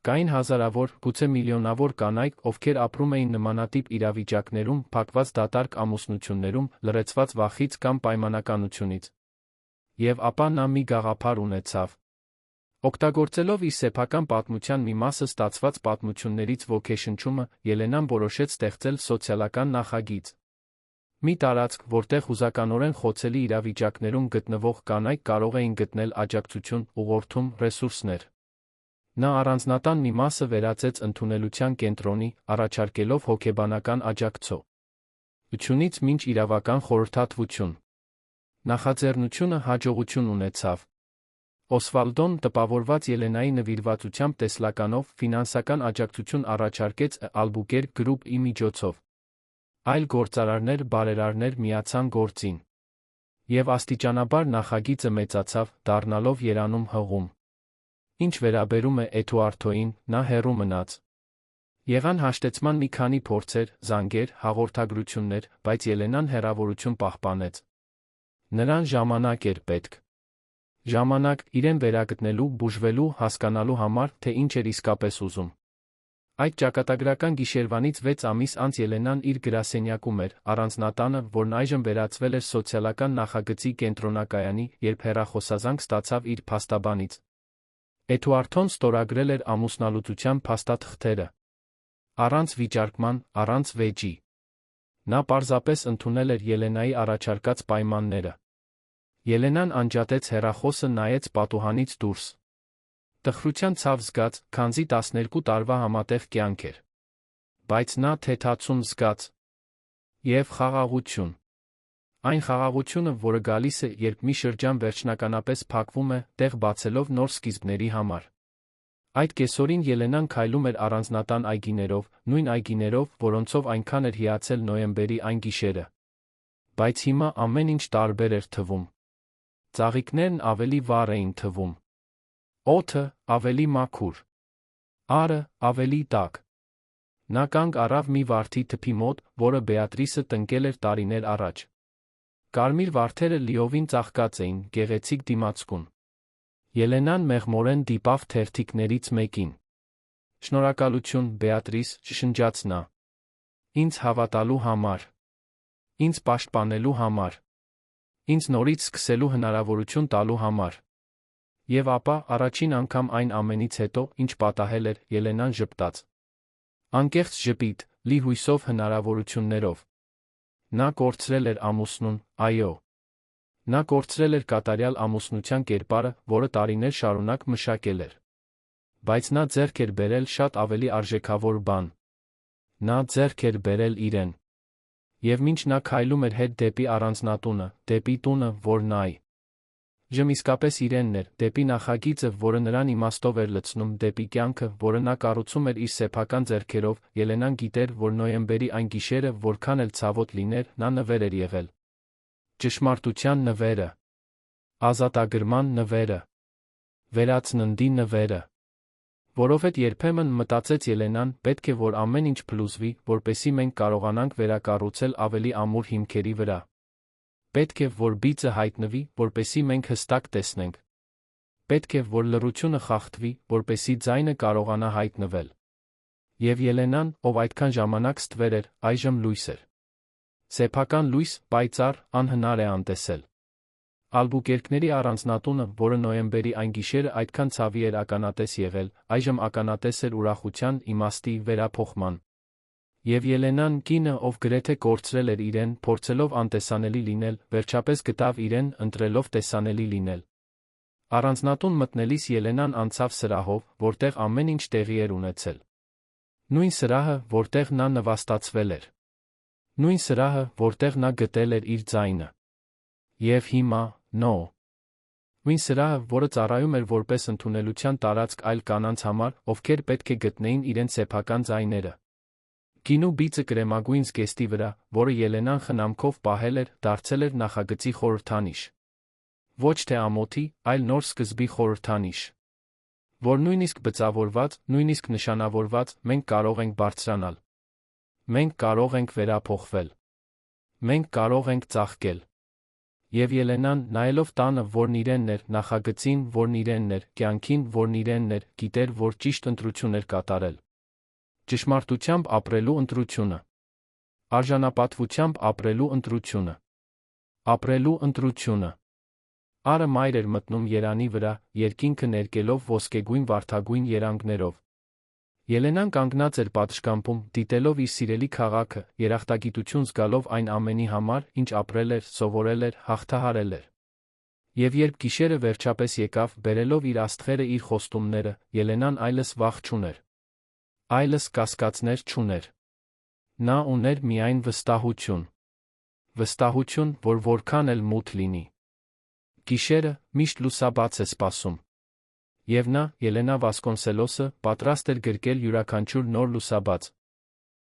Կային հազարավոր, գուցե միլիոնավոր կանայք, ովքեր ապրում էին նմանատիպ իրավիճակներում, փակված դատարկ ամուսնություններում, լռեցված վախից կամ պայմանականությունից։ Եվ ապա նա մի գաղափար ունեցավ։ Օգտագործելով իր սեփական պատմության մի մասը ստացված պատմություններից ոգեշնչումը, Ելենան որոշեց ստեղծել սոցիալական նախագիծ։ Մի տարածք, որտեղ հուզականորեն խոցելի իրավիճակներում գտնվող կանայք կարող էին գտնել աջակցություն, ուղղորդում, ռեսուրսներ։ Նա առանձնատան մի մասը վերածեց ընդունելության կենտրոնի, առաջարկելով հոգեբանական աջակցո։ Ությունից մինչ իրավական խորհրդատվություն։ Նախաձեռնությունը հաջողություն ունեցավ։ Օսվալդոն տպավորված Ելենայի նվիրվածությամբ տեսլականով ֆինանսական աջակցություն առաջարկեց Ալբուկերկ գրուպի միջոցով։ Այլ գործարարներ, բարերարներ միացան գործին։ Եվ աստիճանաբար նախագիծը մեծացավ, դառնալով երանում հղում։ Ինչ վերաբերում է Էդուարդոյին, նա հեռու մնաց։ Եղան հաշտեցման մի քանի փորձեր, զանգեր, հաղորդագրություններ, բայց Ելենան հեռավորություն պահպանեց։ Նրան ժամանակ էր պետք։ Ժամանակ իրեն վերագտնելու, բուժվելու, հասկանալու համար, թե ինչ էր իսկապես ուզում։ Այդ ճակատագրական գիշերվանից 6 ամիս անց Ելենան իր գրասենյակում էր, առանձնատանը, որն այժմ վերածվել էր սոցիալական նախագծի կենտրոնակայանի, երբ հեռախոսազանգ ստացավ իր փաստաբանից։ Էդուարդոն ստորագրել էր ամուսնալուծության փաստաթղթերը։ Առանց վիճարկման, առանց վեճի։ Նա պարզապես ընդունել էր Ելենայի առաջարկած պայմանները։ Ելենան անջատեց հեռախոսը, նայեց պատուհանից դուրս։ Տխրության ցավ զգաց, քանզի 12 տարվա համատեղ կյանք էր։ Բայց նա թեթացում զգաց։ Եվ խաղաղություն։ Այն խաղաղությունը, որը գալիս է, երբ մի շրջան վերջնականապես փակվում է, տեղ բացելով նոր սկիզբների համար։ Այդ կեսօրին Ելենան քայլում էր առանձնատան այգիներով, նույն այգիներով, որոնցով այնքան էր հիացել նոյեմբերի այն գիշերը։ Բայց հիմա ամեն ինչ տարբեր էր թվում։ Ծաղիկներն ավելի վառ էին թվում։ Օդը ավելի մաքուր։ Արը ավելի տաք։ Նա կանգ առավ մի վարդի թփի մոտ, որը Բեատրիսը տնկել էր տարիներ առաջ։ Կարմիր վարդերը լիովին ծաղկած էին, գեղեցիկ դիմացկուն։ Ելենան մեղմորեն դիպավ թերթիկներից մեկին։ Շնորհակալություն, Բեատրիս, շշնջաց նա։ Ինձ հավատալու համար։ Ինձ պաշտպանելու համար։ Ինձ նորից սկսելու հնարավորություն տալու համար։ Եվ ապա, առաջին անգամ այն ամենից հետո, ինչ պատահել էր, Ելենան ժպտաց։ Անկեղծ ժպիտ, լի հույսով, հնարավորություններով։ Նա կորցրել էր ամուսնուն, այո։ Նա կորցրել էր կատարյալ ամուսնության կերպարը, որը տարիներ շարունակ մշակել էր։ Բայց նա ձեռք էր բերել շատ ավելի արժեքավոր բան։ Նա ձեռք էր բերել իրեն։ Եվ մինչ նա քայլում էր հետ դեպի առանձնատունը, դեպի տունը, որ նայի իսկապես իրենն էր, դեպի նախագիծը, որը նրան իմաստով էր լցնում, դեպի կյանքը, որը նա կառուցում էր իր սեփական ձեռքերով, Ելենան գիտեր, որ նոյեմբերի այն գիշերը, որքան էլ ցավոտ լիներ, նա նվեր էր եղել։ Ճշմարտության նվերը, ազատագրման նվերը, վերացննդի նվերը։ Որովհետև երբեմն մտածեց Ելենան, պետք է որ ամեն ինչ փլուզվի, որպեսզի մենք կարողանանք վերակառուցել ավելի ամուր հիմքերի վրա։ Պետք է որ բիծը հայտնվի, որպեսզի մենք հստակ տեսնենք։ Պետք է որ լռությունը խախտվի, որպեսզի ձայնը կարողանա հայտնվել։ Եվ Ելենան, ով այդքան ժամանակ ստվեր էր, այժմ լույս էր։ Սեփական լույս, պայծառ, անհնար է անտեսել։ Ալբուկերկների առանձնատունը, որը նոյեմբերի այն գիշերը այդքան ցավի էր ականատես եղել, այժմ ականատես էր ուրախության, իմաստի, վերափոխման։ Եվ Ելենան, կինը, ով գրեթե կորցրել էր իրեն, փորձելով անտեսանելի լինել, վերջապես գտավ իրեն, ընտրելով տեսանելի լինել։ Առանձնատուն մտնելիս Ելենան անցավ սրահով, որտեղ ամեն ինչ տեղի էր ունեցել։ Նույն սրահը, որտեղ նա նվաստացվել էր։ Նույն սրահը, որտեղ նա գտել էր իր ձայնը։ Եվ հիմա, նույն սրահը, որը ծառայում էր որպես ընդունելության տարածք այլ կանանց համար, ովքեր պետք է գտնեին իրենց սեփական ձայները։ Գինու բիծը կրեմագույն զգեստի վրա, որը Ելենան խնամքով պահել էր, դարձել էր նախագծի խորհրդանիշ։ Ոչ թե ամոթի, այլ նոր սկզբի խորհրդանիշ, որ նույնիսկ բծավորված, նույնիսկ նշանավորված, մենք կարող ենք բարձրանալ։ Մենք կարող ենք վերափոխվել։ Մենք կարող ենք ծաղկել։ Եվ Ելենան, նայելով տանը, որն իրենն էր, նախագծին, որն իրենն էր, կյանքին, որն իրենն էր, գիտեր, որ ճիշտ ընտրություն էր կատարել։ Ճշմարտությամբ ապրելու ընտրությունը։ Արժանապատվությամբ ապրելու ընտրությունը։ Ապրելու ընտրությունը։ Արը մայր էր մտնում երանի վրա, երկինքը ներկելով ոսկեգույն վարդագույն երանգներով։ Ելենան կանգնած էր պատշգամբում, դիտելով իր սիրելի քաղաքը, երախտագիտություն զգալով այն ամենի համար, ինչ ապրել էր, սովորել էր, հաղթահարել էր։ Եվ երբ գիշերը վերջապես եկավ, բերելով իր աստղերը իր խոստումները, Ելենան այլս վախ չուներ։ Այլս կասկածներ չուներ։ Նա ուներ միայն վստահություն։ Վստահություն, որ որքան էլ մութ լինի, գիշերը միշտ լուսաբաց է սպասում։ Եվ նա, Ելենա Վասկոնսելոսը, պատրաստ էր գրկել յուրաքանչյուր նոր լուսաբաց,